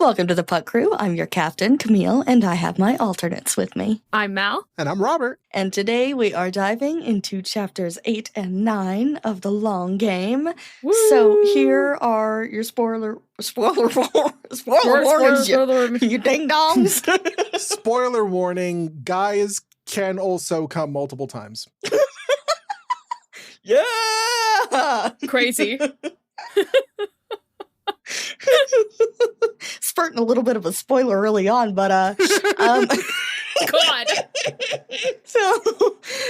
Welcome to the Putt Crew. I'm your captain, Camille, and I have my alternates with me. I'm Mal. And I'm Robert. And today we are diving into chapters 8 and 9 of the long game. Woo! So here are your spoiler warnings, you ding-dongs. Spoiler warning, guys can also come multiple times. Yeah! Crazy. Spurting a little bit of a spoiler early on, but God.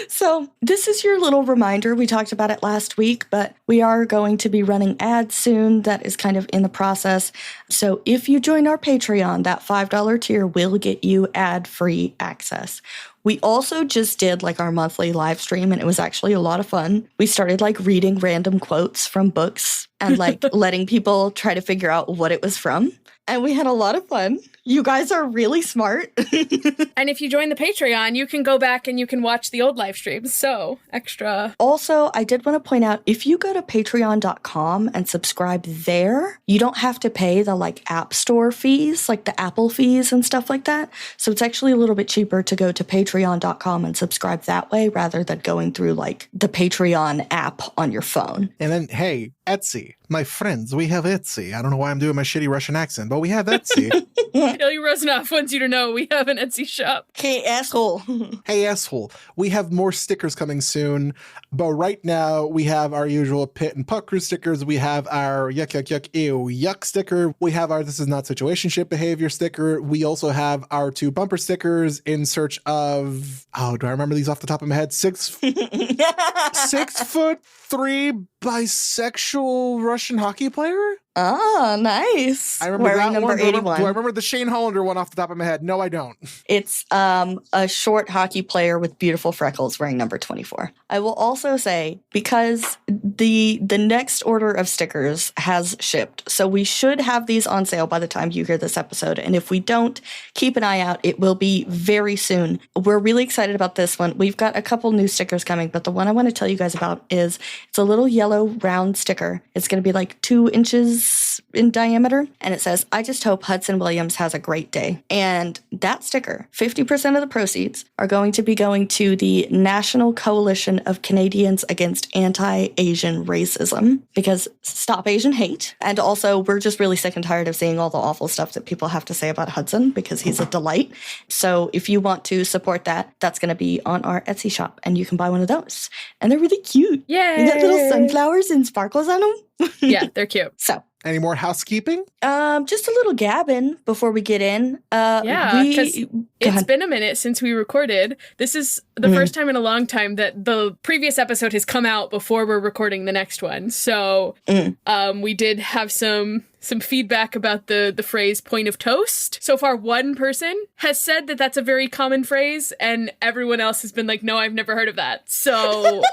So this is your little reminder. We talked about it last week, but we are going to be running ads soon. That is kind of in the process. So if you join our Patreon, that $5 tier will get you ad-free access. We also just did like our monthly live stream, and it was actually a lot of fun. We started like reading random quotes from books and like letting people try to figure out what it was from. And we had a lot of fun. You guys are really smart. And if you join the Patreon, you can go back and you can watch the old live streams. So extra. Also, I did want to point out, if you go to patreon.com and subscribe there, you don't have to pay the like app store fees, like the Apple fees and stuff like that. So it's actually a little bit cheaper to go to patreon.com and subscribe that way rather than going through like the Patreon app on your phone. And then, hey, Etsy. My friends, we have Etsy. I don't know why I'm doing my shitty Russian accent, but we have Etsy. Ilya Rozanov wants you to know we have an Etsy shop. Hey, asshole. Hey, asshole. We have more stickers coming soon, but right now we have our usual Pit and Putt Crew stickers. We have our yuck, yuck, yuck, ew, yuck sticker. We have our this is not situationship behavior sticker. We also have our 2 bumper stickers in search of, oh, do I remember these off the top of my head? 6'3" bisexual Russian hockey player? Oh, nice. I remember wearing that number one. 81. Do I remember the Shane Hollander one off the top of my head? No, I don't. It's a short hockey player with beautiful freckles wearing number 24. I will also say, because the next order of stickers has shipped, so we should have these on sale by the time you hear this episode. And if we don't, keep an eye out. It will be very soon. We're really excited about this one. We've got a couple new stickers coming, but the one I want to tell you guys about is it's a little yellow round sticker. It's going to be like 2 inches in diameter, and it says, "I just hope Hudson Williams has a great day." And that sticker, 50% of the proceeds are going to be going to the National Coalition of Canadians Against Anti-Asian Racism, because stop Asian hate. And also, we're just really sick and tired of seeing all the awful stuff that people have to say about Hudson, because he's a delight. So if you want to support that, that's going to be on our Etsy shop, and you can buy one of those. And they're really cute. Yay! They got little sunflowers and sparkles on them. Yeah, they're cute. So, Any more housekeeping? just a little gabbing before we get in. Yeah, because it's been a minute since we recorded. This is the first time in a long time that the previous episode has come out before we're recording the next one. So we did have some feedback about the phrase point of toast. So far, one person has said that that's a very common phrase, and everyone else has been like, no, I've never heard of that. So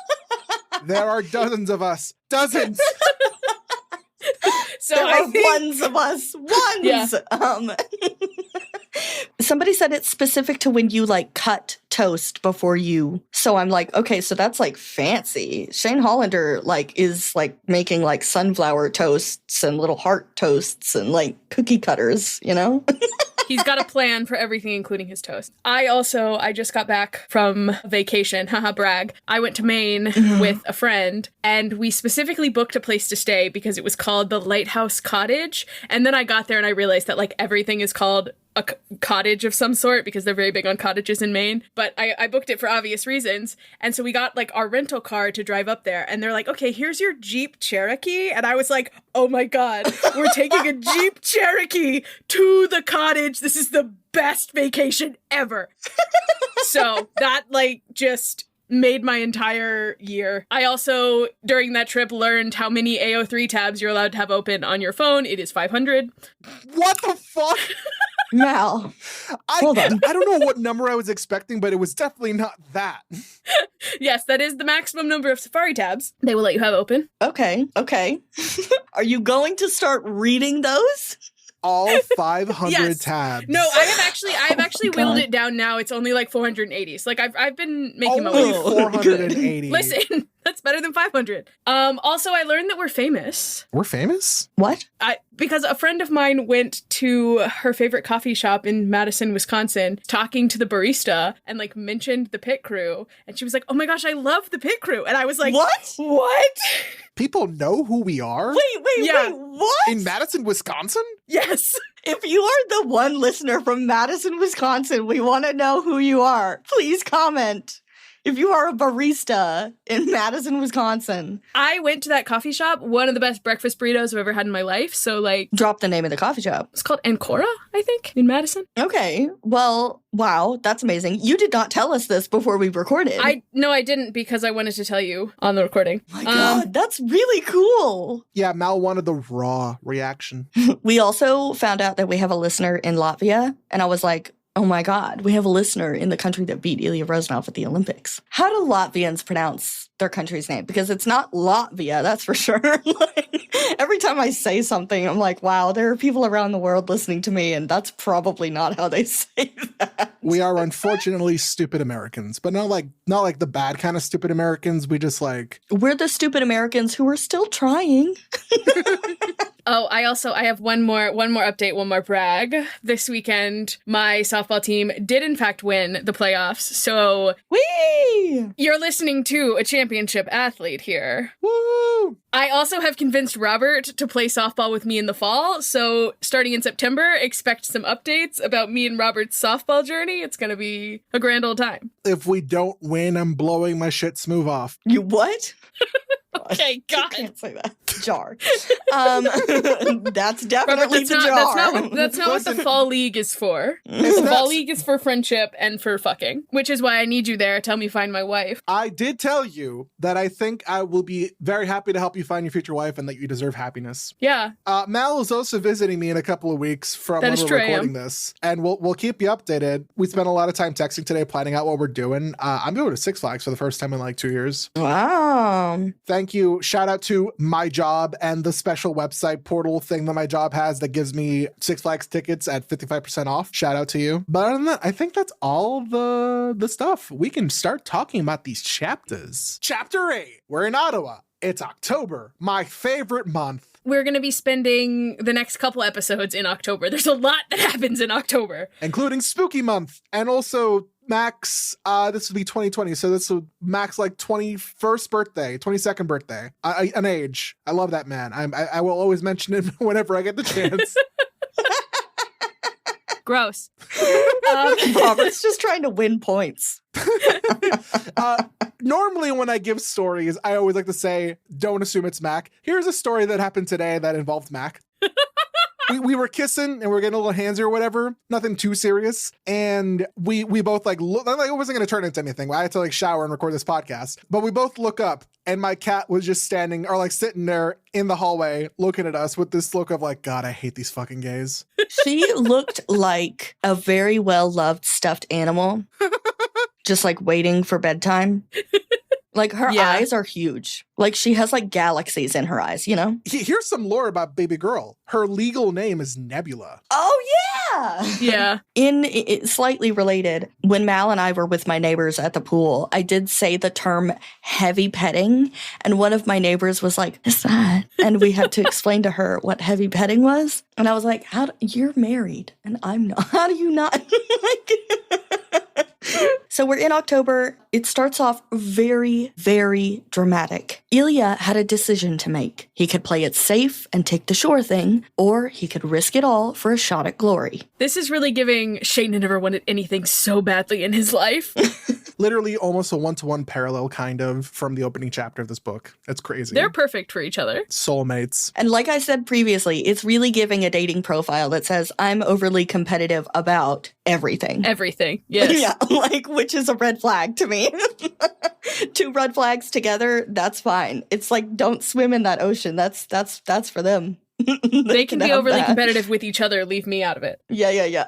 There are dozens of us. Dozens! So there are ones of us. Ones! Yeah. Somebody said it's specific to when you, like, cut toast before you... So I'm like, okay, so that's, like, fancy. Shane Hollander, like, is, like, making, like, sunflower toasts and little heart toasts and, like, cookie cutters, you know? He's got a plan for everything, including his toast. I just got back from vacation. Haha, brag. I went to Maine with a friend, and we specifically booked a place to stay because it was called the Lighthouse Cottage. And then I got there and I realized that like everything is called a cottage of some sort because they're very big on cottages in Maine. But I booked it for obvious reasons. And so we got like our rental car to drive up there. And they're like, okay, here's your Jeep Cherokee. And I was like, oh my God, we're taking a Jeep Cherokee to the cottage. This is the best vacation ever. So that like just made my entire year. I also, during that trip, learned how many AO3 tabs you're allowed to have open on your phone. It is 500. What the fuck? Mal, hold on. I don't know what number I was expecting, but it was definitely not that. Yes, that is the maximum number of Safari tabs they will let you have open. Okay. Are you going to start reading those? All 500 Yes. tabs. No, I have actually whittled it down now. It's only like 480. So like I've been making my way. Only 480. Listen, That's better than 500. Also, I learned that we're famous. We're famous? What? Because a friend of mine went to her favorite coffee shop in Madison, Wisconsin, talking to the barista and like mentioned the Pit Crew. And she was like, oh my gosh, I love the Pit Crew. And I was like, What? What? People know who we are? Wait, what? In Madison, Wisconsin? Yes. If you are the one listener from Madison, Wisconsin, we want to know who you are. Please comment. If you are a barista in Madison, Wisconsin. I went to that coffee shop, one of the best breakfast burritos I've ever had in my life. So like, Drop the name of the coffee shop. it's called Ancora, I think, in Madison. Okay. Well, wow, that's amazing. You did not tell us this before we recorded. No, I didn't because I wanted to tell you on the recording. My God, that's really cool. Yeah, Mal wanted the raw reaction. We also found out that we have a listener in Latvia, and I was like, oh my God, we have a listener in the country that beat Ilya Rozanov at the Olympics. How do Latvians pronounce their country's name? Because it's not Latvia, that's for sure. Like, every time I say something, I'm like, wow, there are people around the world listening to me, and that's probably not how they say that. We are unfortunately stupid Americans, but not like the bad kind of stupid Americans. We just like... We're the stupid Americans who are still trying. Oh, I have one more update, one more brag. This weekend, my softball team did in fact win the playoffs. So Whee! you're listening to a championship athlete here. Woo! I also have convinced Robert to play softball with me in the fall. So starting in September, expect some updates about me and Robert's softball journey. It's going to be a grand old time. If we don't win, I'm blowing my shit smooth off. You what? Okay, You God. can't say that. Jar. That's definitely Robert, the jar. that's not what the Listen. fall league is for. It's The fall not- league is for friendship and for fucking, which is why I need you there. Tell me find my wife. I did tell you that I think I will be very happy to help you find your future wife and that you deserve happiness. Yeah. Mal is also visiting me in a couple of weeks from That when is we're true, I am. recording this, and we'll keep you updated. We spent a lot of time texting today, planning out what we're doing. I'm going to Six Flags for the first time in like 2 years. Wow. Thank you. Shout out to my job and the special website portal thing that my job has that gives me Six Flags tickets at 55% off. Shout out to you. But other than that, I think that's all the stuff. We can start talking about these chapters. Chapter 8. We're in Ottawa. It's October, my favorite month. We're going to be spending the next couple episodes in October. There's a lot that happens in October. Including Spooky Month, and also Max, this would be 2020, so this would Max like 21st birthday, 22nd birthday, an age. I love that man. I will always mention him whenever I get the chance. Gross. Robert's just trying to win points. Normally when I give stories, I always like to say, don't assume it's Mac. Here's a story that happened today that involved Mac. We were kissing and we were getting a little handsy or whatever, nothing too serious. And we both like, look, like it wasn't going to turn into anything. I had to like shower and record this podcast, but we both look up and my cat was just standing or like sitting there in the hallway looking at us with this look of like, God, I hate these fucking gays. She looked like a very well-loved stuffed animal, just like waiting for bedtime. Like her Yeah. eyes are huge. Like she has like galaxies in her eyes, you know? Here's some lore about baby girl. Her legal name is Nebula. Oh yeah. Yeah. Slightly related, when Mal and I were with my neighbors at the pool, I did say the term heavy petting, and one of my neighbors was like, "What's that?" And we had to explain to her what heavy petting was. And I was like, you're married and I'm not. How do you not? So we're in October. It starts off very, very dramatic. Ilya had a decision to make. He could play it safe and take the sure thing, or he could risk it all for a shot at glory. This is really giving Shane had never wanted anything so badly in his life. Literally almost a one-to-one parallel kind of from the opening chapter of this book. It's crazy. They're perfect for each other. Soulmates. And like I said previously, it's really giving a dating profile that says, I'm overly competitive about everything. Everything. Yes. Yeah, like, which is a red flag to me. 2 red flags together, that's fine. It's like, don't swim in that ocean. That's for them. They can be have overly that. competitive with each other. Leave me out of it. Yeah.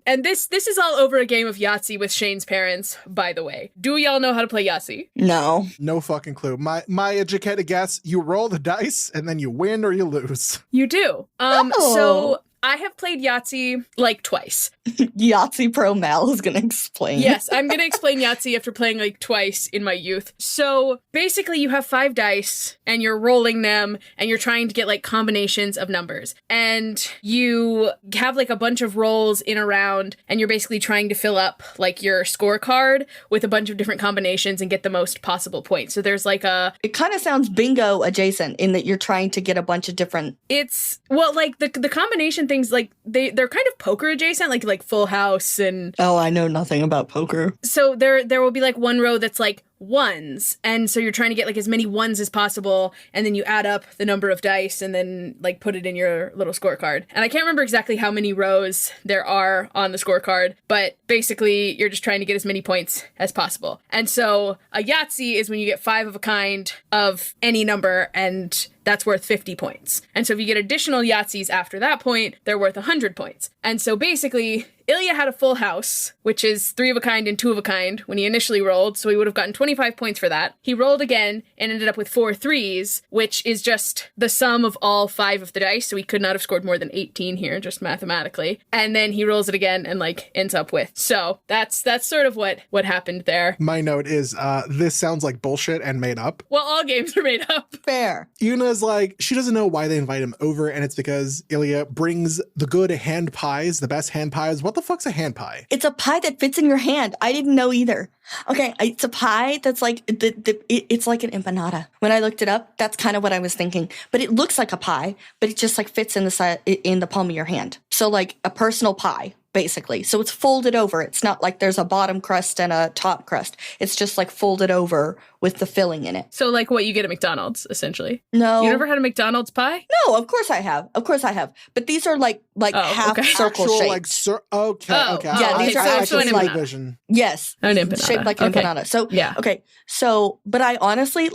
And this is all over a game of Yahtzee with Shane's parents, by the way. Do y'all know how to play Yahtzee? No. No fucking clue. My educated guess, you roll the dice and then you win or you lose. You do. Oh. So I have played Yahtzee like twice. Yahtzee Pro Mal is going to explain. Yes, I'm going to explain Yahtzee after playing like twice in my youth. So basically you have 5 dice and you're rolling them and you're trying to get like combinations of numbers. And you have like a bunch of rolls in a round and you're basically trying to fill up like your scorecard with a bunch of different combinations and get the most possible points. So there's like It kind of sounds bingo adjacent in that you're trying to get a bunch of different... It's, well, like the combination things, like they're kind of poker adjacent, like Full House and... Oh, I know nothing about poker. So there will be like one row that's like ones, and so you're trying to get like as many ones as possible, and then you add up the number of dice and then like put it in your little scorecard. And I can't remember exactly how many rows there are on the scorecard, but basically you're just trying to get as many points as possible. And so a Yahtzee is when you get 5 of a kind of any number, and that's worth 50 points. And so if you get additional Yahtzees after that point, they're worth 100 points. And so basically, Ilya had a full house, which is 3 of a kind and 2 of a kind when he initially rolled, so he would have gotten 25 points for that. He rolled again and ended up with 4 threes, which is just the sum of all 5 of the dice, so he could not have scored more than 18 here, just mathematically. And then he rolls it again and like ends up with. So that's sort of what happened there. My note is, this sounds like bullshit and made up. Well, all games are made up. Fair. Yuna's like, she doesn't know why they invite him over, and it's because Ilya brings the good hand pies, the best hand pies. What the fuck's a hand pie? It's a pie that fits in your hand. I didn't know either. Okay, it's a pie that's like, it's like an empanada. When I looked it up, that's kind of what I was thinking. But it looks like a pie, but it just like fits in the palm of your hand. So like a personal pie, basically. So it's folded over. It's not like there's a bottom crust and a top crust. It's just like folded over with the filling in it. So like what you get at McDonald's, essentially. No. You never had a McDonald's pie? No, of course I have. Of course I have. But these are like half circle Actual, shaped. like, okay. Yeah, these are actually like vision. Yes. An empanada. Shaped like an Okay. empanada. So, Yeah. okay. So, but I honestly,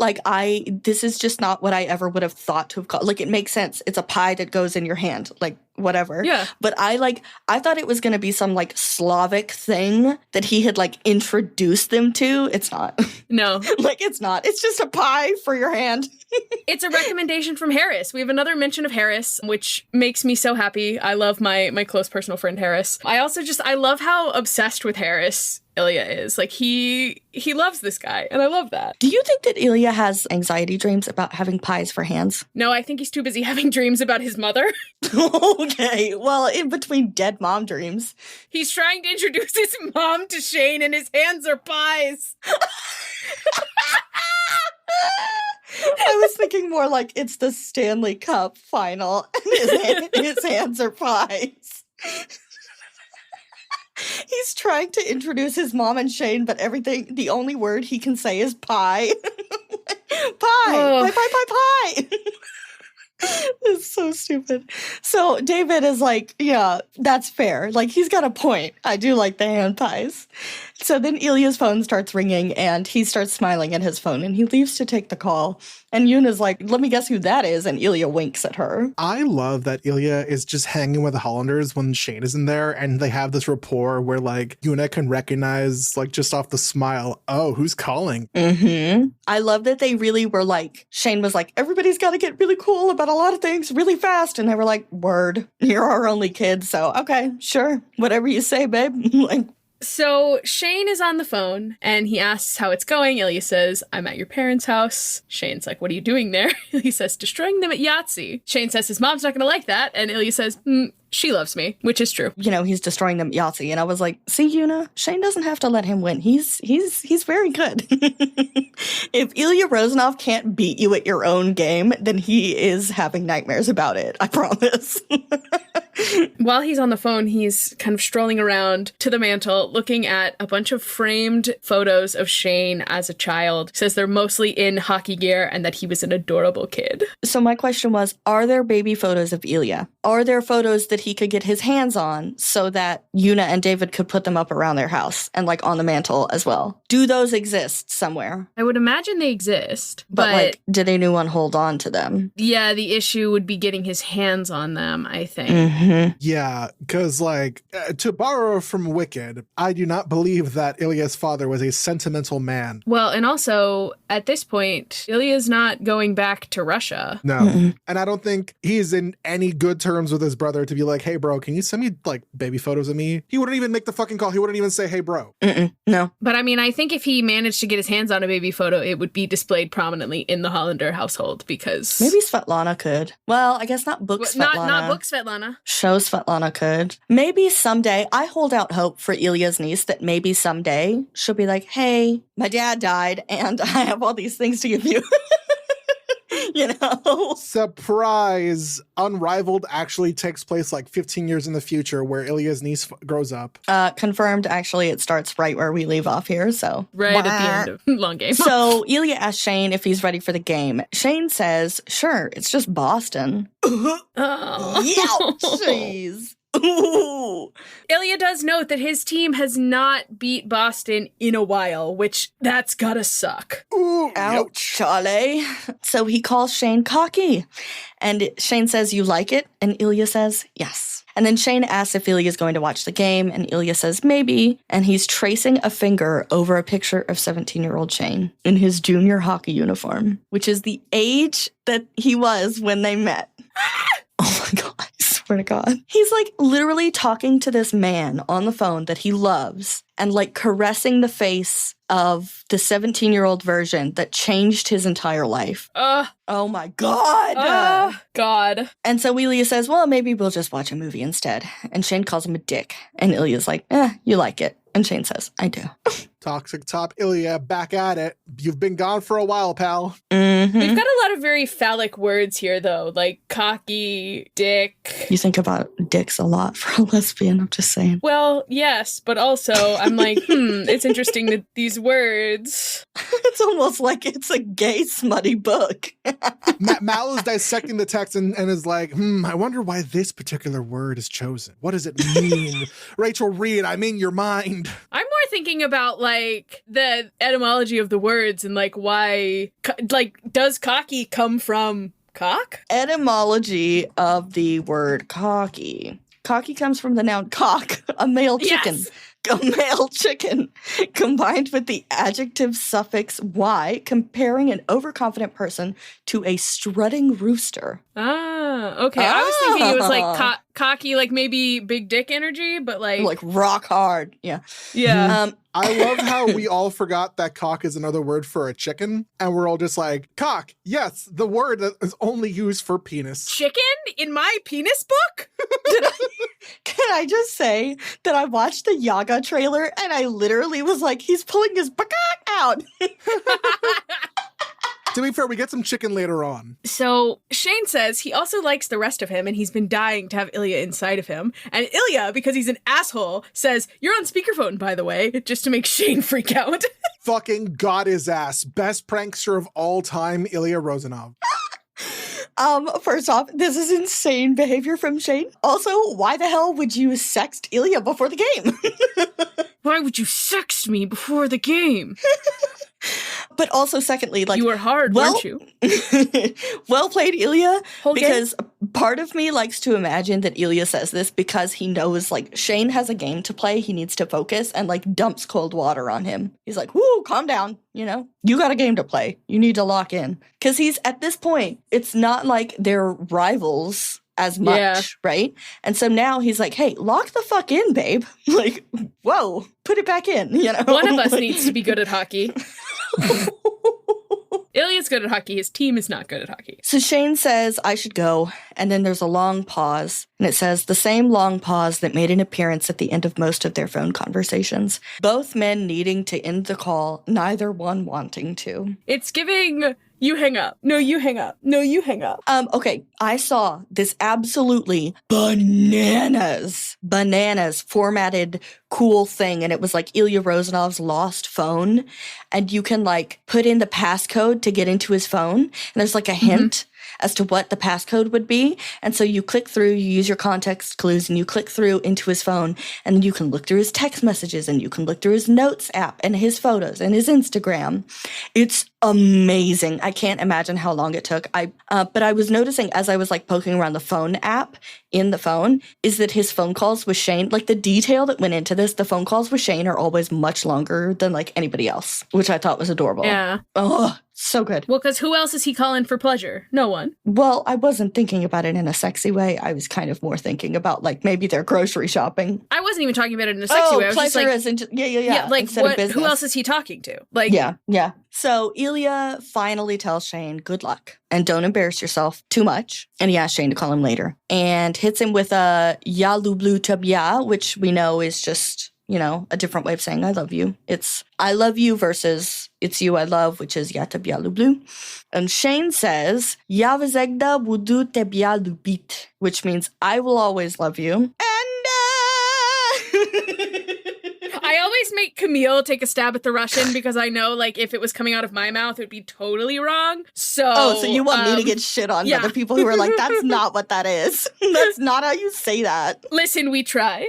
this is just not what I ever would have thought to have called. Like, it makes sense. It's a pie that goes in your hand, like, whatever. Yeah. But I thought it was going to be some, like, Slavic thing that he had, like, introduced them to. It's not. No. Like, it's not. It's just a pie for your hand. It's a recommendation from Harris. We have another mention of Harris, which makes me so happy. I love my close personal friend Harris. I love how obsessed with Harris Ilya is. Like, he loves this guy, and I love that. Do you think that Ilya has anxiety dreams about having pies for hands? No, I think he's too busy having dreams about his mother. Okay. Well, in between dead mom dreams. He's trying to introduce his mom to Shane, and his hands are pies. I was thinking more like it's the Stanley Cup final and his hands are pies. He's trying to introduce his mom and Shane, but the only word he can say is pie. Pie! Oh. Pie! It's so stupid. So David is like, yeah, that's fair. Like, he's got a point. I do like the hand pies. So then Ilya's phone starts ringing and he starts smiling at his phone and he leaves to take the call. And Yuna's like, let me guess who that is. And Ilya winks at her. I love that Ilya is just hanging with the Hollanders when Shane is in there, and they have this rapport where like Yuna can recognize, like, just off the smile, oh, who's calling? Mm-hmm. I love that they really were like, Shane was like, everybody's got to get really cool about a lot of things really fast. And they were like, word, you're our only kid. So, okay, sure. Whatever you say, babe. Like, So Shane is on the phone and he asks how it's going. Ilya says, I'm at your parents' house. Shane's like, what are you doing there? He says, destroying them at Yahtzee. Shane says his mom's not going to like that. And Ilya says, she loves me, which is true. you know, he's destroying them at Yahtzee. And I was like, see, Yuna, Shane doesn't have to let him win. He's very good. If Ilya Rozanov can't beat you at your own game, then he is having nightmares about it. I promise. While he's on the phone, he's kind of strolling around to the mantle, looking at a bunch of framed photos of Shane as a child. Says they're mostly in hockey gear and that he was an adorable kid. So my question was, are there baby photos of Ilya? Are there photos that he could get his hands on so that Yuna and David could put them up around their house and like on the mantle as well? Do those exist somewhere? I would imagine they exist, But like, did anyone hold on to them? yeah, the issue would be getting his hands on them, I think. Mm-hmm. Yeah, because, like, to borrow from Wicked, I do not believe that Ilya's father was a sentimental man. Well, and also, at this point, Ilya's not going back to Russia. No. And I don't think he's in any good terms with his brother to be like, hey, bro, can you send me, like, baby photos of me? He wouldn't even make the fucking call. He wouldn't even say, hey, bro. No. But I mean, I think if he managed to get his hands on a baby photo, it would be displayed prominently in the Hollander household because... Maybe Svetlana could. Well, I guess not book Svetlana. Not book Svetlana. Show Svetlana could. Maybe someday, I hold out hope for Ilya's niece that maybe someday she'll be like, hey, my dad died and I have all these things to give you. You know? Surprise! Unrivaled actually takes place like 15 years in the future where Ilya's niece grows up. Confirmed, actually, it starts right where we leave off here, so. Right at the end of Long Game. So Ilya asks Shane if he's ready for the game. Shane says, sure, it's just Boston. Ouchies. Ooh. Ilya does note that his team has not beat Boston in a while, which that's gotta suck. Ooh, Ouch, Charlie. So he calls Shane cocky. And Shane says, you like it? And Ilya says, yes. And then Shane asks if Ilya's going to watch the game, and Ilya says, maybe. And he's tracing a finger over a picture of 17-year-old Shane in his junior hockey uniform, which is the age that he was when they met. Oh my God. I swear to God. He's like literally talking to this man on the phone that he loves and like caressing the face of the 17-year-old version that changed his entire life. Oh my God. God. And so Ilya says, well, maybe we'll just watch a movie instead. And Shane calls him a dick. And Ilya's like, you like it. And Shane says, I do. Toxic top Ilya, back at it. You've been gone for a while, pal. We've got a lot of very phallic words here, though, like cocky, dick. You think about dicks a lot for a lesbian, I'm just saying. Well, yes, but also I'm like, it's interesting that these words... It's almost like it's a gay, smutty book. Mal is dissecting the text and is like, I wonder why this particular word is chosen. What does it mean? Rachel Reid, I'm in your mind. I'm more thinking about, like, the etymology of the words and, like, why, like, does cocky come from cock? Etymology of the word cocky. Cocky comes from the noun cock, a male chicken. Yes. A male chicken, combined with the adjective suffix y, comparing an overconfident person to a strutting rooster. Okay. I was thinking it was like cocky, like maybe big dick energy, but like rock hard. Yeah. Yeah. I love how we all forgot that cock is another word for a chicken, and we're all just like, cock, yes, the word that is only used for penis. Chicken in my penis book? Can I just say that I watched the Yaga trailer and I literally was like, he's pulling his buck out. To be fair, we get some chicken later on. So Shane says he also likes the rest of him and he's been dying to have Ilya inside of him. And Ilya, because he's an asshole, says, you're on speakerphone, by the way, just to make Shane freak out. Fucking got his ass. Best prankster of all time, Ilya Rozanov. First off, this is insane behavior from Shane. Also, why the hell would you sext Ilya before the game? Why would you sext me before the game? But also, secondly, like, you were hard, weren't you? Well played, Ilya. Whole because part of me likes to imagine that Ilya says this because he knows, like, Shane has a game to play. He needs to focus and, like, dumps cold water on him. He's like, whoo, calm down. You know, you got a game to play. You need to lock in. Because he's at this point, it's not like they're rivals as much, right? And so now he's like, hey, lock the fuck in, babe. Like, whoa, put it back in, you know? One of us needs to be good at hockey. Ilya's good at hockey. His team is not good at hockey. So Shane says, I should go. And then there's a long pause. And it says, the same long pause that made an appearance at the end of most of their phone conversations. Both men needing to end the call, neither one wanting to. It's giving... you hang up. No, you hang up. No, you hang up. Okay, I saw this absolutely bananas formatted cool thing, and it was like Ilya Rozanov's lost phone, and you can like put in the passcode to get into his phone, and there's like a hint. as to what the passcode would be. And so you click through, you use your context clues, and you click through into his phone, and then you can look through his text messages, and you can look through his notes app and his photos and his Instagram. It's amazing. I can't imagine how long it took. But I was noticing as I was like poking around the phone app in the phone is that his phone calls with Shane, like the detail that went into this, the phone calls with Shane are always much longer than like anybody else, which I thought was adorable. Yeah. Oh, so good. Well, because who else is he calling for pleasure? No one. Well, I wasn't thinking about it in a sexy way. I was kind of more thinking about like maybe they're grocery shopping. I wasn't even talking about it in a sexy way. I was just pleasure like, isn't yeah. like Instead of business. who else is he talking to? Like, yeah. So Ilya finally tells Shane, good luck and don't embarrass yourself too much. And he asks Shane to call him later and hits him with a ya lublu tabya, which we know is just, you know, a different way of saying I love you. It's I love you versus it's you I love, which is ya tabya lublu. And Shane says, ya vizegda budu tabya lubit, which means I will always love you. And I always make Camille take a stab at the Russian because I know, like, if it was coming out of my mouth, it would be totally wrong. So you want me to get shit on by the people who are like, that's not what that is. That's not how you say that. Listen, we try.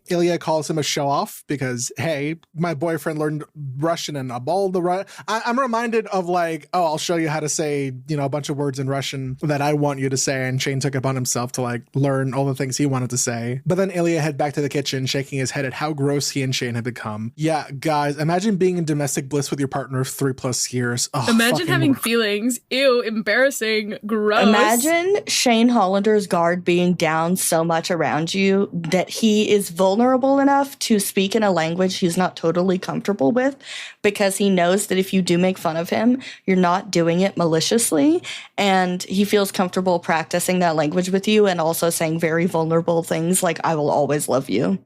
Ilya calls him a show-off because, hey, my boyfriend learned Russian and all the I'm reminded of like, oh, I'll show you how to say, you know, a bunch of words in Russian that I want you to say. And Shane took it upon himself to like learn all the things he wanted to say. But then Ilya head back to the kitchen, shaking his head at how gross he and Shane had become. Yeah, guys, imagine being in domestic bliss with your partner of 3+ years. Oh, imagine having feelings. Ew, embarrassing, gross. Imagine Shane Hollander's guard being down so much around you that he is vulnerable enough to speak in a language he's not totally comfortable with because he knows that if you do make fun of him, you're not doing it maliciously. And he feels comfortable practicing that language with you and also saying very vulnerable things like, I will always love you.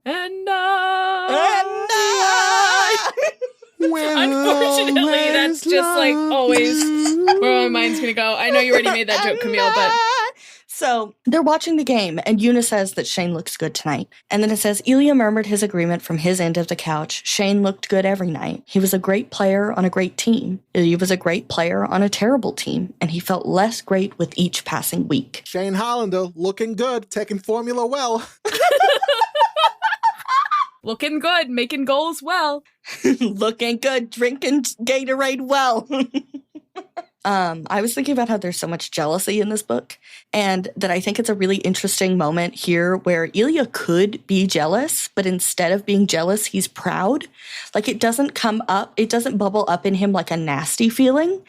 Unfortunately, that's just like always where my mind's gonna go. I know you already made that joke, Camille, but... So they're watching the game, and Una says that Shane looks good tonight. And then it says, Ilya murmured his agreement from his end of the couch. Shane looked good every night. He was a great player on a great team. Ilya was a great player on a terrible team, and he felt less great with each passing week. Shane Hollander looking good, taking formula well. Looking good, making goals well. Looking good, drinking Gatorade well. I was thinking about how there's so much jealousy in this book, and that I think it's a really interesting moment here where Ilya could be jealous, but instead of being jealous, he's proud. Like it doesn't bubble up in him like a nasty feeling.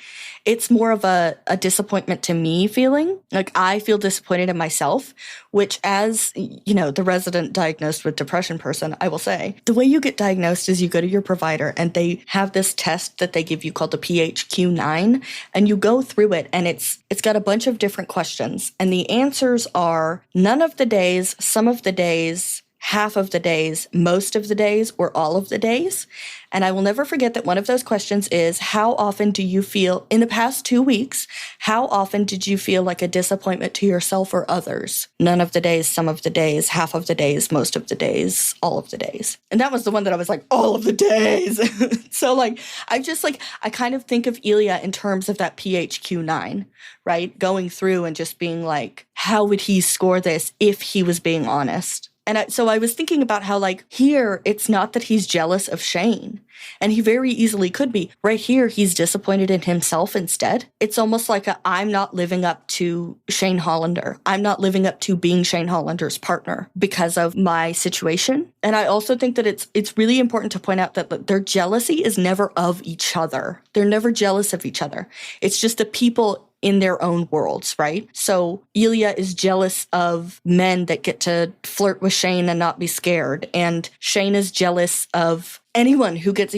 It's more of a disappointment to me feeling. Like I feel disappointed in myself, which as, you know, the resident diagnosed with depression person, I will say, the way you get diagnosed is you go to your provider and they have this test that they give you called the PHQ-9, and you go through it and it's got a bunch of different questions. And the answers are none of the days, some of the days, half of the days, most of the days, or all of the days. And I will never forget that one of those questions is, how often do you feel, in the past 2 weeks, how often did you feel like a disappointment to yourself or others? None of the days, some of the days, half of the days, most of the days, all of the days. And that was the one that I was like, all of the days. So like, I kind of think of Ilya in terms of that PHQ-9, right? Going through and just being like, how would he score this if he was being honest? And so I was thinking about how, like, here, it's not that he's jealous of Shane. And he very easily could be. Right here, he's disappointed in himself instead. It's almost like I'm not living up to Shane Hollander. I'm not living up to being Shane Hollander's partner because of my situation. And I also think that it's really important to point out that their jealousy is never of each other. They're never jealous of each other. It's just the people in their own worlds, right? So Ilya is jealous of men that get to flirt with Shane and not be scared. And Shane is jealous of anyone who gets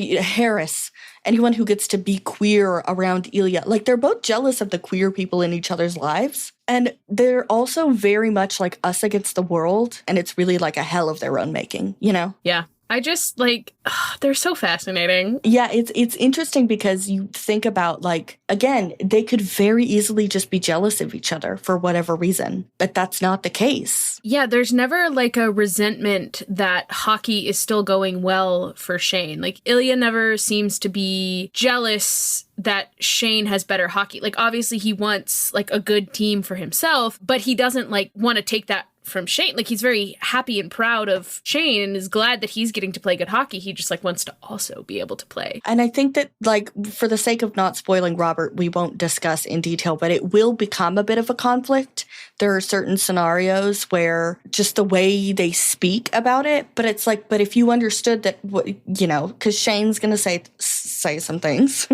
anyone who gets to be queer around Ilya. Like, they're both jealous of the queer people in each other's lives. And they're also very much like us against the world. And it's really like a hell of their own making, you know? Yeah. I just, like, they're so fascinating. Yeah, it's interesting because you think about, like, again, they could very easily just be jealous of each other for whatever reason, but that's not the case. Yeah, there's never, like, a resentment that hockey is still going well for Shane. Like, Ilya never seems to be jealous that Shane has better hockey. Like, obviously he wants, like, a good team for himself, but he doesn't, like, want to take that from Shane. Like, he's very happy and proud of Shane and is glad that he's getting to play good hockey. He just, like, wants to also be able to play. And I think that, like, for the sake of not spoiling Robert, we won't discuss in detail, but it will become a bit of a conflict. There are certain scenarios where just the way they speak about it, but it's like, but if you understood that, you know, because Shane's going to say some things,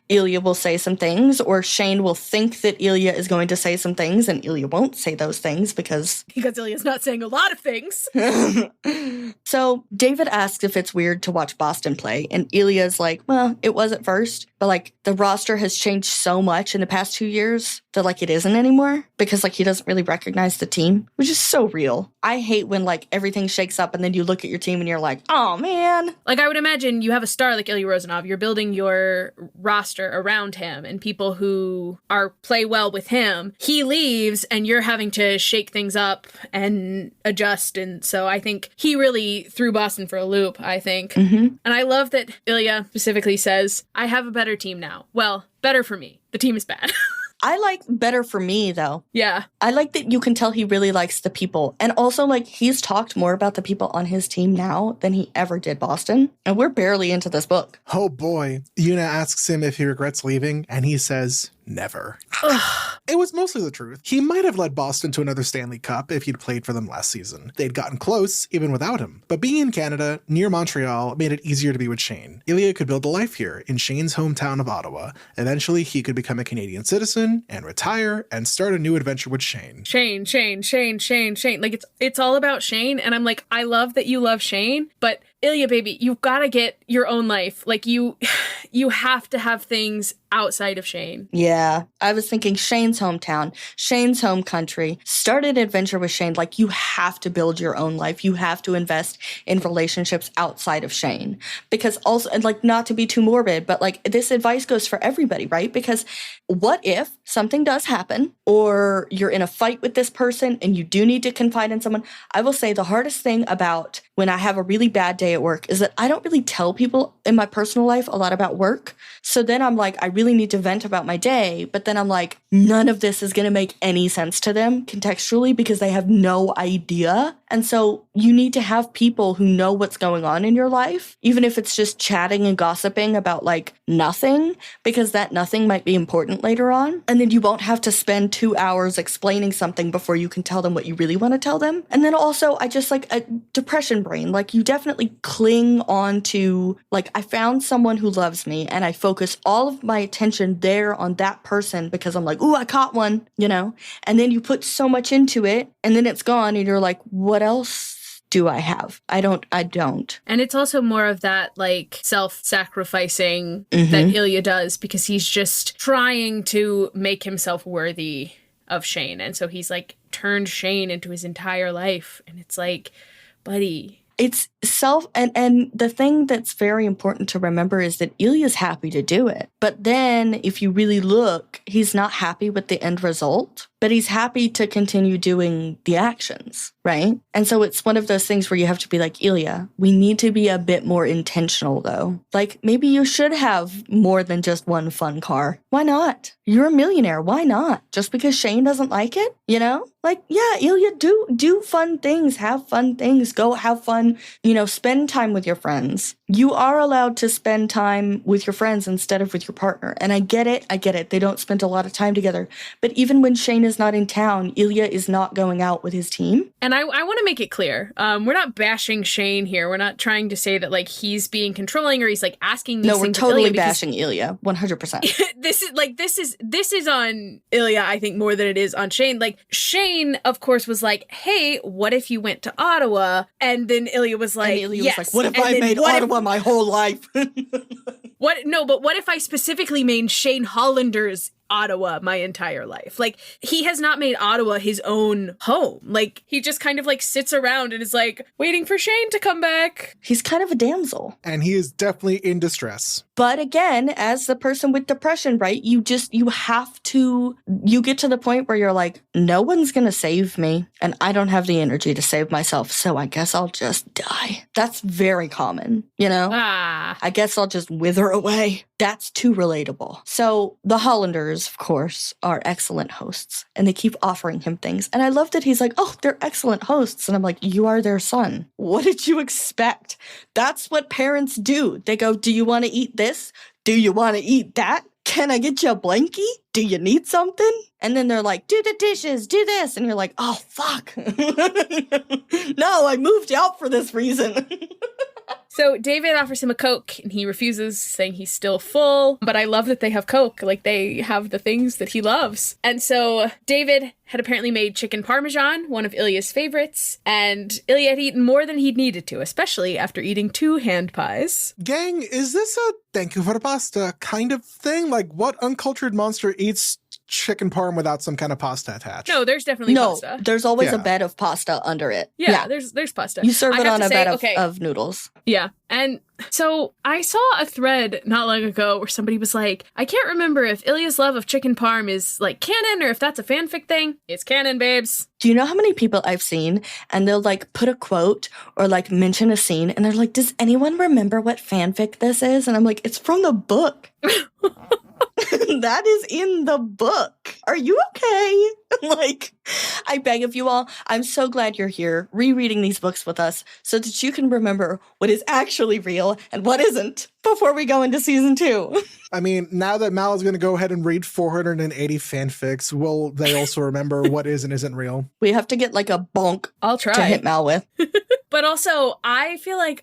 Ilya will say some things, or Shane will think that Ilya is going to say some things, and Ilya won't say those things because Ilya's not saying a lot of things. So David asks if it's weird to watch Boston play, and Ilya's like, well, it was at first, but, like, the roster has changed so much in the past 2 years that, like, it isn't anymore because, like, he doesn't really recognize the team, which is so real. I hate when, like, everything shakes up and then you look at your team and you're like, oh, man. Like, I would imagine you have a star like Ilya Rozanov. You're building your roster around him and people who play well with him. He leaves and you're having to shake things up and adjust. And so I think he really threw Boston for a loop, I think. Mm-hmm. And I love that Ilya specifically says, I have a better team now. Well, better for me. The team is bad. I like better for me, though. Yeah. I like that you can tell he really likes the people. And also, like, he's talked more about the people on his team now than he ever did Boston. And we're barely into this book. Oh boy. Una asks him if he regrets leaving, and he says, never. It was mostly the truth. He might have led Boston to another Stanley Cup if he'd played for them last season. They'd gotten close, even without him. But being in Canada, near Montreal, made it easier to be with Shane. Ilya could build a life here, in Shane's hometown of Ottawa. Eventually, he could become a Canadian citizen, and retire, and start a new adventure with Shane. Shane. Like, it's all about Shane, and I'm like, I love that you love Shane, but Ilya, baby, you've got to get your own life. Like, you have to have things outside of Shane. Yeah, I was thinking Shane's hometown, Shane's home country, start an adventure with Shane. Like, you have to build your own life. You have to invest in relationships outside of Shane. Because also, and, like, not to be too morbid, but, like, this advice goes for everybody, right? Because what if something does happen, or you're in a fight with this person and you do need to confide in someone? I will say the hardest thing about when I have a really bad day at work is that I don't really tell people in my personal life a lot about work. So then I'm like, I really need to vent about my day, but then I'm like, none of this is going to make any sense to them contextually because they have no idea. And so you need to have people who know what's going on in your life, even if it's just chatting and gossiping about, like, nothing, because that nothing might be important later on. And then you won't have to spend 2 hours explaining something before you can tell them what you really want to tell them. And then also, I just, like, a depression brain. Like, you definitely cling on to, like, I found someone who loves me and I focus all of my attention there on that person because I'm like, ooh, I caught one, you know? And then you put so much into it and then it's gone and you're like, what else do I have? I don't. And it's also more of that, like, self-sacrificing that Ilya does because he's just trying to make himself worthy of Shane. And so he's, like, turned Shane into his entire life. And it's like, buddy. It's and the thing that's very important to remember is that Ilya's happy to do it. But then if you really look, he's not happy with the end result, but he's happy to continue doing the actions, right? And so it's one of those things where you have to be like, Ilya, we need to be a bit more intentional though. Like, maybe you should have more than just one fun car. Why not? You're a millionaire. Why not? Just because Shane doesn't like it, you know? Like, yeah, Ilya, do fun things, have fun things, go have fun, you know, spend time with your friends. You are allowed to spend time with your friends instead of with your partner. And I get it. They don't spend a lot of time together. But even when Shane is not in town, Ilya is not going out with his team. And I want to make it clear. We're not bashing Shane here. We're not trying to say that, like, he's being controlling or he's, like, asking these things. No, we're totally bashing Ilya. 100%. This is on Ilya, I think, more than it is on Shane. Like, Shane, of course, was like, hey, what if you went to Ottawa? And then Ilya was like, yes. Was like, what if I made Ottawa my whole life? But what if I specifically made Shane Hollander's Ottawa my entire life. Like, he has not made Ottawa his own home. Like, he just kind of like sits around and is like waiting for Shane to come back. He's kind of a damsel. And he is definitely in distress. But again, as the person with depression, right, you get to the point where you're like, no one's going to save me, and I don't have the energy to save myself, so I guess I'll just die. That's very common, you know? I guess I'll just wither away. That's too relatable. So the Hollanders, of course, are excellent hosts, and they keep offering him things. And I love that he's like, oh, they're excellent hosts. And I'm like, you are their son. What did you expect? That's what parents do. They go, do you want to eat this? Do you want to eat that? Can I get you a blankie? Do you need something? And then they're like, do the dishes, do this. And you're like, oh, fuck. No, I moved out for this reason. So David offers him a Coke and he refuses, saying he's still full. But I love that they have Coke. Like, they have the things that he loves. And so David had apparently made chicken parmesan, one of Ilya's favorites. And Ilya had eaten more than he'd needed to, especially after eating 2 hand pies. Gang, is this a thank you for the pasta kind of thing? Like, what uncultured monster eats chicken parm without some kind of pasta attached? No, there's definitely pasta. There's always a bed of pasta under it. Yeah, there's pasta. You serve it on a bed of noodles. Yeah. And so I saw a thread not long ago where somebody was like, I can't remember if Ilya's love of chicken parm is like canon or if that's a fanfic thing. It's canon, babes. Do you know how many people I've seen and they'll like put a quote or like mention a scene and they're like, does anyone remember what fanfic this is? And I'm like, it's from the book. That is in the book. Are you okay? Like, I beg of you all, I'm so glad you're here rereading these books with us so that you can remember what is actually real and what isn't before we go into season 2. I mean, now that Mal is going to go ahead and read 480 fanfics, will they also remember what is and isn't real? We have to get like a bonk I'll try to hit Mal with. But also, I feel like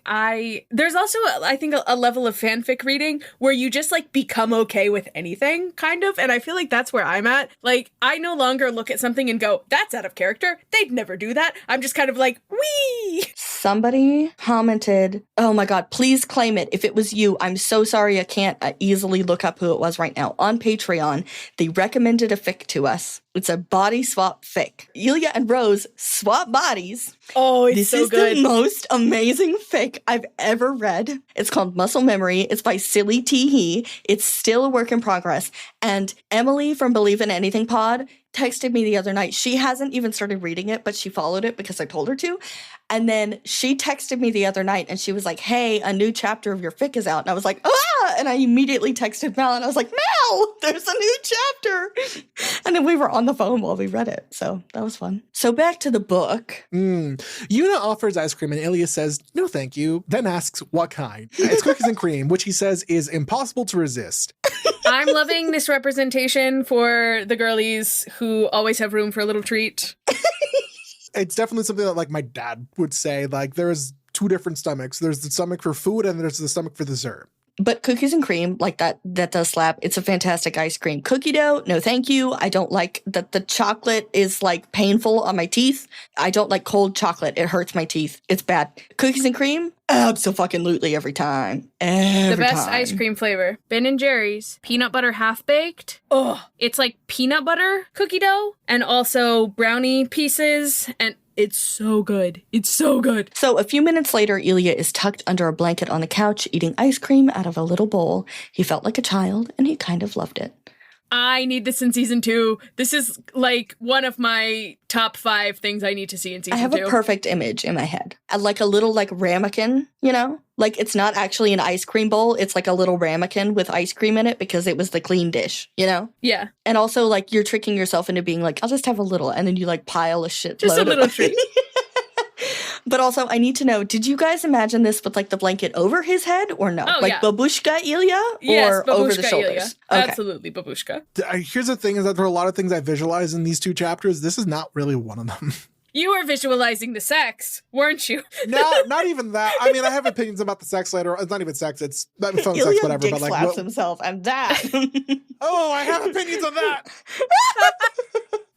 there's also, I think, a level of fanfic reading where you just, like, become okay with anything, kind of. And I feel like that's where I'm at. Like, I no longer look at something and go, that's out of character. They'd never do that. I'm just kind of like, wee! Somebody commented, oh my God, please claim it. If it was you, I'm so sorry I can't easily look up who it was right now. On Patreon, they recommended a fic to us. It's a body swap fic. Ilya and Rose swap bodies. Oh, it's so good. This is the most amazing fic I've ever read. It's called Muscle Memory. It's by Silly Teehee. It's still a work in progress. And Emily from Believe in Anything Pod texted me the other night. She hasn't even started reading it, but she followed it because I told her to. And then she texted me the other night and she was like, hey, a new chapter of your fic is out. And I was like, ah! And I immediately texted Mel and I was like, Mel, there's a new chapter. And then we were on the phone while we read it. So that was fun. So back to the book. Yuna offers ice cream and Ilya says, no, thank you. Then asks what kind. It's cookies and cream, which he says is impossible to resist. I'm loving this representation for the girlies who always have room for a little treat. It's definitely something that like my dad would say. Like there's 2 different stomachs. There's the stomach for food and there's the stomach for dessert. But cookies and cream, like that does slap. It's a fantastic ice cream. Cookie dough, no thank you. I don't like that the chocolate is like painful on my teeth. I don't like cold chocolate. It hurts my teeth. It's bad. Cookies and cream, abso-fucking-lutely every time. The best ice cream flavor, Ben & Jerry's. Peanut butter half-baked. Oh, it's like peanut butter cookie dough and also brownie pieces and it's so good. It's so good. So a few minutes later, Ilya is tucked under a blanket on the couch, eating ice cream out of a little bowl. He felt like a child, and he kind of loved it. I need this in season 2. This is like one of my top 5 things I need to see in season 2. I have a perfect image in my head. Like a little like ramekin, you know? Like it's not actually an ice cream bowl. It's like a little ramekin with ice cream in it because it was the clean dish, you know? Yeah. And also like you're tricking yourself into being like, I'll just have a little. And then you like pile a shit just load a little treat. But also, I need to know, did you guys imagine this with, like, the blanket over his head or no? Oh, like, yeah. Ilya? Yes, or over the shoulders? Ilya. Okay. Absolutely, babushka. Here's the thing is that there are a lot of things I visualize in these 2 chapters. This is not really one of them. You were visualizing the sex, weren't you? No, not even that. I mean, I have opinions about the sex later. It's not even sex. It's phone sex, whatever. Dick But like, slaps himself and that. oh, I have opinions on that.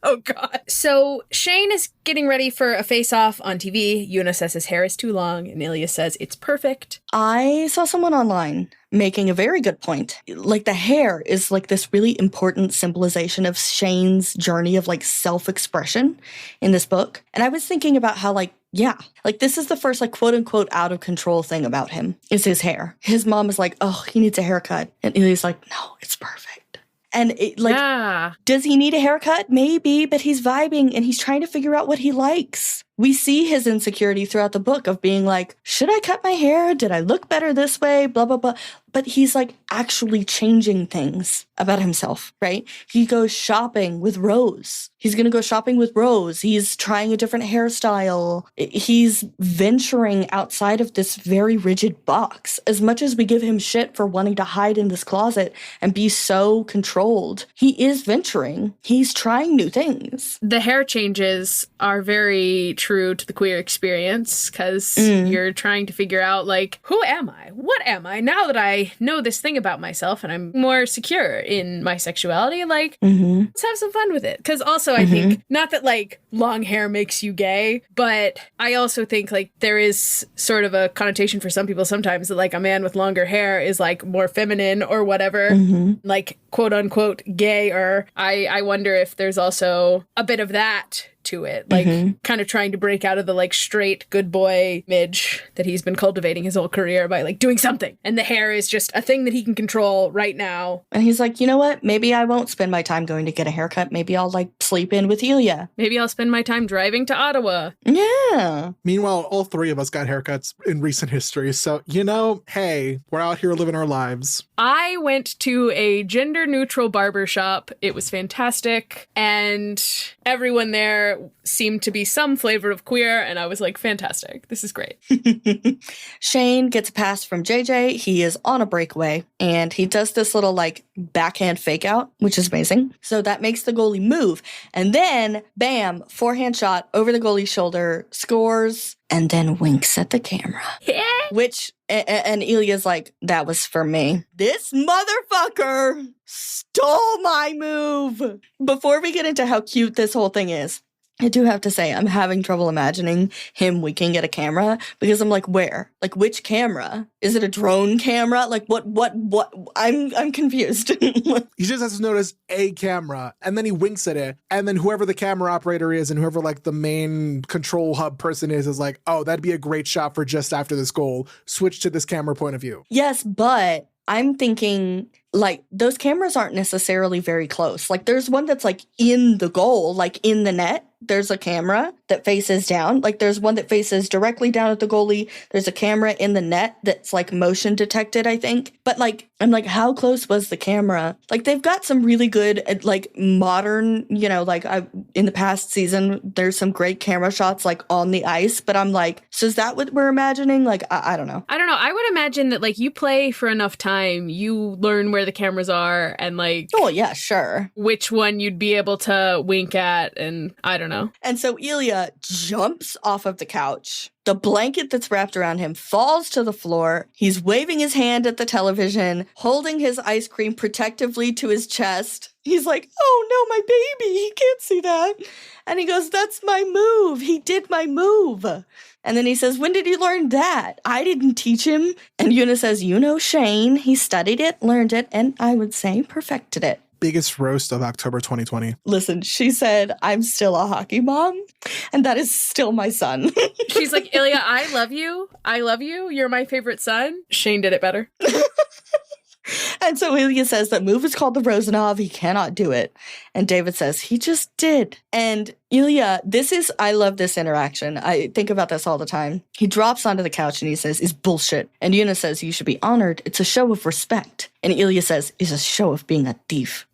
Oh, God. So Shane is getting ready for a face-off on TV. Yuna says his hair is too long, and Ilya says it's perfect. I saw someone online making a very good point. Like, the hair is like this really important symbolization of Shane's journey of like self-expression in this book. And I was thinking about how like, yeah, like this is the first like quote unquote out of control thing about him is his hair. His mom is like, oh, he needs a haircut. And Ilya's like, no, it's perfect. And it, like, does he need a haircut? Maybe, but he's vibing and he's trying to figure out what he likes. We see his insecurity throughout the book of being like, should I cut my hair? Did I look better this way? Blah, blah, blah. But he's like actually changing things about himself, right? He goes shopping with Rose. He's going to go shopping with Rose. He's trying a different hairstyle. He's venturing outside of this very rigid box. As much as we give him shit for wanting to hide in this closet and be so controlled, he is venturing. He's trying new things. The hair changes are very true to the queer experience because you're trying to figure out, like, who am I? What am I? Now that I know this thing about myself and I'm more secure in my sexuality, like, let's have some fun with it. Because also I think, not that like long hair makes you gay, but I also think like there is sort of a connotation for some people sometimes that like a man with longer hair is like more feminine or whatever, like quote unquote gay, or I wonder if there's also a bit of that to it, like kind of trying to break out of the like straight good boy image that he's been cultivating his whole career by like doing something, and the hair is just a thing that he can control right now. And he's like, you know what, maybe I won't spend my time going to get a haircut. Maybe I'll like sleep in with Ilya. Maybe I'll spend my time driving to Ottawa. Yeah. Meanwhile, all three of us got haircuts in recent history, so you know, hey, we're out here living our lives. I went to a gender neutral barber shop. It was fantastic, and everyone there seemed to be some flavor of queer, and I was like, fantastic, this is great. Shane gets a pass from JJ. He is on a breakaway, and he does this little like backhand fake out, which is amazing. So that makes the goalie move, and then bam, forehand shot over the goalie's shoulder, scores, and then winks at the camera. Which, and Ilya's like, that was for me. This motherfucker stole my move. Before we get into how cute this whole thing is, I do have to say, I'm having trouble imagining him winking at a camera because I'm like, where? Like, which camera? Is it a drone camera? Like, what? I'm confused. He just has to notice a camera, and then he winks at it, and then whoever the camera operator is and whoever like the main control hub person is like, oh, that'd be a great shot for just after this goal. Switch to this camera point of view. Yes, but I'm thinking, like, those cameras aren't necessarily very close. Like, there's one that's, like, in the goal, like, in the net. There's a camera that faces down. Like, there's one that faces directly down at the goalie. There's a camera in the net that's, like, motion detected, I think. But, like, I'm like, how close was the camera? Like, they've got some really good, like, modern, you know, like, in the past season, there's some great camera shots, like, on the ice. But I'm like, so is that what we're imagining? Like, I don't know. I don't know. I would imagine that, like, you play for enough time, you learn where the cameras are and, like... Oh, yeah, sure. Which one you'd be able to wink at, and I don't know. And so Ilya jumps off of the couch. The blanket that's wrapped around him falls to the floor. He's waving his hand at the television, holding his ice cream protectively to his chest. He's like, oh no, my baby, he can't see that. And he goes, that's my move. He did my move. And then he says, when did you learn that? I didn't teach him. And Yuna says, you know Shane. He studied it, learned it, and I would say perfected it. Biggest roast of October 2020. Listen, she said, I'm still a hockey mom, and that is still my son. She's like, Ilya, I love you. I love you. You're my favorite son. Shane did it better. And so Ilya says that move is called the Rozanov. He cannot do it. And David says, he just did. And Ilya, I love this interaction. I think about this all the time. He drops onto the couch and he says, is bullshit. And Yuna says, you should be honored. It's a show of respect. And Ilya says, it's a show of being a thief.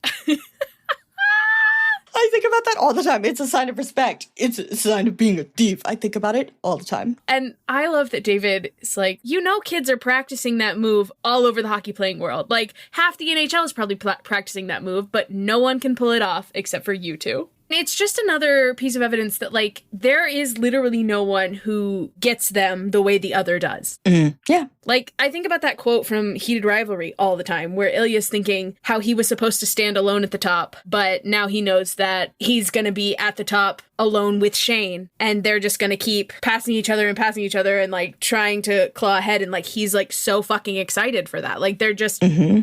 I think about that all the time. It's a sign of respect. It's a sign of being a thief. I think about it all the time. And I love that David is like, you know, kids are practicing that move all over the hockey playing world. Like, half the NHL is probably practicing that move, but no one can pull it off except for you two. It's just another piece of evidence that, like, there is literally no one who gets them the way the other does. Yeah. Like, I think about that quote from Heated Rivalry all the time, where Ilya's thinking how he was supposed to stand alone at the top, but now he knows that he's going to be at the top alone with Shane, and they're just going to keep passing each other and, like, trying to claw ahead, and, like, he's, like, so fucking excited for that. Like, they're just,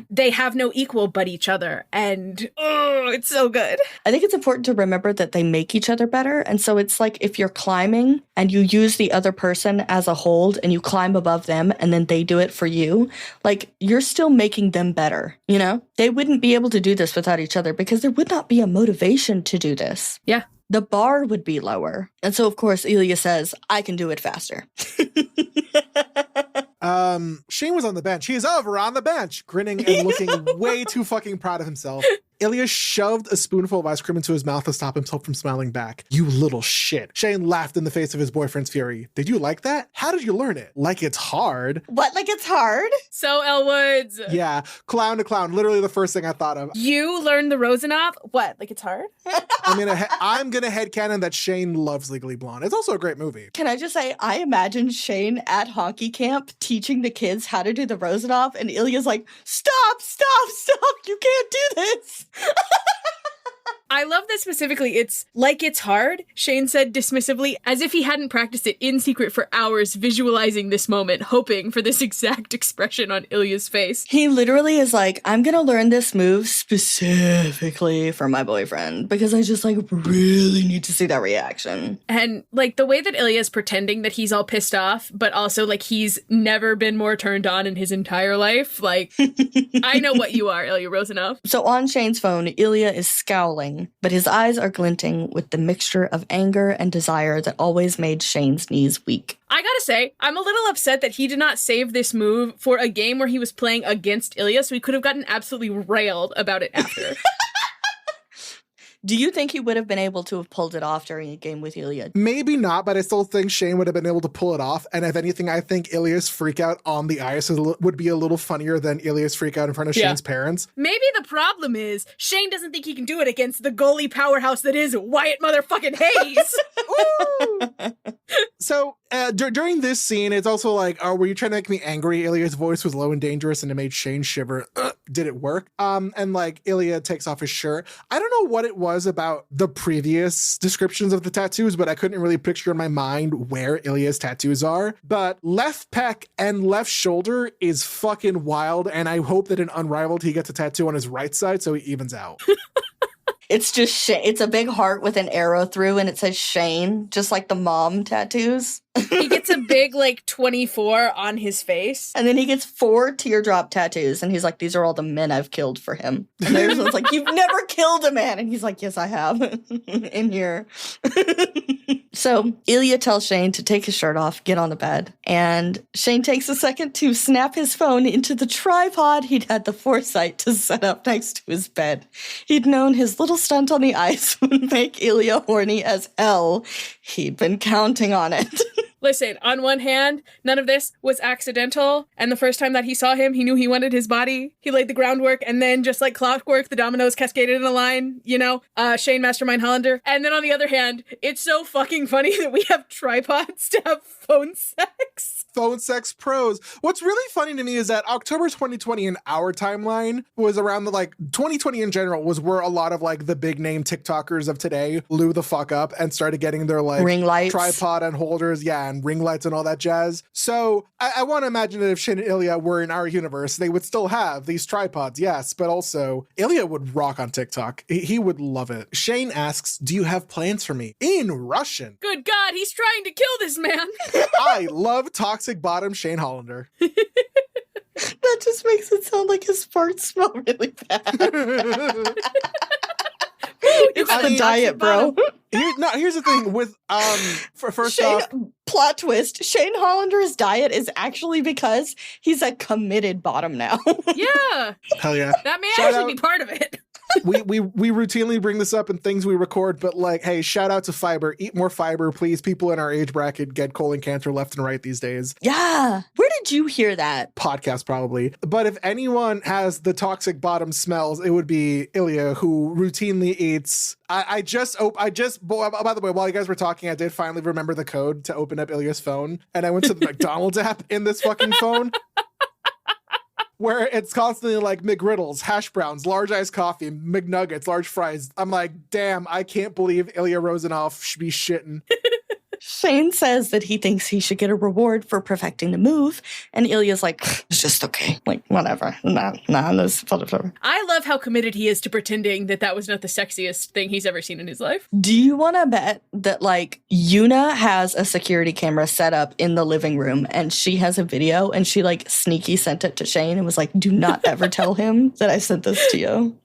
they have no equal but each other, and, oh, it's so good. I think it's important to remember that they make each other better, and so it's like if you're climbing and you use the other person as a hold and you climb above them and then they do it for you, like, you're still making them better, you know? They wouldn't be able to do this without each other because there would not be a motivation to do this. Yeah. The bar would be lower. And so, of course, Ilya says, I can do it faster. Shane was on the bench. He is over on the bench, grinning and looking way too fucking proud of himself. Ilya shoved a spoonful of ice cream into his mouth to stop himself from smiling back. You little shit. Shane laughed in the face of his boyfriend's fury. Did you like that? How did you learn it? Like it's hard. What? Like it's hard? So, Elle Woods. Yeah, clown to clown. Literally the first thing I thought of. You learned the Rozanov? What? Like it's hard? I'm gonna headcanon that Shane loves Legally Blonde. It's also a great movie. Can I just say, I imagine Shane at hockey camp teaching the kids how to do the Rozanov, and Ilya's like, stop, you can't do this. I love that specifically. It's like it's hard, Shane said dismissively, as if he hadn't practiced it in secret for hours, visualizing this moment, hoping for this exact expression on Ilya's face. He literally is like, I'm gonna learn this move specifically for my boyfriend because I just like really need to see that reaction. And like the way that Ilya's pretending that he's all pissed off, but also like he's never been more turned on in his entire life. Like, I know what you are, Ilya Rozanov. So on Shane's phone, Ilya is scowling, but his eyes are glinting with the mixture of anger and desire that always made Shane's knees weak. I gotta say, I'm a little upset that he did not save this move for a game where he was playing against Ilya, so he could have gotten absolutely railed about it after. Do you think he would have been able to have pulled it off during a game with Ilya? Maybe not, but I still think Shane would have been able to pull it off. And if anything, I think Ilya's freak out on the ice would be a little funnier than Ilya's freak out in front of Shane's parents. Maybe the problem is Shane doesn't think he can do it against the goalie powerhouse that is Wyatt motherfucking Hayes. So during this scene, it's also like, were you trying to make me angry? Ilya's voice was low and dangerous and it made Shane shiver. Did it work? And like Ilya takes off his shirt. I don't know what it was about the previous descriptions of the tattoos, but I couldn't really picture in my mind where Ilya's tattoos are. But left pec and left shoulder is fucking wild, and I hope that in Unrivaled he gets a tattoo on his right side so he evens out. It's just it's a big heart with an arrow through and it says Shane, just like the mom tattoos. He gets a big, like, 24 on his face. And then he gets 4 teardrop tattoos. And he's like, these are all the men I've killed for him. And there's one's like, you've never killed a man. And he's like, yes, I have. In here. So Ilya tells Shane to take his shirt off, get on the bed. And Shane takes a second to snap his phone into the tripod he'd had the foresight to set up next to his bed. He'd known his little stunt on the ice would make Ilya horny as hell. He'd been counting on it. Listen, on one hand, none of this was accidental, and the first time that he saw him, he knew he wanted his body. He laid the groundwork, and then just like clockwork, the dominoes cascaded in a line, you know, Shane Mastermind Hollander. And then on the other hand, it's so fucking funny that we have tripods to have phone sex. Phone sex pros. What's really funny to me is that October 2020 in our timeline was around the, like, 2020 in general was where a lot of, like, the big name TikTokers of today blew the fuck up and started getting their, like, ring lights, tripod and holders, and ring lights and all that jazz. So I want to imagine that if Shane and Ilya were in our universe, they would still have these tripods, yes, but also Ilya would rock on TikTok. He would love it. Shane asks, do you have plans for me? In Russian. Good God, he's trying to kill this man. I love toxic bottom Shane Hollander. That just makes it sound like his farts smell really bad. It's the diet, bro. Here's the thing with first Shane, off, plot twist. Shane Hollander's diet is actually because he's a committed bottom now. Yeah. Hell yeah. That may Shout actually out. be part of it. we routinely bring this up in things we record, but like, hey, shout out to fiber. Eat more fiber, please. People in our age bracket get colon cancer left and right these days. Yeah. Where did you hear that? Podcast, probably. But if anyone has the toxic bottom smells, it would be Ilya, who routinely eats. By the way, while you guys were talking, I did finally remember the code to open up Ilya's phone, and I went to the McDonald's app in this fucking phone. Where it's constantly like McGriddles, hash browns, large iced coffee, McNuggets, large fries. I'm like, damn, I can't believe Ilya Rozanov should be shitting. Shane says that he thinks he should get a reward for perfecting the move, and Ilya's like, it's just okay. Like, whatever. Nah, that's whatever. I love how committed he is to pretending that was not the sexiest thing he's ever seen in his life. Do you want to bet that, like, Yuna has a security camera set up in the living room, and she has a video, and she, like, sneaky sent it to Shane and was like, do not ever tell him that I sent this to you.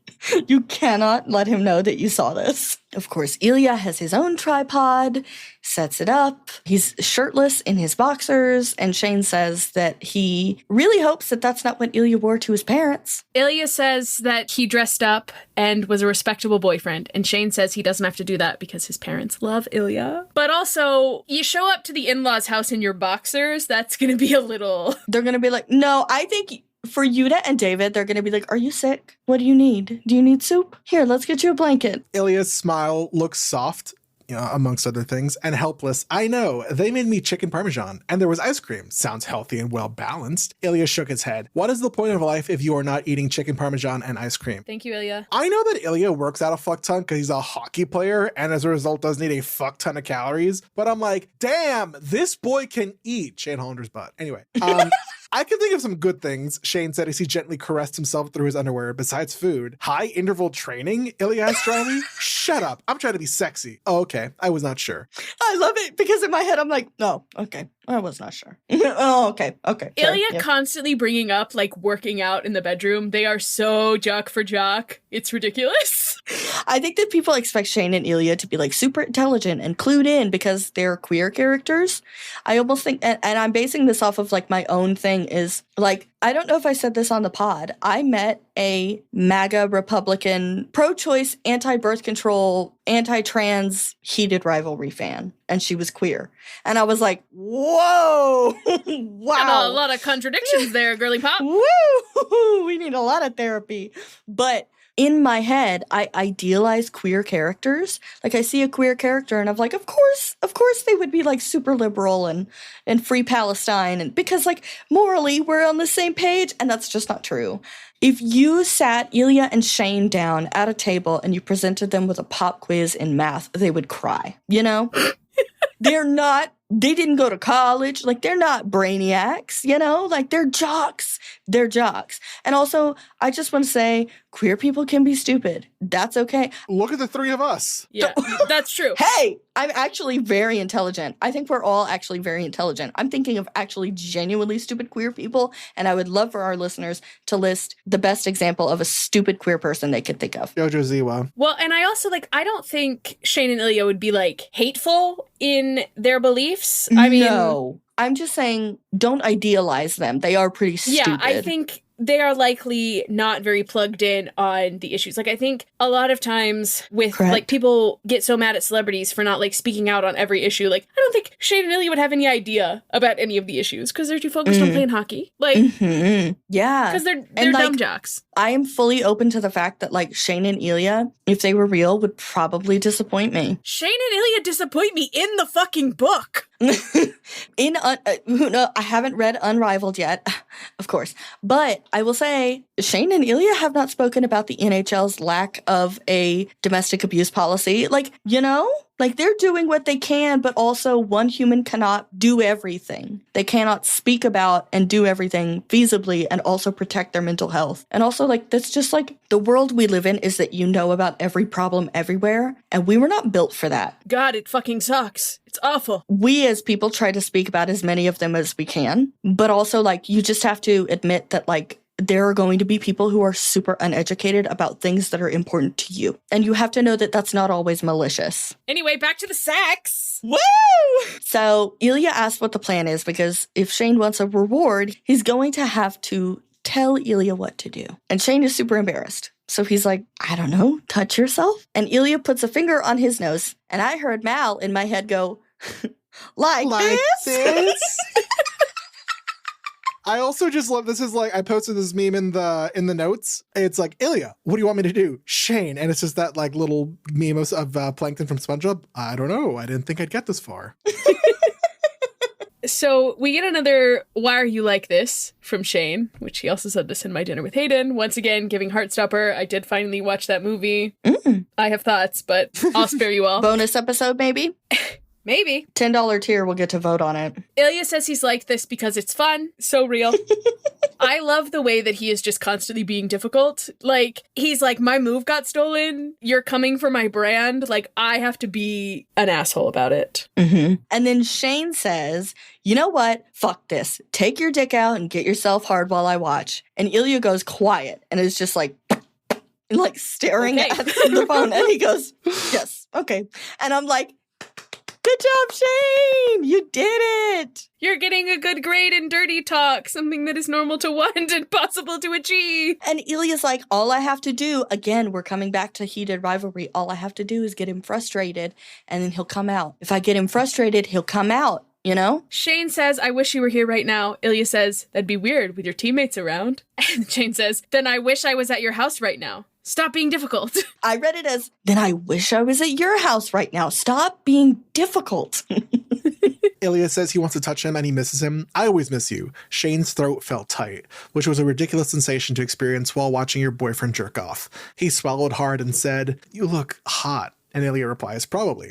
You cannot let him know that you saw this. Of course, Ilya has his own tripod, sets it up. He's shirtless in his boxers, and Shane says that he really hopes that that's not what Ilya wore to his parents. Ilya says that he dressed up and was a respectable boyfriend, and Shane says he doesn't have to do that because his parents love Ilya. But also, you show up to the in-laws' house in your boxers, that's gonna be a little... They're gonna be like, no, I think... For Yuta and David, they're going to be like, are you sick? What do you need? Do you need soup? Here, let's get you a blanket. Ilya's smile looks soft, amongst other things, and helpless. I know, they made me chicken parmesan, and there was ice cream. Sounds healthy and well-balanced. Ilya shook his head. What is the point of life if you are not eating chicken parmesan and ice cream? Thank you, Ilya. I know that Ilya works out a fuck ton because he's a hockey player, and as a result does need a fuck ton of calories, but I'm like, damn, this boy can eat. Shane Hollander's butt. Anyway, I can think of some good things, Shane said as he gently caressed himself through his underwear, besides food. High interval training? Ilya asked dryly. Shut up. I'm trying to be sexy. Oh, okay. I was not sure. I love it because in my head, I'm like, no, okay. I was not sure. Oh, okay. Okay. Ilya constantly bringing up, like, working out in the bedroom. They are so jock for jock. It's ridiculous. I think that people expect Shane and Ilya to be, like, super intelligent and clued in because they're queer characters. I almost think, and I'm basing this off of, like, my own thing is, like, I don't know if I said this on the pod. I met a MAGA Republican, pro-choice, anti-birth control, anti-trans heated rivalry fan, and she was queer. And I was like, whoa, wow. A lot of contradictions there, girly pop. Woo! We need a lot of therapy. But in my head, I idealize queer characters. Like, I see a queer character and I'm like, of course they would be like super liberal and free Palestine. And because like morally we're on the same page, and that's just not true. If you sat Ilya and Shane down at a table and you presented them with a pop quiz in math, they would cry, you know? They didn't go to college. Like, they're not brainiacs, you know? Like, they're jocks. They're jocks. And also, I just want to say, queer people can be stupid. That's okay. Look at the three of us. Yeah, that's true. Hey, I'm actually very intelligent. I think we're all actually very intelligent. I'm thinking of actually genuinely stupid queer people, and I would love for our listeners to list the best example of a stupid queer person they could think of. Jojo Ziwa. Well, and I also, like, I don't think Shane and Ilya would be, like, hateful in their beliefs. I mean... No. I'm just saying, don't idealize them. They are pretty stupid. Yeah, I think they are likely not very plugged in on the issues. Like, I think a lot of times with, Correct. like, people get so mad at celebrities for not, like, speaking out on every issue. Like, I don't think Shane and Ilya would have any idea about any of the issues because they're too focused on playing hockey. Like, yeah. Because they're And, dumb like, jocks. I am fully open to the fact that, like, Shane and Ilya, if they were real, would probably disappoint me. Shane and Ilya disappoint me in the fucking book. I haven't read Unrivaled yet, of course, but I will say Shane and Ilya have not spoken about the NHL's lack of a domestic abuse policy. Like, you know, like they're doing what they can, but also one human cannot do everything. They cannot speak about and do everything feasibly and also protect their mental health. And also, like, that's just like the world we live in is that you know about every problem everywhere, and we were not built for that. God, it fucking sucks. It's awful. We as people try to speak about as many of them as we can, but also, like, you just have to admit that, like, there are going to be people who are super uneducated about things that are important to you. And you have to know that that's not always malicious. Anyway, back to the sex. Woo! So Ilya asked what the plan is because if Shane wants a reward, he's going to have to tell Ilya what to do. And Shane is super embarrassed So he's like, I don't know, touch yourself? And Ilya puts a finger on his nose, and I heard Mal in my head go, like this? I also just love, this is like, I posted this meme in the notes. It's like, Ilya, what do you want me to do? Shane. And it's just that like little meme of Plankton from SpongeBob. I don't know. I didn't think I'd get this far. So we get another "Why are you like this?" from Shane, which he also said this in my dinner with Hayden. Once again, giving Heartstopper. I did finally watch that movie. I have thoughts, but I'll spare you all. Bonus episode, maybe? Maybe. $10 tier will get to vote on it. Ilya says he's like this because it's fun. So real. I love the way that he is just constantly being difficult. Like, he's like, my move got stolen. You're coming for my brand. Like, I have to be an asshole about it. Mm-hmm. And then Shane says, you know what? Fuck this. Take your dick out and get yourself hard while I watch. And Ilya goes quiet and is just like staring at the phone. And he goes, yes, okay. And I'm like, good job, Shane! You did it! You're getting a good grade in dirty talk, something that is normal to want and possible to achieve. And Ilya's like, all I have to do, again, we're coming back to heated rivalry, all I have to do is get him frustrated, and then he'll come out. If I get him frustrated, he'll come out, you know? Shane says, I wish you were here right now. Ilya says, that'd be weird with your teammates around. And Shane says, then I wish I was at your house right now. Stop being difficult. I read it as, then I wish I was at your house right now. Stop being difficult. Ilya says he wants to touch him and he misses him. I always miss you. Shane's throat felt tight, which was a ridiculous sensation to experience while watching your boyfriend jerk off. He swallowed hard and said, you look hot. And Ilya replies, probably.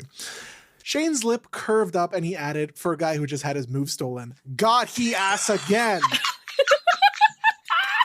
Shane's lip curved up and he added, for a guy who just had his move stolen, God, he ass again.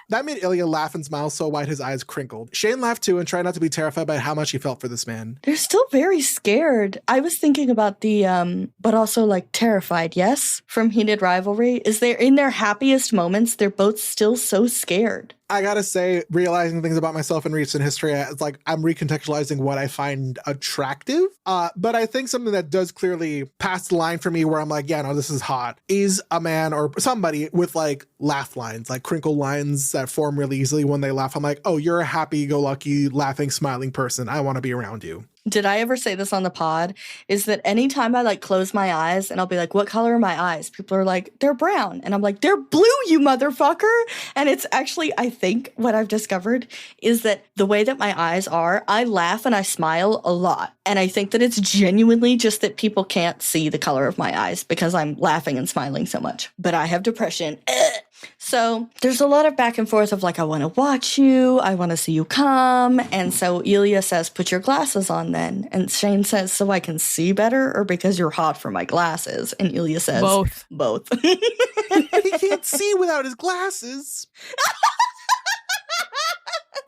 That made Ilya laugh and smile so wide his eyes crinkled. Shane laughed too and tried not to be terrified by how much he felt for this man. They're still very scared. I was thinking about the, but also like terrified, yes, from heated rivalry. Is they're in their happiest moments, they're both still so scared. I gotta say, realizing things about myself in recent history, it's like I'm recontextualizing what I find attractive. But I think something that does clearly pass the line for me where I'm like, yeah, no, this is hot, is a man or somebody with like laugh lines, like crinkle lines that form really easily when they laugh. I'm like, oh, you're a happy-go-lucky, laughing, smiling person. I want to be around you. Did I ever say this on the pod? Is that anytime I like close my eyes and I'll be like, what color are my eyes? People are like, they're brown. And I'm like, they're blue, you motherfucker. And it's actually, I think what I've discovered is that the way that my eyes are, I laugh and I smile a lot. And I think that it's genuinely just that people can't see the color of my eyes because I'm laughing and smiling so much. But I have depression. So there's a lot of back and forth of like, I want to watch you. I want to see you come. And so Ilya says, put your glasses on then. And Shane says, so I can see better or because you're hot for my glasses? And Ilya says, Both. He can't see without his glasses.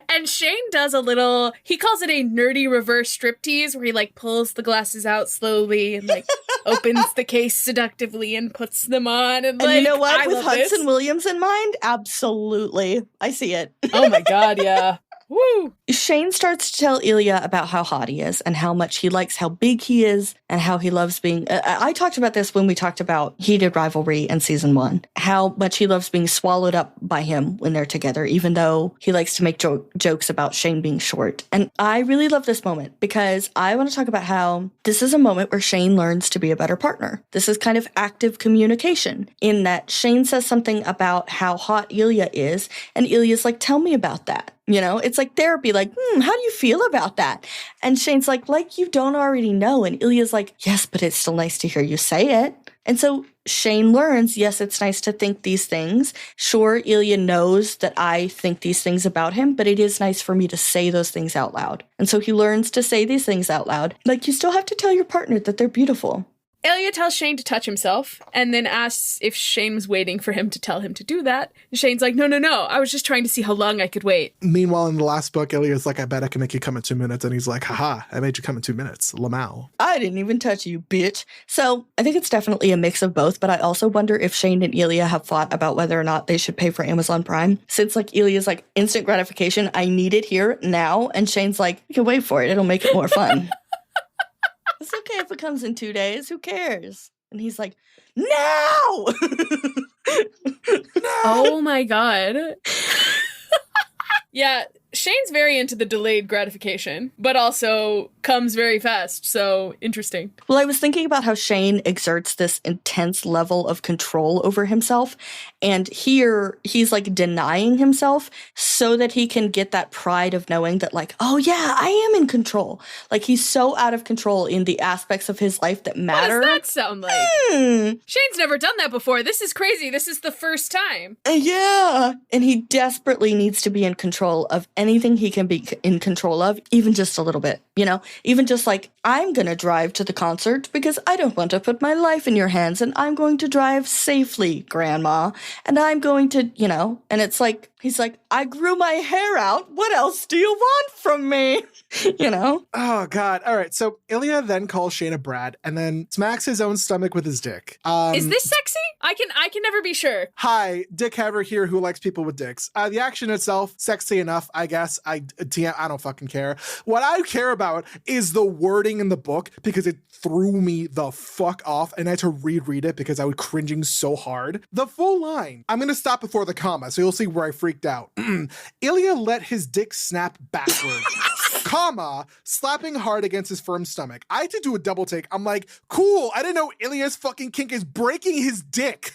And Shane does a little, he calls it a nerdy reverse striptease where he like pulls the glasses out slowly and like opens the case seductively and puts them on. And like, you know what? I With love Hudson this. Williams in mind, absolutely. I see it. Oh my God, yeah. Woo! Shane starts to tell Ilya about how hot he is and how much he likes how big he is and how he loves being... I talked about this when we talked about heated rivalry in season 1, how much he loves being swallowed up by him when they're together, even though he likes to make jokes about Shane being short. And I really love this moment because I want to talk about how this is a moment where Shane learns to be a better partner. This is kind of active communication in that Shane says something about how hot Ilya is and Ilya's like, tell me about that. You know, it's like therapy, like, how do you feel about that? And Shane's like you don't already know. And Ilya's like, yes, but it's still nice to hear you say it. And so Shane learns, yes, it's nice to think these things. Sure, Ilya knows that I think these things about him, but it is nice for me to say those things out loud. And so he learns to say these things out loud. Like, you still have to tell your partner that they're beautiful. Ilya tells Shane to touch himself and then asks if Shane was waiting for him to tell him to do that. And Shane's like, no, I was just trying to see how long I could wait. Meanwhile, in the last book, Ilya's like, I bet I can make you come in 2 minutes. And he's like, haha, I made you come in 2 minutes. Lamau. I didn't even touch you, bitch. So I think it's definitely a mix of both, but I also wonder if Shane and Ilya have thought about whether or not they should pay for Amazon Prime. Since like Ilya's like, instant gratification, I need it here now. And Shane's like, you can wait for it. It'll make it more fun. It's okay if it comes in 2 days. Who cares? And he's like, no! Oh my God. Yeah, Shane's very into the delayed gratification, but also comes very fast. So interesting. Well, I was thinking about how Shane exerts this intense level of control over himself. And here he's like denying himself so that he can get that pride of knowing that like, oh yeah, I am in control. Like he's so out of control in the aspects of his life that matter. What does that sound like? Shane's never done that before. This is crazy. This is the first time. Yeah. And he desperately needs to be in control of anything he can be in control of, even just a little bit, you know, even just like, I'm going to drive to the concert because I don't want to put my life in your hands, and I'm going to drive safely, Grandma. And I'm going to, you know, and it's like, he's like, I grew my hair out. What else do you want from me? You know? Oh, God. All right. So Ilya then calls Shane a brat and then smacks his own stomach with his dick. Is this sexy? I can never be sure. Hi, Dick Haver here who likes people with dicks. The action itself, sexy enough, I guess. I don't fucking care. What I care about is the wording in the book because it threw me the fuck off and I had to reread it because I was cringing so hard. The full line. I'm going to stop before the comma so you'll see where I freaked out. Ilya let his dick snap backwards. Comma, slapping hard against his firm stomach. I had to do a double take. I'm like, cool, I didn't know Ilya's fucking kink is breaking his dick.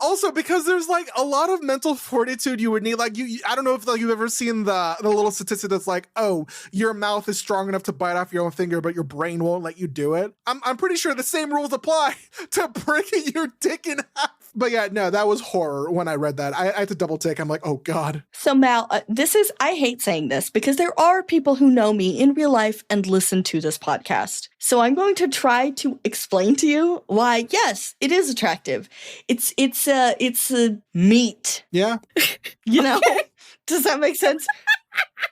Also, because there's like a lot of mental fortitude you would need. Like I don't know if like you've ever seen the little statistic that's like, oh, your mouth is strong enough to bite off your own finger, but your brain won't let you do it. I'm pretty sure the same rules apply to breaking your dick in half. But yeah, no, that was horror when I read that. I had to double take. I'm like, oh God. So Mal, I hate saying this because there are people who know me in real life and listen to this podcast. So I'm going to try to explain to you why, yes, it is attractive. It's a meat. Yeah. You know? Does that make sense?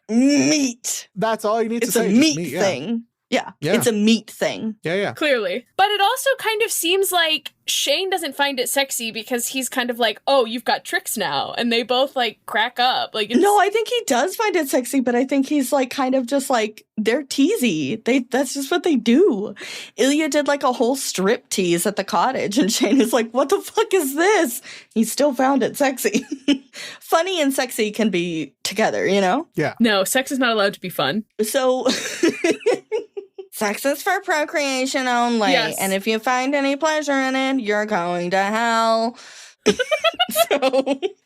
Meat. That's all you need to It's say. a meat thing. Yeah. It's a meat thing. Yeah. Clearly. But it also kind of seems like Shane doesn't find it sexy because he's kind of like, oh, you've got tricks now. And they both like crack up. Like, no, I think he does find it sexy, but I think he's like kind of just like, they're teasy. That's just what they do. Ilya did like a whole strip tease at the cottage and Shane is like, what the fuck is this? He still found it sexy. Funny and sexy can be together, you know? Yeah. No, sex is not allowed to be fun. So sex is for procreation only. Yes. And if you find any pleasure in it, you're going to hell.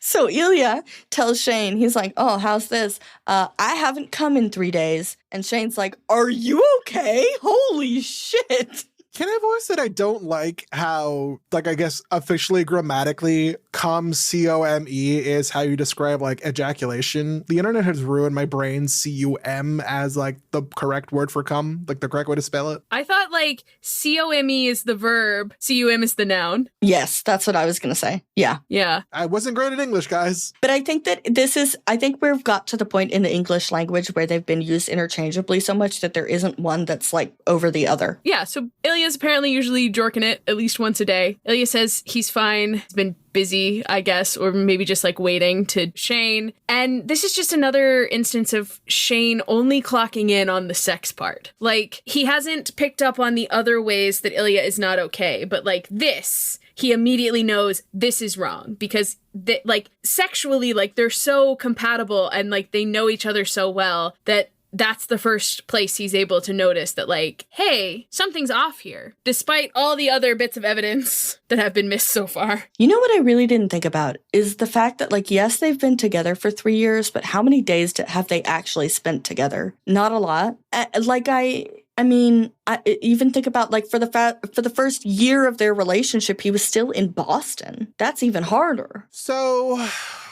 So Ilya tells Shane, he's like, oh, how's this? I haven't come in 3 days. And Shane's like, are you okay? Holy shit. Can I voice that I don't like how, like, I guess officially grammatically, C-O-M-E is how you describe, like, ejaculation. The internet has ruined my brain C-U-M as, like, the correct word for cum, like, the correct way to spell it. I thought, like, C-O-M-E is the verb, C-U-M is the noun. Yes, that's what I was going to say. Yeah. Yeah. I wasn't great at English, guys. But I think that I think we've got to the point in the English language where they've been used interchangeably so much that there isn't one that's, like, over the other. Yeah, so Ilya's apparently usually jorking it at least once a day. Ilya says he's fine. He's been busy, I guess, or maybe just like waiting to Shane. And this is just another instance of Shane only clocking in on the sex part. Like, he hasn't picked up on the other ways that Ilya is not okay, but like this, he immediately knows this is wrong because like sexually, like they're so compatible and like they know each other so well that that's the first place he's able to notice that, like, hey, something's off here, despite all the other bits of evidence that have been missed so far. You know what I really didn't think about is the fact that, like, yes, they've been together for 3 years, but how many days have they actually spent together? Not a lot. I mean, I even think about, like, for the first year of their relationship, he was still in Boston. That's even harder. So,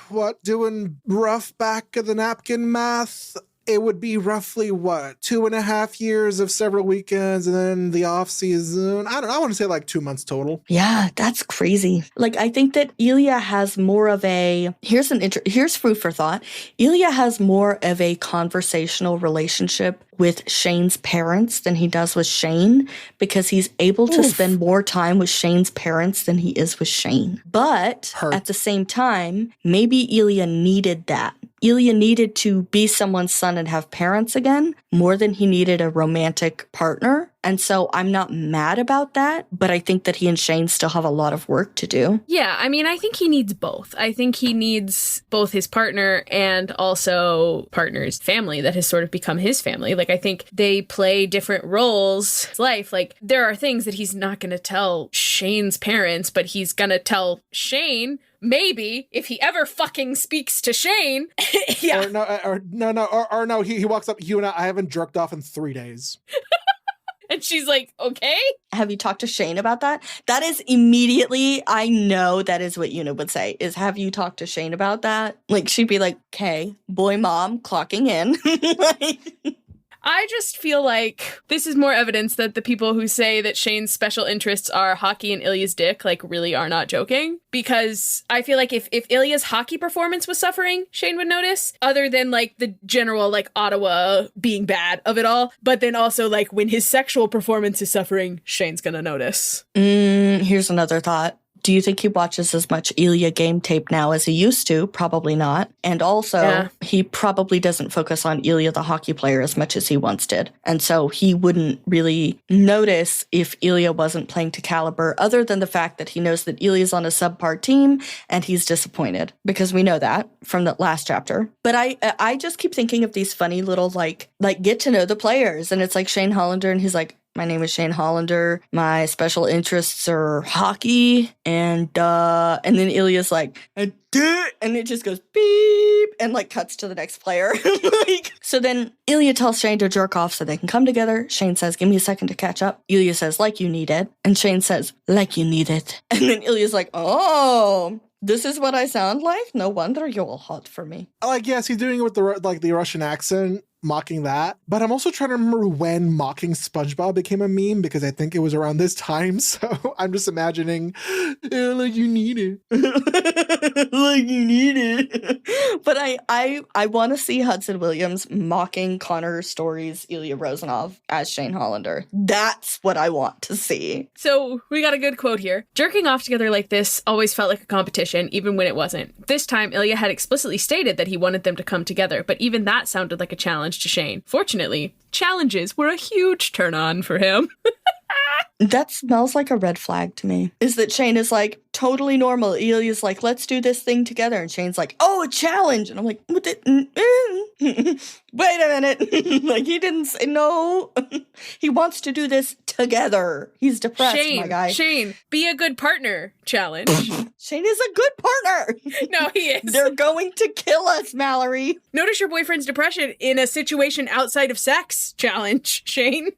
what, doing rough back of the napkin math? It would be roughly, 2.5 years of several weekends and then the off season. I don't know. I want to say like 2 months total. Yeah, that's crazy. Like, I think that Ilya has more of a, here's food for thought. Ilya has more of a conversational relationship with Shane's parents than he does with Shane because he's able to spend more time with Shane's parents than he is with Shane. But at the same time, maybe Ilya needed that. Ilya needed to be someone's son and have parents again more than he needed a romantic partner. And so I'm not mad about that, but I think that he and Shane still have a lot of work to do. Yeah, I mean, I think he needs both. I think he needs both his partner and also partner's family that has sort of become his family. Like, I think they play different roles in his life. Like, there are things that he's not going to tell Shane's parents, but he's going to tell Shane. Maybe if he ever fucking speaks to Shane. Yeah. Or no, he walks up, you and I haven't jerked off in 3 days. And she's like, okay. Have you talked to Shane about that? That is immediately, I know that is what Una would say, is have you talked to Shane about that? Like, she'd be like, okay, boy mom clocking in. Like, I just feel like this is more evidence that the people who say that Shane's special interests are hockey and Ilya's dick, like, really are not joking. Because I feel like if Ilya's hockey performance was suffering, Shane would notice, other than, like, the general, like, Ottawa being bad of it all. But then also, like, when his sexual performance is suffering, Shane's gonna notice. Here's another thought. Do you think he watches as much Ilya game tape now as he used to? Probably not. And also, he probably doesn't focus on Ilya the hockey player as much as he once did. And so he wouldn't really notice if Ilya wasn't playing to caliber, other than the fact that he knows that Ilya's on a subpar team and he's disappointed, because we know that from the last chapter. But I just keep thinking of these funny little like get to know the players. And it's like Shane Hollander, and he's like, my name is Shane Hollander. My special interests are hockey. And then Ilya's like, and it just goes beep and like cuts to the next player. Like, so then Ilya tells Shane to jerk off so they can come together. Shane says, give me a second to catch up. Ilya says, like you need it. And Shane says, like you need it. And then Ilya's like, oh, this is what I sound like? No wonder you're all hot for me. Like, yes, he's doing it with the Russian accent, mocking that. But I'm also trying to remember when mocking SpongeBob became a meme, because I think it was around this time. So I'm just imagining, like you need it. Like you need it. But I want to see Hudson Williams mocking Connor Story's Ilya Rozanov as Shane Hollander. That's what I want to see. So we got a good quote here. Jerking off together like this always felt like a competition, even when it wasn't. This time, Ilya had explicitly stated that he wanted them to come together, but even that sounded like a challenge to Shane. Fortunately, challenges were a huge turn on for him. That smells like a red flag to me. Is that Shane is like totally normal. Ilya's like, let's do this thing together. And Shane's like, oh, a challenge. And I'm like, what wait a minute. Like, he didn't say no. He wants to do this together. He's depressed, Shane, my guy. Shane, be a good partner challenge. Shane is a good partner. No, he is. They're going to kill us, Mallory. Notice your boyfriend's depression in a situation outside of sex challenge, Shane.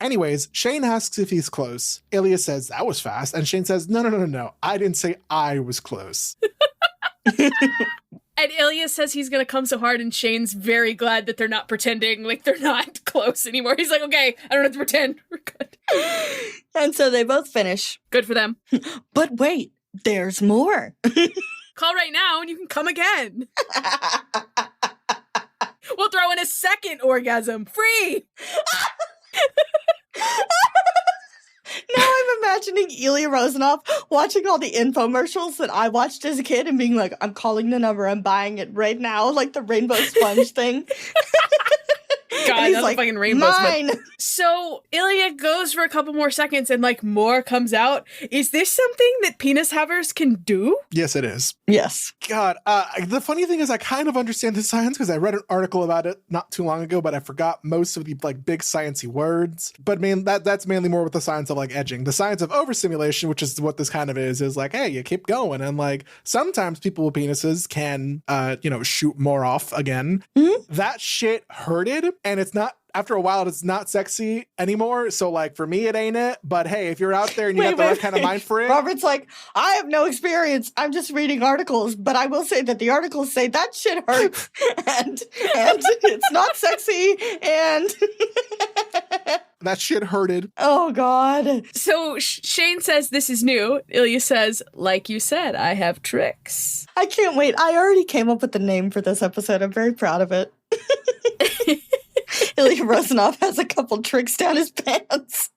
Anyways, Shane asks if he's close. Ilya says, that was fast. And Shane says, no. I didn't say I was close. And Ilya says he's going to come so hard, and Shane's very glad that they're not pretending like they're not close anymore. He's like, okay, I don't have to pretend. We're good. And so they both finish. Good for them. But wait, there's more. Call right now and you can come again. We'll throw in a second orgasm. Free! Now I'm imagining Ilya Rozanov watching all the infomercials that I watched as a kid and being like, I'm calling the number, I'm buying it right now, like the rainbow sponge thing. God, that's like, a fucking rainbow mine. Sponge. So Ilya goes for a couple more seconds and like more comes out. Is this something that penis havers can do? Yes, it is. Yes. God, the funny thing is I kind of understand the science because I read an article about it not too long ago, but I forgot most of the like big sciencey words. But man, that's mainly more with the science of like edging. The science of overstimulation, which is what this kind of is like, hey, you keep going. And like sometimes people with penises can, shoot more off again. Mm-hmm. That shit hurted. And it's not, after a while, it's not sexy anymore. So, like, for me, it ain't it. But hey, if you're out there and you got the right kind of mind for it. Robert's like, I have no experience. I'm just reading articles. But I will say that the articles say that shit hurts. and it's not sexy. And that shit hurted. Oh, God. So Shane says this is new. Ilya says, like you said, I have tricks. I can't wait. I already came up with the name for this episode. I'm very proud of it. Ilya Rozanov has a couple tricks down his pants.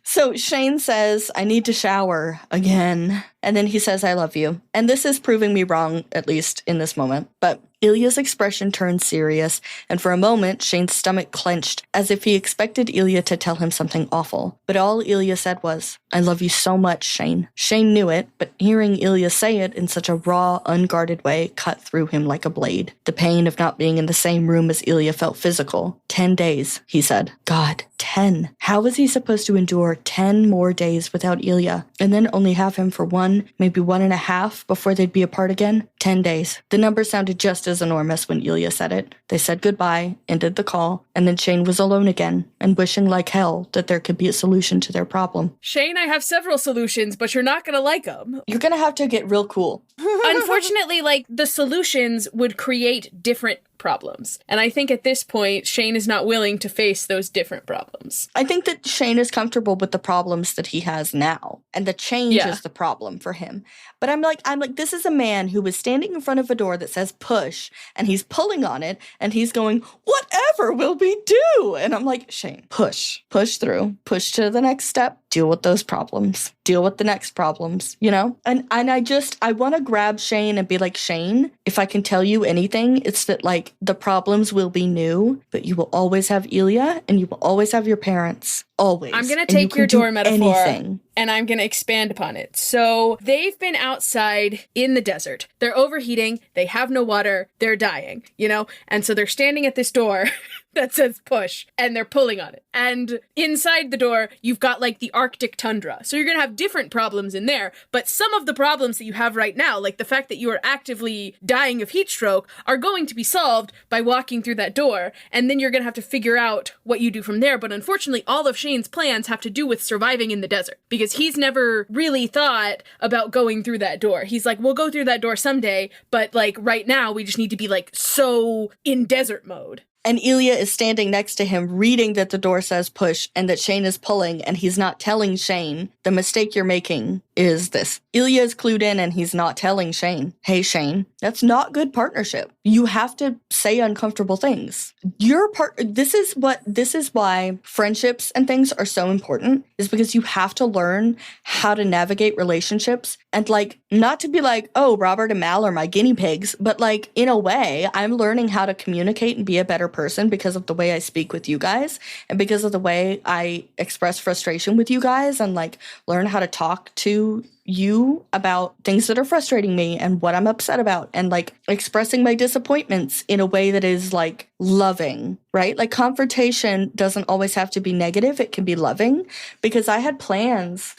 So Shane says, I need to shower again. And then he says, I love you. And this is proving me wrong, at least in this moment. But Ilya's expression turned serious, and for a moment, Shane's stomach clenched, as if he expected Ilya to tell him something awful. But all Ilya said was, "I love you so much, Shane." Shane knew it, but hearing Ilya say it in such a raw, unguarded way cut through him like a blade. The pain of not being in the same room as Ilya felt physical. 10 days, he said. God, 10. How was he supposed to endure 10 more days without Ilya, and then only have him for 1, maybe 1.5 before they'd be apart again? 10 days. The number sounded just as enormous when Ilya said it. They said goodbye, ended the call, and then Shane was alone again, and wishing like hell that there could be a solution to their problem. Shane, I have several solutions, but you're not gonna like them. You're gonna have to get real cool. Unfortunately, like, the solutions would create different problems. And I think at this point, Shane is not willing to face those different problems. I think that Shane is comfortable with the problems that he has now, and the change Yeah. is the problem for him. But I'm like, this is a man who is standing in front of a door that says push, and he's pulling on it, and he's going, whatever will we do? And I'm like, Shane, push through, push to the next step, deal with those problems, deal with the next problems, you know? And I want to grab Shane and be like, Shane, if I can tell you anything, it's that, like, the problems will be new, but you will always have Ilya, and you will always have your parents. Always. I'm going to And you take can your do door metaphor anything. and I'm going to expand upon it. So they've been outside in the desert. They're overheating. They have no water. They're dying, you know? And so they're standing at this door that says push, and they're pulling on it. And inside the door, you've got, like, the Arctic tundra. So you're going to have different problems in there. But some of the problems that you have right now, like the fact that you are actively dying of heat stroke, are going to be solved by walking through that door. And then you're going to have to figure out what you do from there. But unfortunately, all of Shane's plans have to do with surviving in the desert, because he's never really thought about going through that door. He's like, we'll go through that door someday, but, like, right now we just need to be, like, so in desert mode. And Ilya is standing next to him, reading that the door says push and that Shane is pulling, and he's not telling Shane, the mistake you're making is this. Ilya is clued in, and he's not telling Shane, hey, Shane, that's not good partnership. You have to say uncomfortable things. This is why friendships and things are so important, is because you have to learn how to navigate relationships, and, like, not to be like, oh, Robert and Mal are my guinea pigs, but, like, in a way, I'm learning how to communicate and be a better person because of the way I speak with you guys, and because of the way I express frustration with you guys, and, like, learn how to talk to you about things that are frustrating me and what I'm upset about, and, like, expressing my disappointments in a way that is, like, loving, right? Like, confrontation doesn't always have to be negative. It can be loving, because I had plans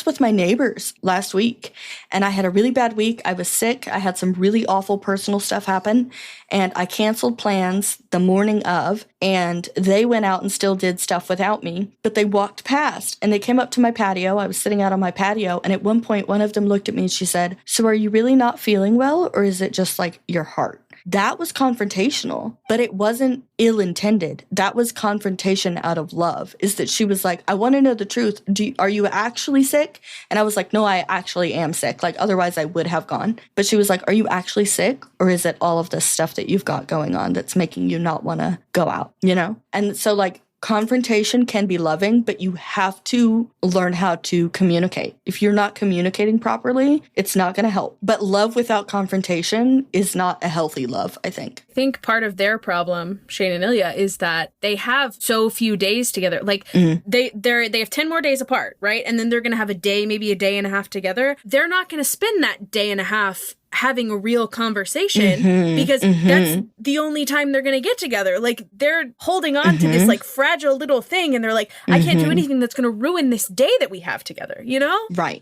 with my neighbors last week, and I had a really bad week. I was sick. I had some really awful personal stuff happen, and I canceled plans the morning of, and they went out and still did stuff without me, but they walked past and they came up to my patio. I was sitting out on my patio, and at one point, one of them looked at me and she said, so are you really not feeling well, or is it just, like, your heart? That was confrontational, but it wasn't ill-intended. That was confrontation out of love, is that she was like, I want to know the truth. Are you actually sick? And I was like, no, I actually am sick. Like, otherwise I would have gone. But she was like, are you actually sick? Or is it all of this stuff that you've got going on that's making you not want to go out, you know? And so, like, confrontation can be loving, but you have to learn how to communicate. If you're not communicating properly, it's not going to help. But love without confrontation is not a healthy love, I think. I think part of their problem, Shane and Ilya, is that they have so few days together. Like, they have 10 more days apart, right? And then they're going to have a day, maybe a day and a half together. They're not going to spend that day and a half having a real conversation, because that's the only time they're going to get together. Like, they're holding on to this, like, fragile little thing, and they're like, I can't do anything that's going to ruin this day that we have together, you know? Right.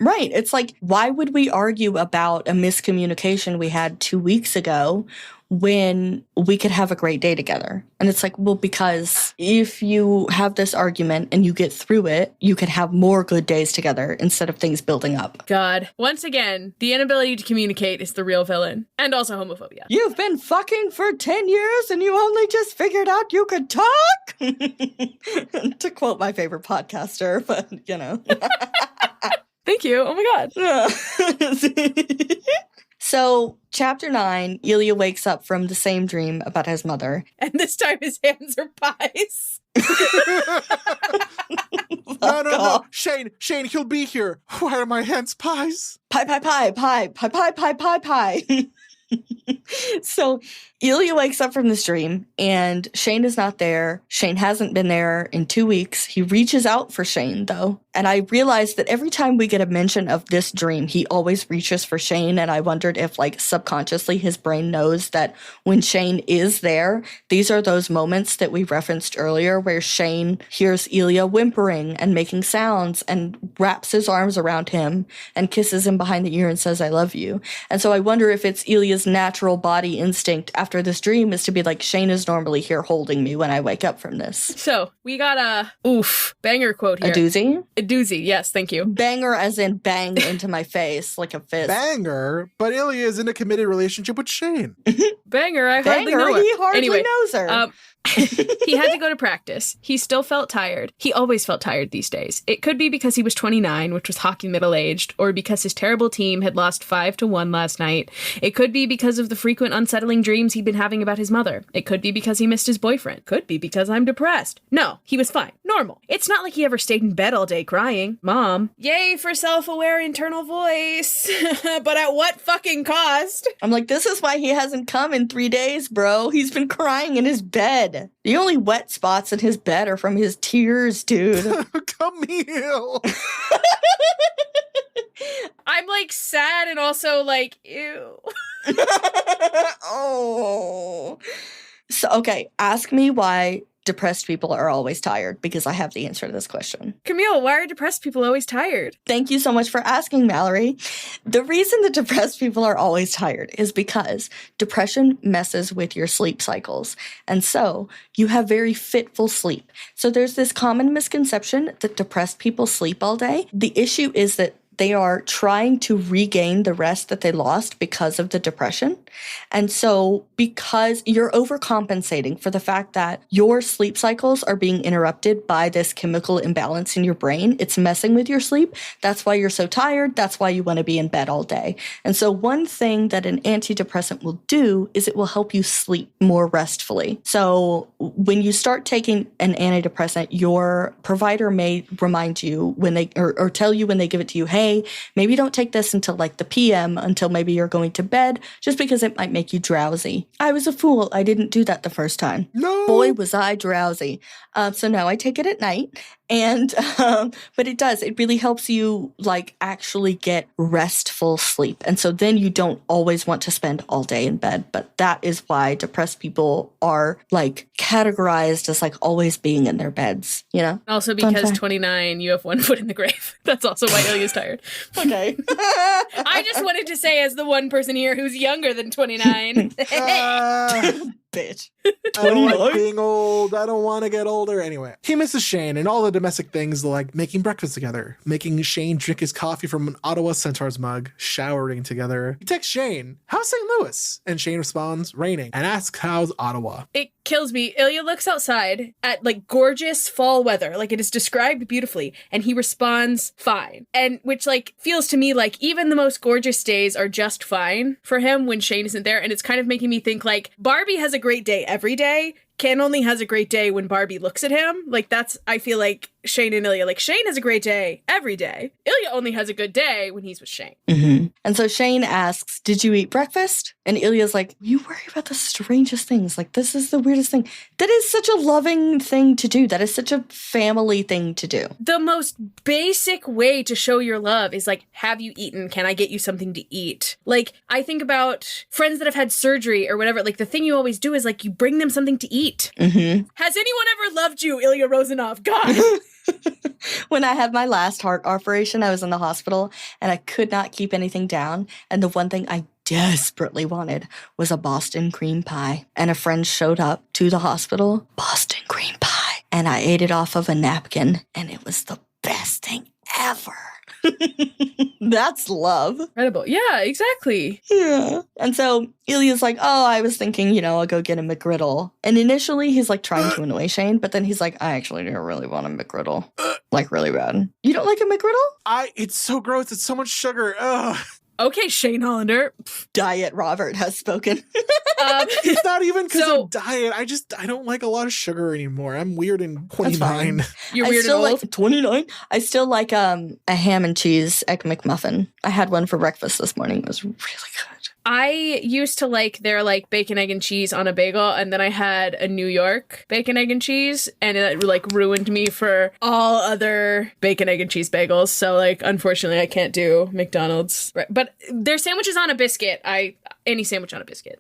It's like, why would we argue about a miscommunication we had 2 weeks ago when we could have a great day together? And it's like, well, because if you have this argument and you get through it, you could have more good days together instead of things building up. God. Once again, the inability to communicate is the real villain. And also homophobia. You've been fucking for 10 years and you only just figured out you could talk? To quote my favorite podcaster, but, you know. Thank you. Oh my God. So, chapter 9, Ilya wakes up from the same dream about his mother. And this time his hands are pies. No. Shane, he'll be here. Why are my hands pies? Pie. So Ilya wakes up from this dream and Shane is not there. Shane hasn't been there in 2 weeks. He reaches out for Shane though. And I realized that every time we get a mention of this dream, he always reaches for Shane. And I wondered if like subconsciously his brain knows that when Shane is there, these are those moments that we referenced earlier where Shane hears Ilya whimpering and making sounds and wraps his arms around him and kisses him behind the ear and says, I love you. And so I wonder if it's Ilya's natural body instinct after this dream is to be like, Shane is normally here holding me when I wake up from this. So we got a banger quote here. A doozy? A doozy, yes, thank you. Banger as in bang into my face like a fist. Banger, but Ilya is in a committed relationship with Shane. Banger, I hardly Banger, know her. he hardly Anyway, knows her. he had to go to practice. He still felt tired. He always felt tired these days. It could be because he was 29, which was hockey middle-aged, or because his terrible team had lost 5-1 last night. It could be because of the frequent unsettling dreams he'd been having about his mother. It could be because he missed his boyfriend. Could be because I'm depressed. No, he was fine. Normal. It's not like he ever stayed in bed all day crying. Mom. Yay for self-aware internal voice. But at what fucking cost? I'm like, this is why he hasn't come in 3 days, bro. He's been crying in his bed. The only wet spots in his bed are from his tears, dude. Camille! I'm like sad and also like, ew. Oh. So, okay, ask me why depressed people are always tired, because I have the answer to this question. Camille, why are depressed people always tired? Thank you so much for asking, Mallory. The reason that depressed people are always tired is because depression messes with your sleep cycles. And so you have very fitful sleep. So there's this common misconception that depressed people sleep all day. The issue is that they are trying to regain the rest that they lost because of the depression. And so because you're overcompensating for the fact that your sleep cycles are being interrupted by this chemical imbalance in your brain, it's messing with your sleep. That's why you're so tired. That's why you want to be in bed all day. And so one thing that an antidepressant will do is it will help you sleep more restfully. So when you start taking an antidepressant, your provider may remind you when they, or tell you when they give it to you, hey, maybe don't take this until like the PM, until maybe you're going to bed, just because it might make you drowsy. I was a fool. I didn't do that the first time. No! Boy, was I drowsy. So now I take it at night. And, but it does, it really helps you like actually get restful sleep. And so then you don't always want to spend all day in bed. But that is why depressed people are like categorized as like always being in their beds, you know? Also because 29, you have one foot in the grave. That's also why Ilya's tired. Okay. I just wanted to say as the one person here who's younger than 29. Bitch. I don't like being old. I don't want to get older. Anyway, he misses Shane and all the domestic things like making breakfast together, making Shane drink his coffee from an Ottawa Centaurs mug, showering together. He texts Shane, how's St. Louis? And Shane responds, raining, and asks, how's Ottawa? It kills me. Ilya looks outside at like gorgeous fall weather, like it is described beautifully, and he responds, fine. And which like feels to me like even the most gorgeous days are just fine for him when Shane isn't there. And it's kind of making me think like Barbie has a great day every day. Ken only has a great day when Barbie looks at him. Like that's, I feel like Shane and Ilya, like Shane has a great day every day. Ilya only has a good day when he's with Shane. Mm-hmm. And so Shane asks, did you eat breakfast? And Ilya's like, you worry about the strangest things. Like this is the weirdest thing. That is such a loving thing to do. That is such a family thing to do. The most basic way to show your love is like, have you eaten? Can I get you something to eat? Like I think about friends that have had surgery or whatever. Like the thing you always do is like you bring them something to eat. Mm-hmm. Has anyone ever loved you, Ilya Rozanov? God. When I had my last heart operation, I was in the hospital and I could not keep anything down. And the one thing I desperately wanted was a Boston cream pie. And a friend showed up to the hospital, Boston cream pie. And I ate it off of a napkin and it was the best thing ever. That's love. Incredible. Yeah, exactly. Yeah. And so Ilya's like, oh, I was thinking, I'll go get a McGriddle. And initially he's like trying to annoy Shane, but then he's like, I actually don't really want a McGriddle. Like really bad. You don't like a McGriddle? It's so gross. It's so much sugar. Ugh. Okay, Shane Hollander. Diet Robert has spoken. It's not even because of diet. I don't like a lot of sugar anymore. I'm weird and 29. You're weird and old? Like 29. I still like a ham and cheese egg McMuffin. I had one for breakfast this morning. It was really good. I used to like their like bacon, egg, and cheese on a bagel, and then I had a New York bacon, egg, and cheese, and it like ruined me for all other bacon, egg, and cheese bagels. So like, unfortunately, I can't do McDonald's. Right. But their sandwiches on a biscuit, any sandwich on a biscuit.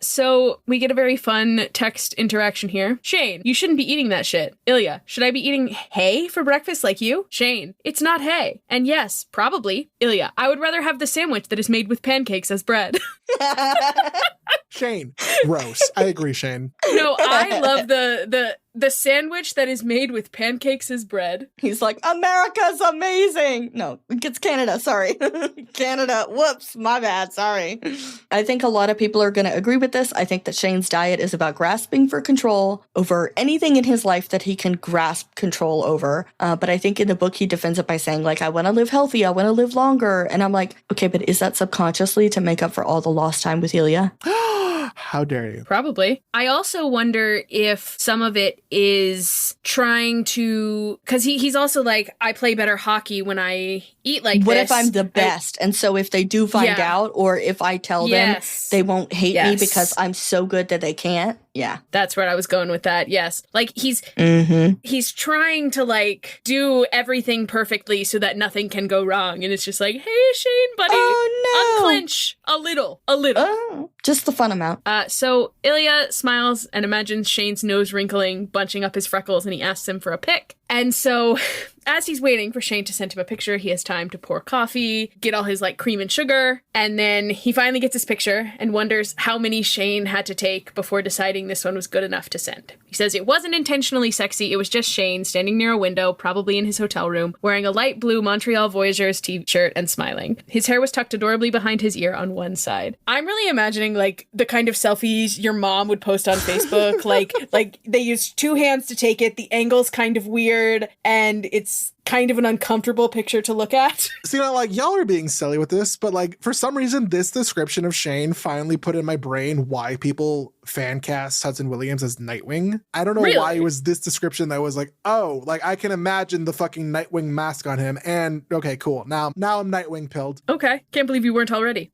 So we get a very fun text interaction here. Shane, you shouldn't be eating that shit. Ilya, should I be eating hay for breakfast like you? Shane, it's not hay. And yes, probably. Ilya, I would rather have the sandwich that is made with pancakes as bread. Shane, gross. I agree, Shane. No, I love the sandwich that is made with pancakes as bread. He's like, America's amazing. No, it's Canada. Sorry. Canada. Whoops. My bad. Sorry. I think a lot of people are going to agree with this. I think that Shane's diet is about grasping for control over anything in his life that he can grasp control over. But I think in the book, he defends it by saying, like, I want to live healthy. I want to live longer. And I'm like, okay, but is that subconsciously to make up for all the lost time with Ilya? How dare you? Probably. I also wonder if some of it is trying to, because he's also like, I play better hockey when I eat like what this. What if I'm the best? And so if they do find out, or if I tell them, they won't hate me because I'm so good that they can't. Yeah. That's where I was going with that. Yes. Like he's trying to like do everything perfectly so that nothing can go wrong. And it's just like, hey, Shane, buddy. Oh, no. Unclench a little. Oh, just the fun amount. So Ilya smiles and imagines Shane's nose wrinkling, bunching up his freckles, and he asks him for a pic. And so as he's waiting for Shane to send him a picture, he has time to pour coffee, get all his like cream and sugar, and then he finally gets his picture and wonders how many Shane had to take before deciding this one was good enough to send. He says it wasn't intentionally sexy, it was just Shane standing near a window, probably in his hotel room, wearing a light blue Montreal Voyageurs t-shirt and smiling. His hair was tucked adorably behind his ear on one side. I'm really imagining like the kind of selfies your mom would post on Facebook, like they use two hands to take it, the angle's kind of weird, and it's kind of an uncomfortable picture to look at. See, like, y'all are being silly with this, but like, for some reason, this description of Shane finally put in my brain why people fan cast Hudson Williams as Nightwing. I don't know why it was this description that was like, oh, like I can imagine the fucking Nightwing mask on him. And okay, cool. Now I'm Nightwing pilled. Okay. Can't believe you weren't already.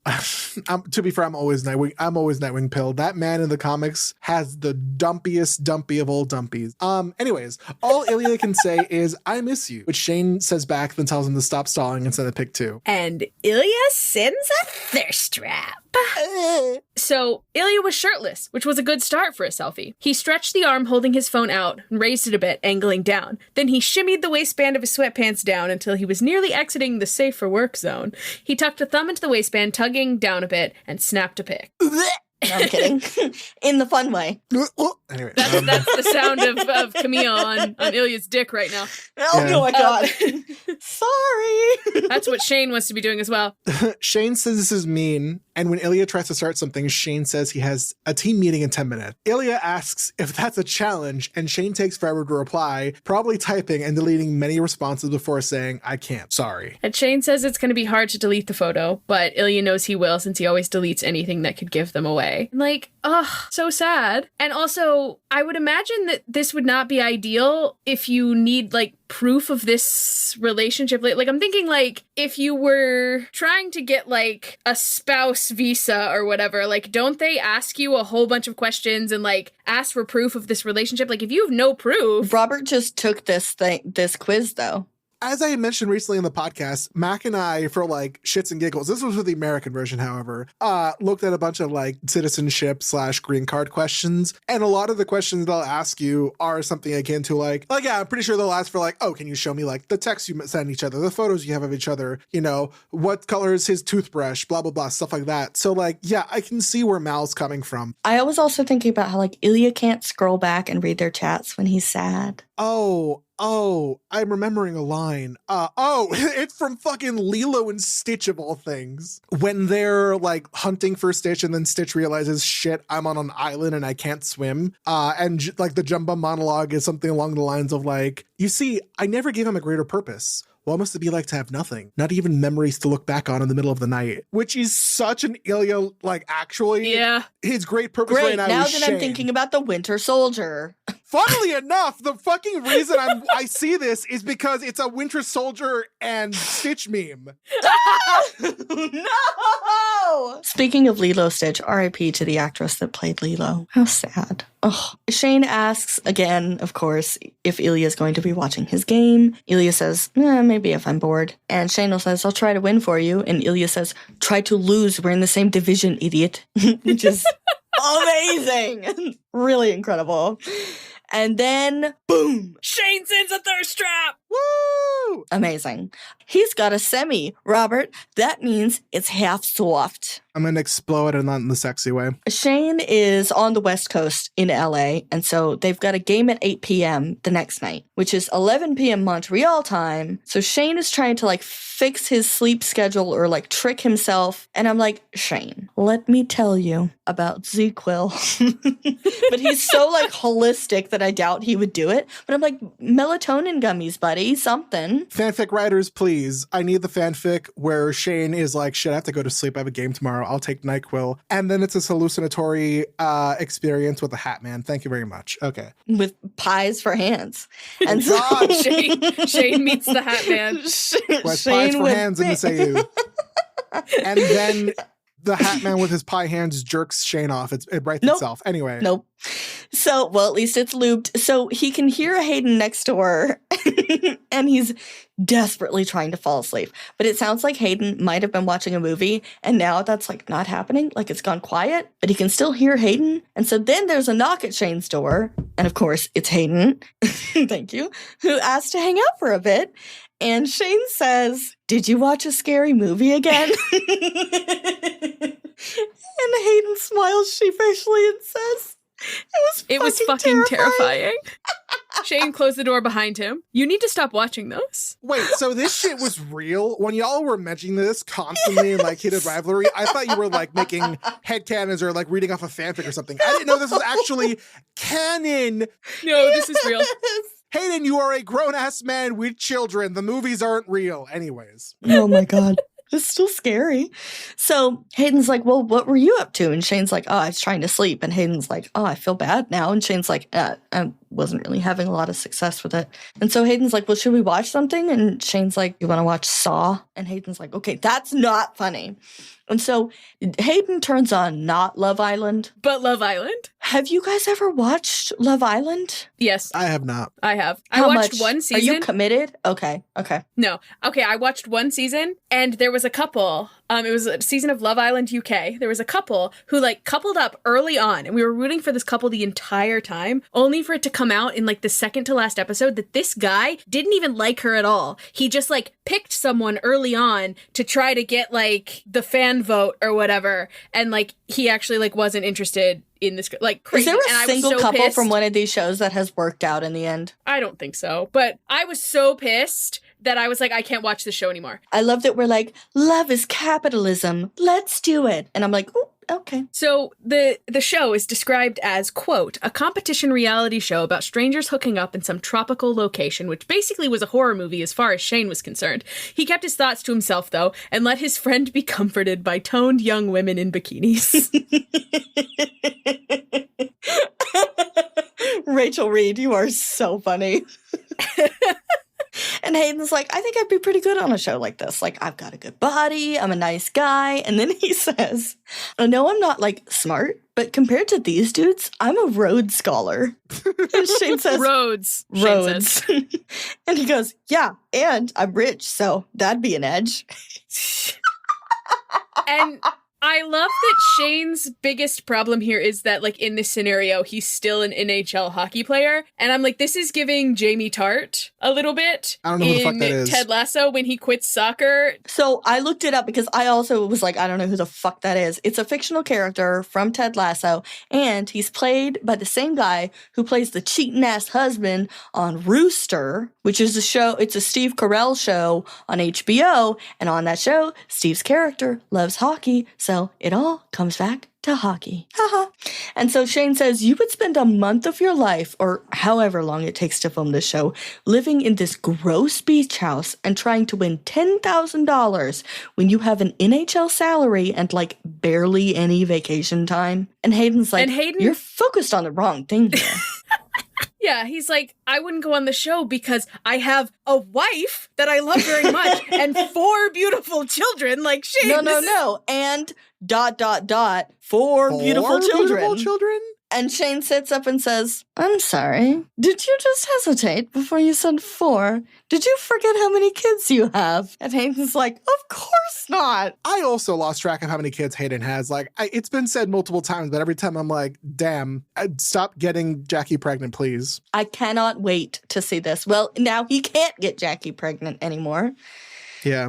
To be fair, I'm always Nightwing pilled. That man in the comics has the dumpiest dumpy of all dumpies. Anyways, all Ilya can say is, I miss you, which Shane says back, then tells him to stop stalling and send a pic too. And Ilya sends a thirst trap. So Ilya was shirtless, which was a good start for a selfie. He stretched the arm holding his phone out and raised it a bit, angling down. Then he shimmied the waistband of his sweatpants down until he was nearly exiting the safe for work zone. He tucked a thumb into the waistband, tugging down a bit, and snapped a pic. No, I'm kidding. In the fun way. Anyway, that's the sound of Camille on Ilya's dick right now. Oh my god. Sorry. That's what Shane wants to be doing as well. Shane says this is mean, and when Ilya tries to start something, Shane says he has a team meeting in 10 minutes. Ilya asks if that's a challenge, and Shane takes forever to reply, probably typing and deleting many responses before saying, I can't, sorry. And Shane says it's going to be hard to delete the photo, but Ilya knows he will since he always deletes anything that could give them away. Like, so sad. And also, I would imagine that this would not be ideal if you need, like, proof of this relationship. Like, I'm thinking, like, if you were trying to get, like, a spouse visa or whatever, like, don't they ask you a whole bunch of questions and, like, ask for proof of this relationship? Like, if you have no proof... Robert just took this quiz, though. As I mentioned recently in the podcast, Mac and I, for like shits and giggles, this was for the American version, however, looked at a bunch of like citizenship / green card questions. And a lot of the questions they'll ask you are something akin to like, yeah, I'm pretty sure they'll ask for like, oh, can you show me like the texts you send each other, the photos you have of each other, you know, what color is his toothbrush, blah, blah, blah, stuff like that. So like, yeah, I can see where Mal's coming from. I was also thinking about how like Ilya can't scroll back and read their chats when he's sad. Oh, I'm remembering a line. It's from fucking Lilo and Stitch of all things. When they're like hunting for Stitch and then Stitch realizes, shit, I'm on an island and I can't swim. And like the Jumbo monologue is something along the lines of like, you see, I never gave him a greater purpose. What must it be like to have nothing? Not even memories to look back on in the middle of the night. Which is such an Ilya, like, actually. Yeah. His great purpose right now is that Shane. I'm thinking about the Winter Soldier. Funnily enough, the fucking reason I see this is because it's a Winter Soldier and Stitch meme. No! no! Speaking of Lilo Stitch, R.I.P. to the actress that played Lilo. How sad. Ugh. Shane asks again, of course, if Ilya is going to be watching his game. Ilya says, maybe if I'm bored. And Shane says, I'll try to win for you. And Ilya says, try to lose. We're in the same division, idiot. Which is amazing. Really incredible. And then, boom! Shane sends a thirst trap! Woo! Amazing. He's got a semi, Robert. That means it's half soft. I'm going to explode and not in the sexy way. Shane is on the West Coast in LA, and so they've got a game at 8 p.m. the next night, which is 11 p.m. Montreal time. So Shane is trying to fix his sleep schedule or trick himself. And I'm like, Shane, let me tell you about ZQuil. But he's so holistic that I doubt he would do it. But I'm like, melatonin gummies, buddy, something. Fanfic writers, please. I need the fanfic where Shane is like, shit, I have to go to sleep. I have a game tomorrow. I'll take NyQuil. And then it's this hallucinatory experience with the Hat Man. Thank you very much. Okay. With pies for hands. And God. Shane meets the Hat Man. With pies for hands in the Sayou. And then the Hat Man with his pie hands jerks Shane off. It writes itself. Anyway. Nope. So, well, at least it's lubed. So he can hear Hayden next door and he's desperately trying to fall asleep. But it sounds like Hayden might have been watching a movie and now that's not happening. It's gone quiet, but he can still hear Hayden. And so then there's a knock at Shane's door. And of course, it's Hayden. Thank you. Who asked to hang out for a bit. And Shane says, did you watch a scary movie again? And Hayden smiles sheepishly and says, it was fucking terrifying. Shane closed the door behind him. You need to stop watching those. Wait, so this shit was real? When y'all were mentioning this constantly in heated rivalry, I thought you were making headcanons or reading off a fanfic or something. I didn't know this was actually canon. No, this is real. Hayden, you are a grown-ass man with children. The movies aren't real. Anyways. Oh my God. It's still scary. So Hayden's like, well, what were you up to? And Shane's like, oh, I was trying to sleep. And Hayden's like, oh, I feel bad now. And Shane's like, I wasn't really having a lot of success with it. And so Hayden's like, well, should we watch something? And Shane's like, you want to watch Saw? And Hayden's like, okay, that's not funny. And so Hayden turns on not Love Island. But Love Island? Have you guys ever watched Love Island? Yes. I have not. I have. How I watched much? one season. Are you committed? Okay. No. Okay, I watched one season and there was a couple. It was a season of Love Island UK. There was a couple who coupled up early on and we were rooting for this couple the entire time, only for it to come out in the second to last episode that this guy didn't even like her at all. He just picked someone early on to try to get the fan vote or whatever. And he actually wasn't interested in this, crazy. Is there a single couple pissed. from one of these shows that has worked out in the end? I don't think so. But I was so pissed that I was like, I can't watch this show anymore. I love that we're like, love is capitalism. Let's do it. And I'm like, ooh, okay. So the show is described as, quote, a competition reality show about strangers hooking up in some tropical location, which basically was a horror movie as far as Shane was concerned. He kept his thoughts to himself, though, and let his friend be comforted by toned young women in bikinis. Rachel Reid, you are so funny. And Hayden's like, I think I'd be pretty good on a show like this. I've got a good body. I'm a nice guy. And then he says, I know I'm not smart, but compared to these dudes, I'm a Rhodes Scholar. And Shane says, Rhodes. And he goes, yeah, and I'm rich, so that'd be an edge. And I love that Shane's biggest problem here is that, in this scenario, he's still an NHL hockey player. And I'm like, this is giving Jamie Tart a little bit. I don't know who the fuck that is. Ted Lasso when he quits soccer. So I looked it up because I also was like, I don't know who the fuck that is. It's a fictional character from Ted Lasso. And he's played by the same guy who plays the cheating-ass husband on Rooster, which is a show. It's a Steve Carell show on HBO. And on that show, Steve's character loves hockey. So it all comes back to hockey. Haha. And so Shane says, you would spend a month of your life, or however long it takes to film this show, living in this gross beach house and trying to win $10,000 when you have an NHL salary and barely any vacation time. And Hayden's like, you're focused on the wrong thing here. Yeah, he's like, I wouldn't go on the show because I have a wife that I love very much and 4 beautiful children. Like, Shane. No. And ... four beautiful children. And Shane sits up and says, I'm sorry. Did you just hesitate before you said 4? Did you forget how many kids you have? And Hayden's like, of course not. I also lost track of how many kids Hayden has. Like, it's been said multiple times, but every time I'm like, damn, stop getting Jackie pregnant, please. I cannot wait to see this. Well, now he can't get Jackie pregnant anymore. Yeah.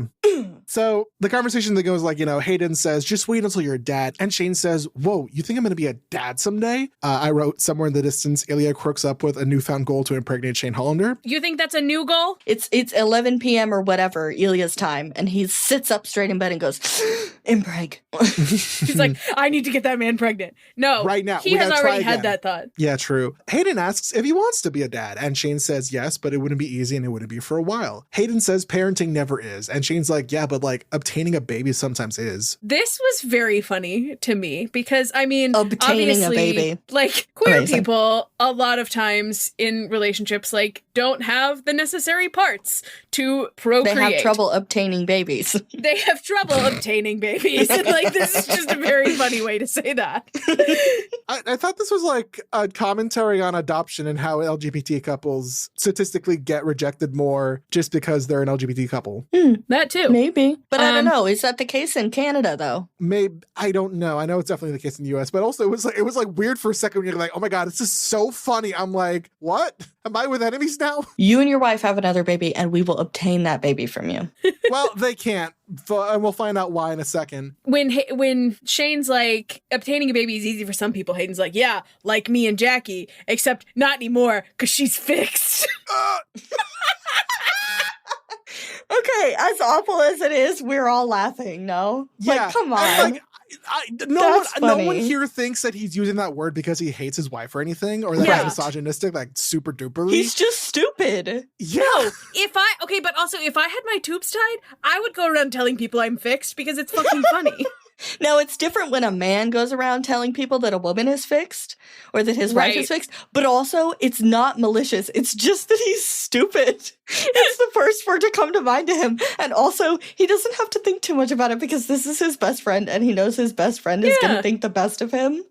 So the conversation that goes like, Hayden says, just wait until you're a dad. And Shane says, whoa, you think I'm going to be a dad someday? I wrote somewhere in the distance, Ilya crooks up with a newfound goal to impregnate Shane Hollander. You think that's a new goal? It's 11 p.m. or whatever, Ilya's time. And he sits up straight in bed and goes, impreg. He's like, I need to get that man pregnant. No. Right now. He has already had that thought. Yeah, true. Hayden asks if he wants to be a dad. And Shane says yes, but it wouldn't be easy and it wouldn't be for a while. Hayden says parenting never is. And Shane's like, yeah, but like obtaining a baby sometimes is. This was very funny to me because, I mean, obtaining a baby. Like, queer people a lot of times in relationships, like, don't have the necessary parts to procreate. They have trouble obtaining babies. They have trouble obtaining babies. And, like, this is just a very funny way to say that. I thought this was like a commentary on adoption and how LGBT couples statistically get rejected more just because they're an LGBT couple. That too. Maybe. But I don't know. Is that the case in Canada, though? Maybe. I don't know. I know it's definitely the case in the US, but also it was like weird for a second when you're like, oh my God, this is so funny. I'm like, what? Am I with enemies now? You and your wife have another baby and we will obtain that baby from you. Well, they can't. And we'll find out why in a second. When Shane's like, obtaining a baby is easy for some people, Hayden's like, yeah, like me and Jackie, except not anymore because she's fixed. Okay, as awful as it is, we're all laughing, no? Yeah. Like, come on. No one here thinks that he's using that word because he hates his wife or anything, or that he's misogynistic, like super duper. He's just stupid. Yeah. No, but also if I had my tubes tied, I would go around telling people I'm fixed because it's fucking funny. Now, it's different when a man goes around telling people that a woman is fixed or that his wife is fixed, but also it's not malicious. It's just that he's stupid. It's the first word to come to mind to him. And also, he doesn't have to think too much about it because this is his best friend and he knows his best friend is going to think the best of him.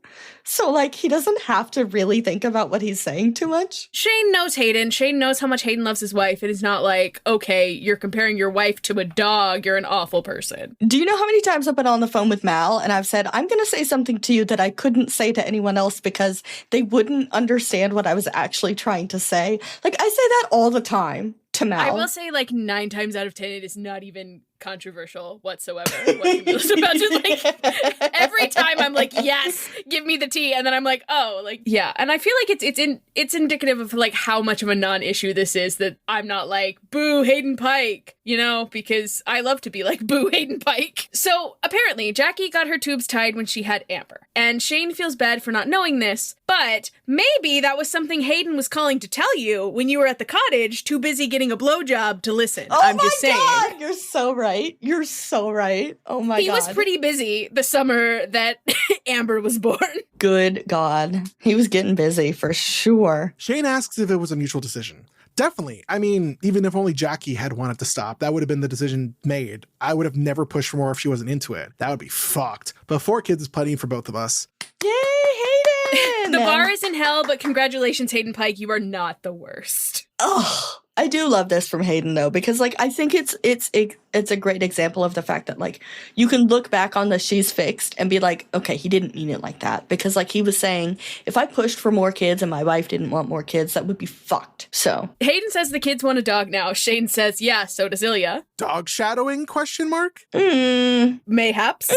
So, like, he doesn't have to really think about what he's saying too much. Shane knows Hayden. Shane knows how much Hayden loves his wife. It is not like, okay, you're comparing your wife to a dog. You're an awful person. Do you know how many times I've been on the phone with Mal and I've said, I'm going to say something to you that I couldn't say to anyone else because they wouldn't understand what I was actually trying to say? Like, I say that all the time to Mal. I will say, like, 9 times out of 10, it is not even controversial whatsoever what Camille's about to, like, every time I'm like, yes, give me the tea, and then I'm like, oh, like, yeah. And I feel like it's indicative of, like, how much of a non-issue this is that I'm not like, boo Hayden Pike, because I love to be like, boo Hayden Pike. So apparently Jackie got her tubes tied when she had Amber, and Shane feels bad for not knowing this, but maybe that was something Hayden was calling to tell you when you were at the cottage, too busy getting a blowjob to listen. I'm just saying. Oh my God, you're so right. You're so right. Oh my God. He was pretty busy the summer that Amber was born. Good God. He was getting busy for sure. Shane asks if it was a mutual decision. Definitely. I mean, even if only Jackie had wanted to stop, that would have been the decision made. I would have never pushed for more if she wasn't into it. That would be fucked. But 4 kids is plenty for both of us. Yay, Hayden! The bar is in hell, but congratulations, Hayden Pike. You are not the worst. Oh, I do love this from Hayden, though, because, like, I think it's a great example of the fact that, like, you can look back on the she's fixed and be like, okay, he didn't mean it like that. Because, like, he was saying, if I pushed for more kids and my wife didn't want more kids, that would be fucked. So Hayden says the kids want a dog now. Shane says, yeah, so does Ilya. Dog shadowing, question mark? Mayhaps.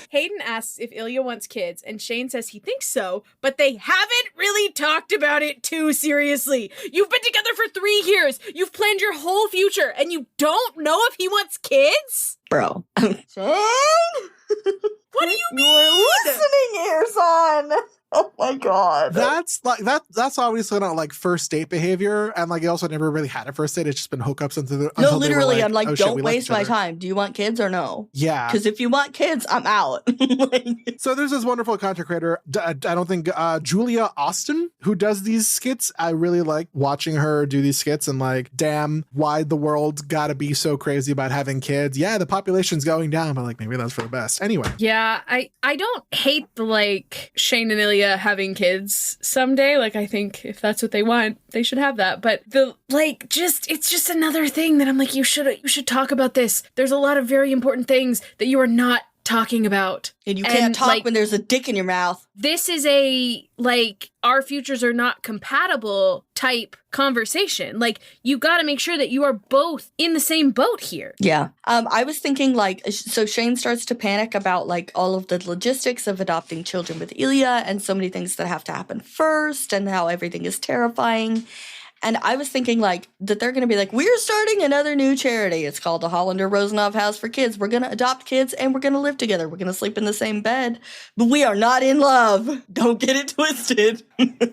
Hayden asks if Ilya wants kids, and Shane says he thinks so, but they haven't really talked about it too seriously. You've been together for 3 years. You've planned your whole future, and you don't know if he wants kids? Bro. Shane? What do you mean? Your listening ears on. Oh my god. That's like that's obviously not like first date behavior, and like they also never really had a first date. It's just been hookups until No, literally, they were I'm like, oh, shit, don't we like waste each my other. time. Do you want kids or no? Yeah. Because if you want kids, I'm out. Like, So there's this wonderful content creator, I don't think, Julia Austin, who does these skits. I really like watching her do these skits and like, damn, why the world gotta be so crazy about having kids. Yeah, the population's going down, but like maybe that's for the best. Anyway. Yeah, I don't hate the like Shane and Ilya having kids someday. Like I think if that's what they want, they should have that. But the like it's just another thing that I'm like, you should talk about this. There's a lot of very important things that you are not talking about. and you can't talk like, when there's a dick in your mouth. This is a like our futures are not compatible type conversation. Like you got to make sure that you are both in the same boat here. Yeah. I was thinking like, so Shane starts to panic about like all of the logistics of adopting children with Ilya and so many things that have to happen first and how everything is terrifying. And I was thinking like that they're going to be like, we're starting another new charity. It's called the Hollander Rozanov House for Kids. We're going to adopt kids and we're going to live together. We're going to sleep in the same bed, but we are not in love. Don't get it twisted.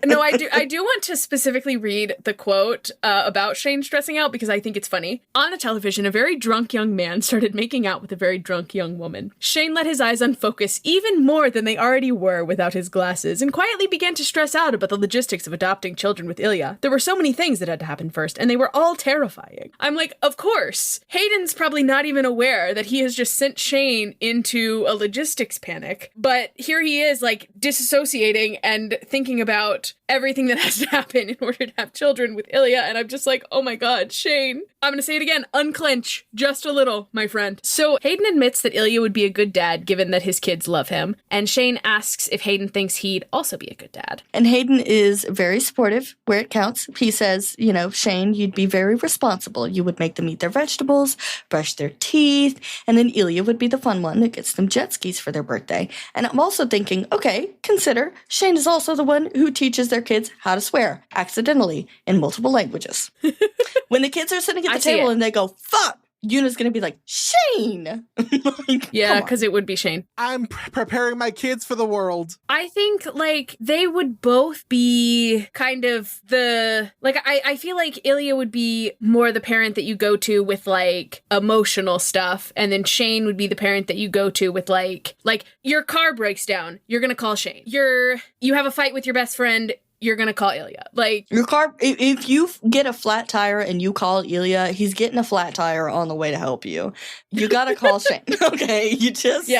No, I do want to specifically read the quote about Shane stressing out because I think it's funny. On the television, a very drunk young man started making out with a very drunk young woman. Shane let his eyes unfocus even more than they already were without his glasses and quietly began to stress out about the logistics of adopting children with Ilya. There were so many things that had to happen first, and they were all terrifying. I'm like, of course. Hayden's probably not even aware that he has just sent Shane into a logistics panic, but here he is, like, disassociating and thinking about everything that has to happen in order to have children with Ilya, and I'm just like, oh my god, Shane. I'm gonna say it again, unclench just a little, my friend. So Hayden admits that Ilya would be a good dad given that his kids love him, and Shane asks if Hayden thinks he'd also be a good dad. And Hayden is very supportive where it counts. He says, you know, Shane, you'd be very responsible. You would make them eat their vegetables, brush their teeth, and then Ilya would be the fun one that gets them jet skis for their birthday. And I'm also thinking, okay, consider Shane is also the one who teaches their kids how to swear accidentally in multiple languages. When the kids are sitting at the table and they go, fuck, Yuna's going to be like, Shane! Like, yeah, because it would be Shane. I'm preparing my kids for the world. I think, like, they would both be kind of the... Like, I feel like Ilya would be more the parent that you go to with, like, emotional stuff, and then Shane would be the parent that you go to with, like, your car breaks down, you're going to call Shane. You have a fight with your best friend, you're gonna call Ilya. Like your car, if you get a flat tire and you call Ilya, he's getting a flat tire on the way to help you. You gotta call Shane. Okay, you just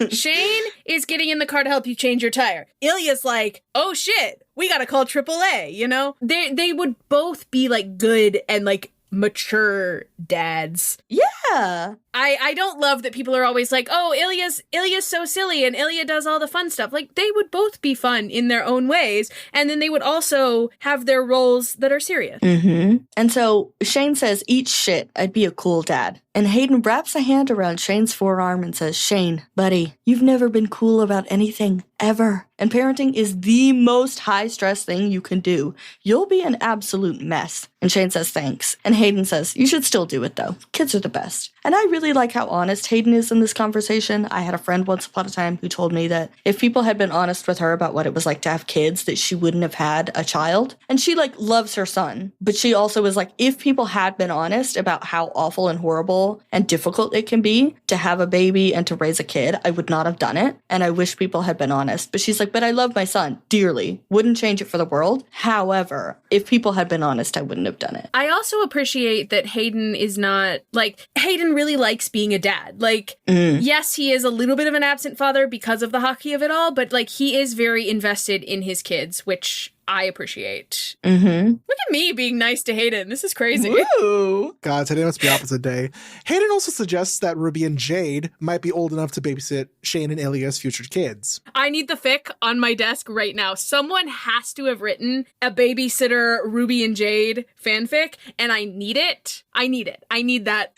Shane is getting in the car to help you change your tire. Ilya's like, oh shit, we gotta call AAA. You know, they would both be like good and like mature dads. Yeah. I don't love that people are always like, oh, Ilya's so silly and Ilya does all the fun stuff. Like, they would both be fun in their own ways, and then they would also have their roles that are serious. Mm-hmm. And so Shane says, eat shit, I'd be a cool dad. And Hayden wraps a hand around Shane's forearm and says, Shane, buddy, you've never been cool about anything, ever. And parenting is the most high-stress thing you can do. You'll be an absolute mess. And Shane says, thanks. And Hayden says, you should still do it, though. Kids are the best. And I really like how honest Hayden is in this conversation. I had a friend once upon a time who told me that if people had been honest with her about what it was like to have kids, that she wouldn't have had a child. And she, like, loves her son. But she also was like, if people had been honest about how awful and horrible and difficult it can be to have a baby and to raise a kid, I would not have done it. And I wish people had been honest. But she's like, but I love my son dearly. Wouldn't change it for the world. However, if people had been honest, I wouldn't have done it. I also appreciate that Hayden is not, like, Hayden really likes being a dad. Like, yes, he is a little bit of an absent father because of the hockey of it all, but, like, he is very invested in his kids, which I appreciate. Mm-hmm. Look at me being nice to Hayden. This is crazy. Woo! God, today must be opposite day. Hayden also suggests that Ruby and Jade might be old enough to babysit Shane and Ilya's future kids. I need the fic on my desk right now. Someone has to have written a babysitter Ruby and Jade fanfic, and I need it. I need it. I need that.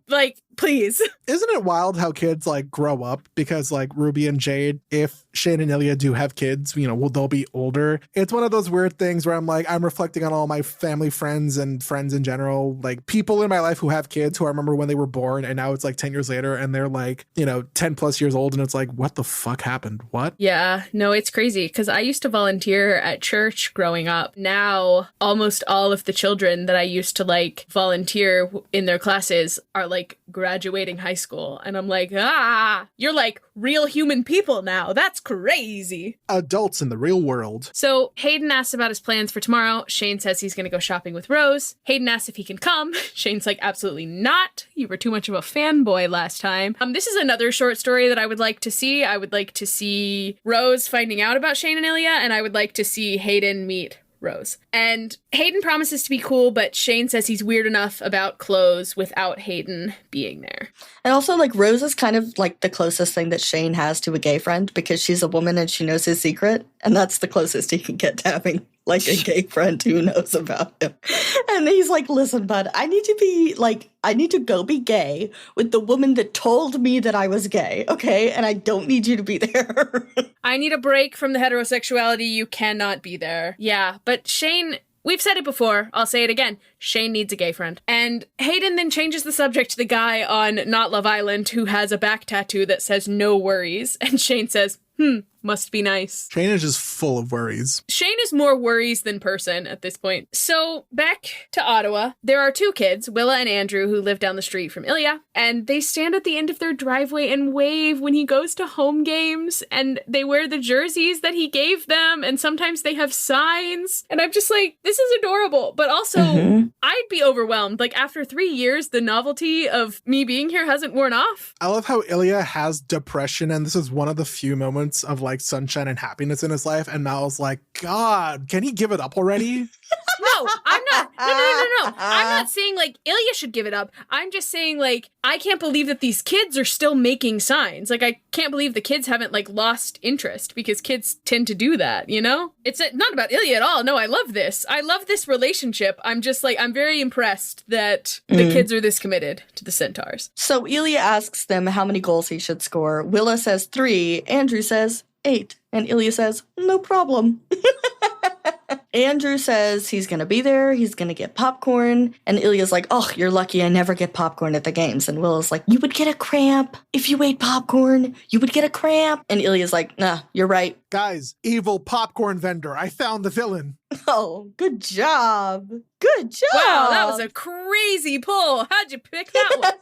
Like, Please. Isn't it wild how kids like grow up? Because like Ruby and Jade, if Shane and Ilya do have kids, you know, they'll be older. It's one of those weird things where I'm like, I'm reflecting on all my family friends and friends in general, like people in my life who have kids who I remember when they were born, and now it's like 10 years later and they're like, you know, 10 plus years old, and it's like, what the fuck happened? What? Yeah, no, it's crazy because I used to volunteer at church growing up. Now, almost all of the children that I used to like volunteer in their classes are like graduating high school. And I'm like, you're like real human people now. That's crazy. Adults in the real world. So Hayden asks about his plans for tomorrow. Shane says he's going to go shopping with Rose. Hayden asks if he can come. Shane's like, absolutely not. You were too much of a fanboy last time. This is another short story that I would like to see. I would like to see Rose finding out about Shane and Ilya, and I would like to see Hayden meet Rose. And Hayden promises to be cool, but Shane says he's weird enough about clothes without Hayden being there. And also, like, Rose is kind of like the closest thing that Shane has to a gay friend because she's a woman and she knows his secret. And that's the closest he can get to having like a gay friend who knows about him. And he's like, listen, bud, I need to go be gay with the woman that told me that I was gay, okay? And I don't need you to be there. I need a break from the heterosexuality. You cannot be there. Yeah, but Shane... We've said it before. I'll say it again. Shane needs a gay friend. And Hayden then changes the subject to the guy on Not Love Island who has a back tattoo that says no worries. And Shane says, must be nice. Shane is just full of worries. Shane is more worries than person at this point. So back to Ottawa, there are two kids, Willa and Andrew, who live down the street from Ilya, and they stand at the end of their driveway and wave when he goes to home games, and they wear the jerseys that he gave them, and sometimes they have signs, and I'm just like, this is adorable, but also I'd be overwhelmed. Like, after 3 years, the novelty of me being here hasn't worn off. I love how Ilya has depression, and this is one of the few moments of like sunshine and happiness in his life, and Mal's like, God, can he give it up already? No, I'm not. No. I'm not saying like Ilya should give it up. I'm just saying like I can't believe that these kids are still making signs. Like I can't believe the kids haven't like lost interest because kids tend to do that, you know? It's not about Ilya at all. No, I love this. I love this relationship. I'm just like, I'm very impressed that the kids are this committed to the Centaurs. So Ilya asks them how many goals he should score. Willa says 3. Andrew says 8. And Ilya says, no problem. Andrew says he's going to be there. He's going to get popcorn. And Ilya's like, oh, you're lucky I never get popcorn at the games. And Willa's like, you would get a cramp if you ate popcorn. You would get a cramp. And Ilya's like, nah, you're right. Guys, evil popcorn vendor. I found the villain. Oh, good job. Good job. Wow, that was a crazy pull. How'd you pick that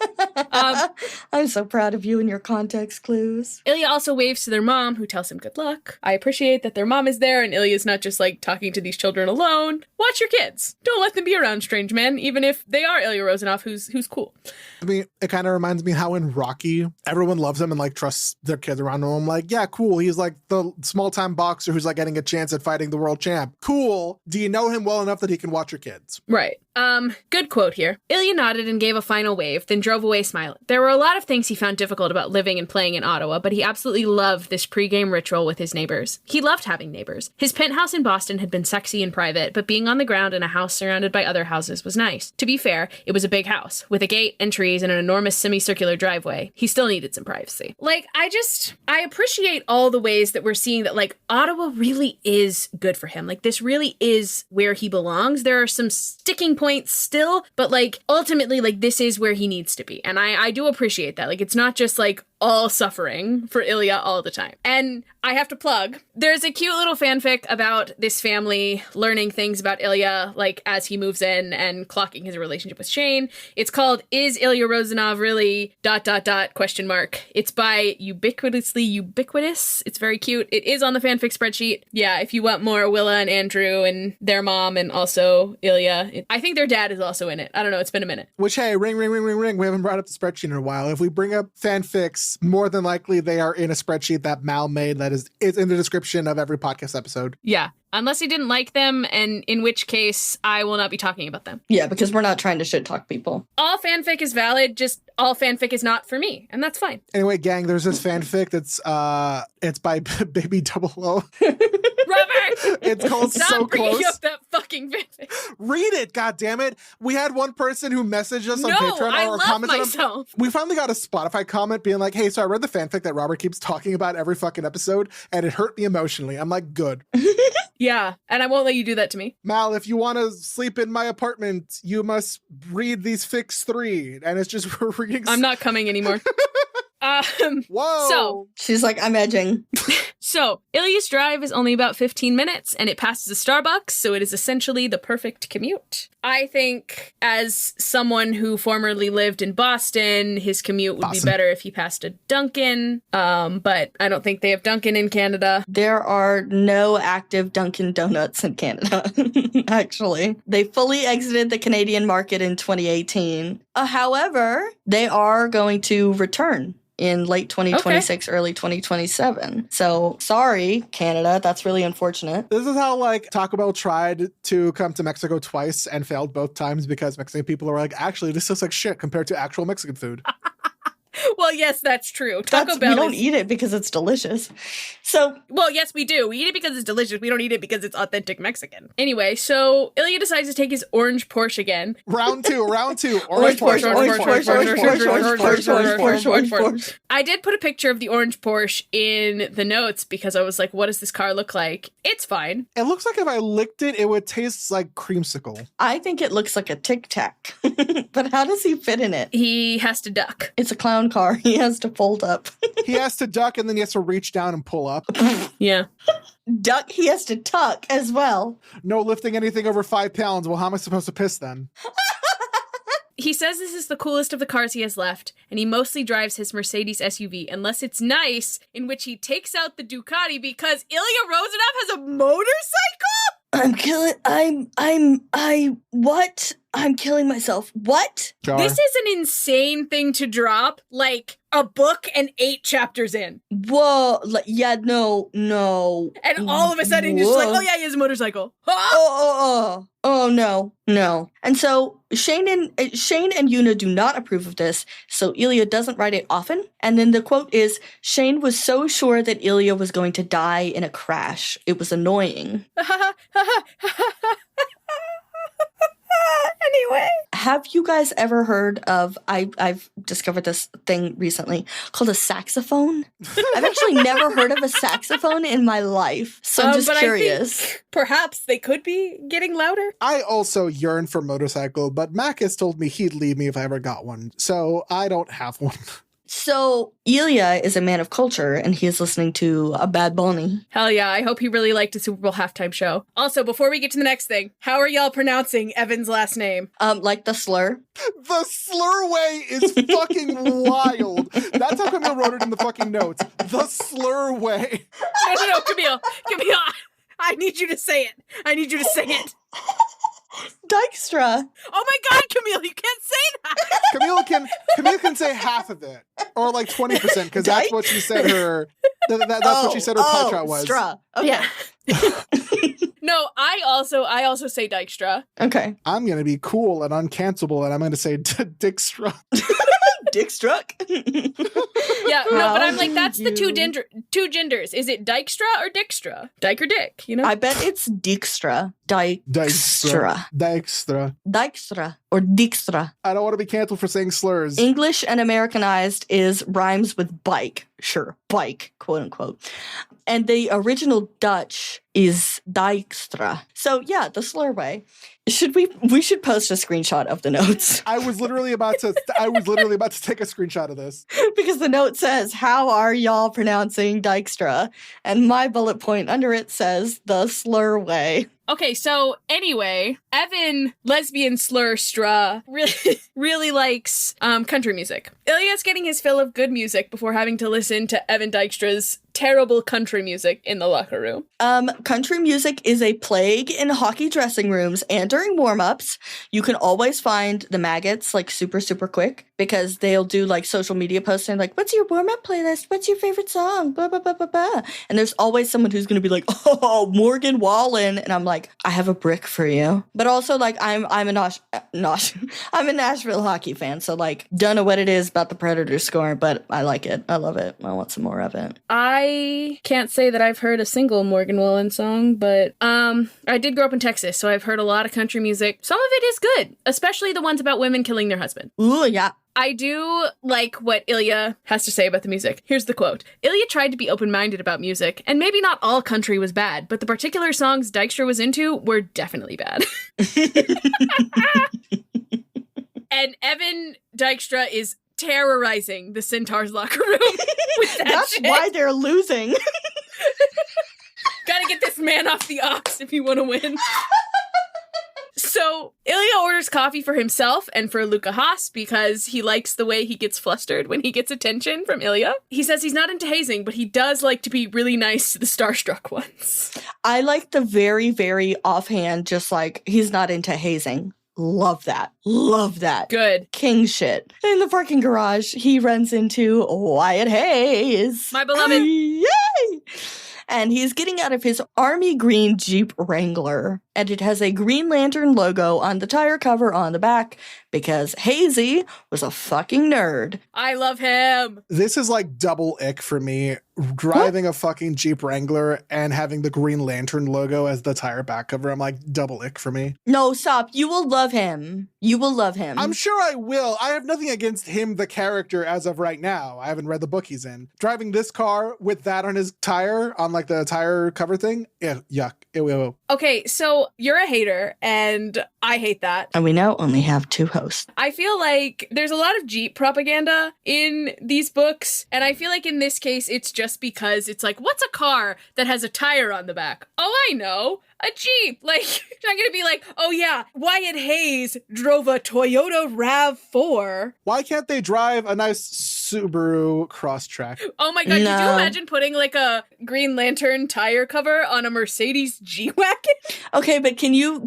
one? I'm so proud of you and your context clues. Ilya also waves to their mom, who tells him good luck. I appreciate that their mom is there, and Ilya's not just like talking to these children alone. Watch your kids. Don't let them be around strange men, even if they are Ilya Rozanov, who's cool. I mean, it kind of reminds me how in Rocky, everyone loves him and like trusts their kids around him. I'm like, yeah, cool. He's like the small-time boxer who's like getting a chance at fighting the world champ. Cool. Do you know him well enough that he can watch your kids? Right. Good quote here. Ilya nodded and gave a final wave, then drove away smiling. There were a lot of things he found difficult about living and playing in Ottawa, but he absolutely loved this pre-game ritual with his neighbors. He loved having neighbors. His penthouse in Boston had been sexy and private, but being on the ground in a house surrounded by other houses was nice. To be fair, it was a big house, with a gate and trees and an enormous semicircular driveway. He still needed some privacy. Like, I appreciate all the ways that we're seeing that, like, Ottawa really is good for him. Like, this really is where he belongs. There are some sticking points still, but like ultimately like this is where he needs to be. And I do appreciate that. Like it's not just like all suffering for Ilya all the time. And I have to plug, there's a cute little fanfic about this family learning things about Ilya, like as he moves in and clocking his relationship with Shane. It's called Is Ilya Rozanov Really ... It's by Ubiquitously Ubiquitous. It's very cute. It is on the fanfic spreadsheet. Yeah, if you want more Willa and Andrew and their mom and also Ilya. I think their dad is also in it. I don't know. It's been a minute. Which, hey, ring. We haven't brought up the spreadsheet in a while. If we bring up fanfics, more than likely they are in a spreadsheet that Mal made that is in the description of every podcast episode. Yeah. Unless he didn't like them, and in which case I will not be talking about them. Yeah, because we're not trying to shit talk people. All fanfic is valid, just all fanfic is not for me, and that's fine. Anyway, gang, there's this fanfic that's it's by Baby Double O. Robert! It's called Stop So bringing Close. up that fucking fanfic. Read it, god damn it. We had one person who messaged us on No, Patreon I or love commented myself. We finally got a Spotify comment being like, hey, so I read the fanfic that Robert keeps talking about every fucking episode, and it hurt me emotionally. I'm like, good. Yeah, and I won't let you do that to me. Mal, if you want to sleep in my apartment, you must read these fics 3. And it's just we're reading. I'm not coming anymore. Whoa. So She's like, I'm edging. So, Ilya's drive is only about 15 minutes, and it passes a Starbucks, so it is essentially the perfect commute. I think, as someone who formerly lived in Boston, his commute would be better if he passed a Dunkin', but I don't think they have Dunkin' in Canada. There are no active Dunkin' Donuts in Canada, actually. They fully exited the Canadian market in 2018. However, they are going to return in late 2026, early 2027. So, sorry, Canada. That's really unfortunate. This is how, like, Taco Bell tried to come to Mexico twice and failed both times because Mexican people are like, actually, this looks like shit compared to actual Mexican food. Well, yes, that's true. Taco Bell we don't eat it because it's delicious. So, well, yes, we do. We eat it because it's delicious. We don't eat it because it's authentic Mexican. Anyway, so Ilya decides to take his orange Porsche again. Round two. Orange Porsche. I did put a picture of the orange Porsche in the notes because I was like, what does this car look like? It's fine. It looks like if I licked it, it would taste like creamsicle. I think it looks like a Tic Tac. But how does he fit in it? He has to duck. It's a clown car. He has to fold up. He has to duck and then he has to reach down and pull up. Yeah. Duck, he has to tuck as well. No lifting anything over 5 pounds. Well, how am I supposed to piss then? He says this is the coolest of the cars he has left, and he mostly drives his Mercedes SUV, unless it's nice, in which he takes out the Ducati because Ilya Rozanov has a motorcycle? What? I'm killing myself. What? Jar. This is an insane thing to drop, like a book and 8 chapters in. Whoa. Yeah, no. And all of a sudden, you're just like, oh yeah, he has a motorcycle. Oh, no. And so Shane and Yuna do not approve of this, so Ilya doesn't write it often. And then the quote is, Shane was so sure that Ilya was going to die in a crash. It was annoying. Anyway. Have you guys ever heard of, I've discovered this thing recently called a saxophone? I've actually never heard of a saxophone in my life, so I'm just curious. I think perhaps they could be getting louder. I also yearn for motorcycle, but Mac has told me he'd leave me if I ever got one, so I don't have one. So Ilya is a man of culture, and he is listening to a Bad Bunny. Hell yeah, I hope he really liked the Super Bowl halftime show. Also, before we get to the next thing, how are y'all pronouncing Evan's last name? Like the slur. The slur way is fucking wild. That's how Camille wrote it in the fucking notes. The slur way. No, Camille, I need you to say it. Dykstra. Oh my god, Camille, you can't say that. Camille can say half of it, or like 20%, because that's what she said her. That's what she said her pie was. Stra. Okay. Yeah. No, I also say Dykstra. Okay. I'm gonna be cool and uncancelable, and I'm gonna say Dickstra. Dick struck. Yeah, no, but I'm like, that's the two genders. Is it Dykstra or Dickstra? Dyke or Dick, you know? I bet it's Dijkstra. Dykstra. Dykstra or Dijkstra. I don't want to be canceled for saying slurs. English and Americanized is rhymes with bike. Sure, bike, quote unquote. And the original Dutch is Dijkstra. So yeah, the slur way. We should post a screenshot of the notes. I was literally about to take a screenshot of this. Because the note says, how are y'all pronouncing Dykstra? And my bullet point under it says, the slur way. Okay, so anyway, Evan, lesbian Slur-stra, really likes country music. Ilya's getting his fill of good music before having to listen to Evan Dykstra's terrible country music in the locker room. Country music is a plague in hockey dressing rooms and during warm-ups, you can always find the maggots like super, super quick because they'll do like social media posts and like, what's your warm-up playlist? What's your favorite song? Blah, blah, blah, blah, blah. And there's always someone who's going to be like, oh, Morgan Wallen. And I'm like, I have a brick for you. But also like, I'm a I'm a Nashville hockey fan. So like, don't know what it is about the Predators score, but I like it. I love it. I want some more of it. I can't say that I've heard a single Morgan Wallen song, but I did grow up in Texas, so I've heard a lot of country music. Some of it is good, especially the ones about women killing their husband. Ooh, yeah. I do like what Ilya has to say about the music. Here's the quote. Ilya tried to be open-minded about music, and maybe not all country was bad, but the particular songs Dykstra was into were definitely bad. And Evan Dykstra is terrorizing the Centaurs locker room with that That's shit. why they're losing. Gotta get this man off the ox if you want to win. So Ilya orders coffee for himself and for Luca Haas because he likes the way he gets flustered when he gets attention from Ilya. He says he's not into hazing, but he does like to be really nice to the starstruck ones. I like the very, very offhand, just like, he's not into hazing. Love that. Love that. Good. King shit. In the parking garage, he runs into Wyatt Hayes. My beloved. Yay! And he's getting out of his army green Jeep Wrangler. And it has a Green Lantern logo on the tire cover on the back because Hazy was a fucking nerd. I love him. This is like double ick for me. Driving a fucking Jeep Wrangler and having the Green Lantern logo as the tire back cover. I'm like, double ick for me. No, stop. You will love him. You will love him. I'm sure I will. I have nothing against him, the character, as of right now. I haven't read the book he's in. Driving this car with that on his tire, on like the tire cover thing, yuck. Ew. Okay, so you're a hater, and I hate that. And we now only have 2 hosts. I feel like there's a lot of Jeep propaganda in these books, and I feel like in this case, it's just because it's like, what's a car that has a tire on the back? Oh, I know. A Jeep. Like, I'm gonna be like, oh yeah, Wyatt Hayes drove a Toyota RAV4. Why can't they drive a nice Subaru Crosstrek? Oh my god, No. could you imagine putting like a Green Lantern tire cover on a Mercedes G-Wagon? Okay, but can you,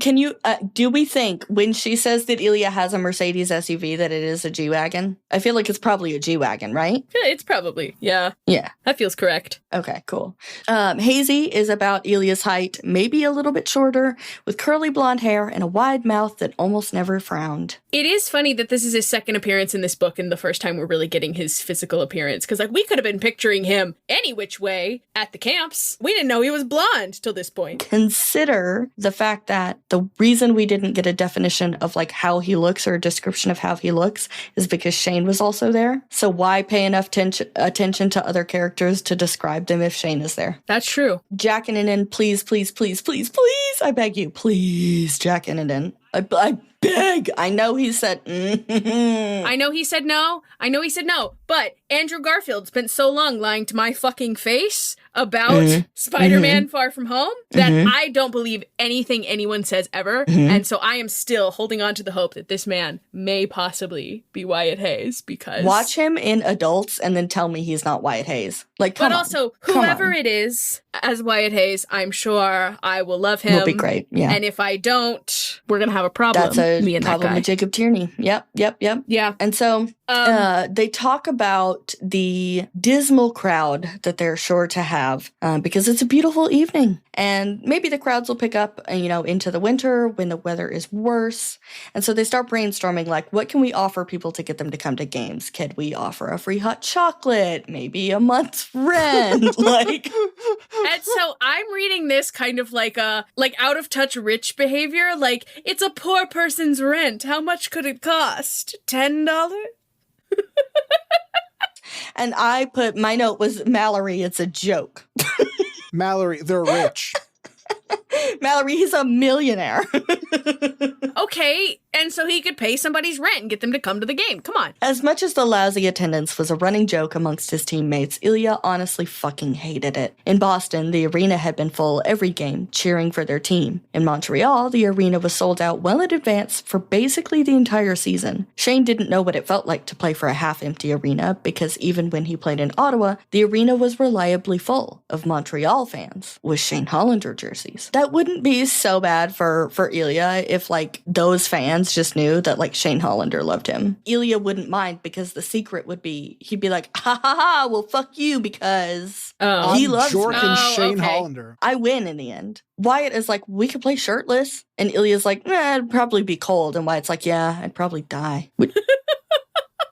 do we think when she says that Ilya has a Mercedes SUV that it is a G-Wagon? I feel like it's probably a G-Wagon, right? Yeah, it's probably, yeah. Yeah. That feels correct. Okay, cool. Hazy is about Ilya's height, maybe a little bit shorter, with curly blonde hair and a wide mouth that almost never frowned. It is funny that this is his second appearance in this book and the first time we're really getting his physical appearance. Because, like, we could have been picturing him any which way at the camps. We didn't know he was blonde till this point. Consider the fact that the reason we didn't get a definition of, like, how he looks or a description of how he looks is because Shane was also there. So why pay enough attention to other characters to describe them if Shane is there? That's true. Jack in, please, please, please, please, please, I beg you, please, Jack in. I beg. I know he said, I know he said no. But Andrew Garfield spent so long lying to my fucking face about Spider-Man Far From Home that I don't believe anything anyone says ever. And so I am still holding on to the hope that this man may possibly be Wyatt Hayes because... Watch him in Adults and then tell me he's not Wyatt Hayes. Like, come But on. also, whoever it is as Wyatt Hayes, I'm sure I will love him. Will be great, yeah. And if I don't, we're going to have a problem. That's a me and that problem guy. with Jacob Tierney. Yep. Yeah. And so they talk about the dismal crowd that they're sure to have because it's a beautiful evening. And maybe the crowds will pick up, into the winter when the weather is worse. And so they start brainstorming, like, what can we offer people to get them to come to games? Could we offer a free hot chocolate? Maybe a month's rent? Like... And so I'm reading this kind of like a out of touch rich behavior. Like, it's a poor person's rent. How much could it cost? $10? And I put, my note was, Mallory, it's a joke. Mallory, they're rich. Mallory, he's a millionaire. Okay, and so he could pay somebody's rent and get them to come to the game. Come on. As much as the lousy attendance was a running joke amongst his teammates, Ilya honestly fucking hated it. In Boston, the arena had been full every game, cheering for their team. In Montreal, the arena was sold out well in advance for basically the entire season. Shane didn't know what it felt like to play for a half-empty arena, because even when he played in Ottawa, the arena was reliably full of Montreal fans with Shane Hollander jerseys. That wouldn't be so bad for Ilya if, like, those fans just knew that, like, Shane Hollander loved him. Ilya wouldn't mind because the secret would be, he'd be like, ha ha ha, well, fuck you because he loves me. Jork and Shane okay. Hollander. I win in the end. Wyatt is like, we could play shirtless. And Ilya's like, it'd probably be cold. And Wyatt's like, yeah, I'd probably die.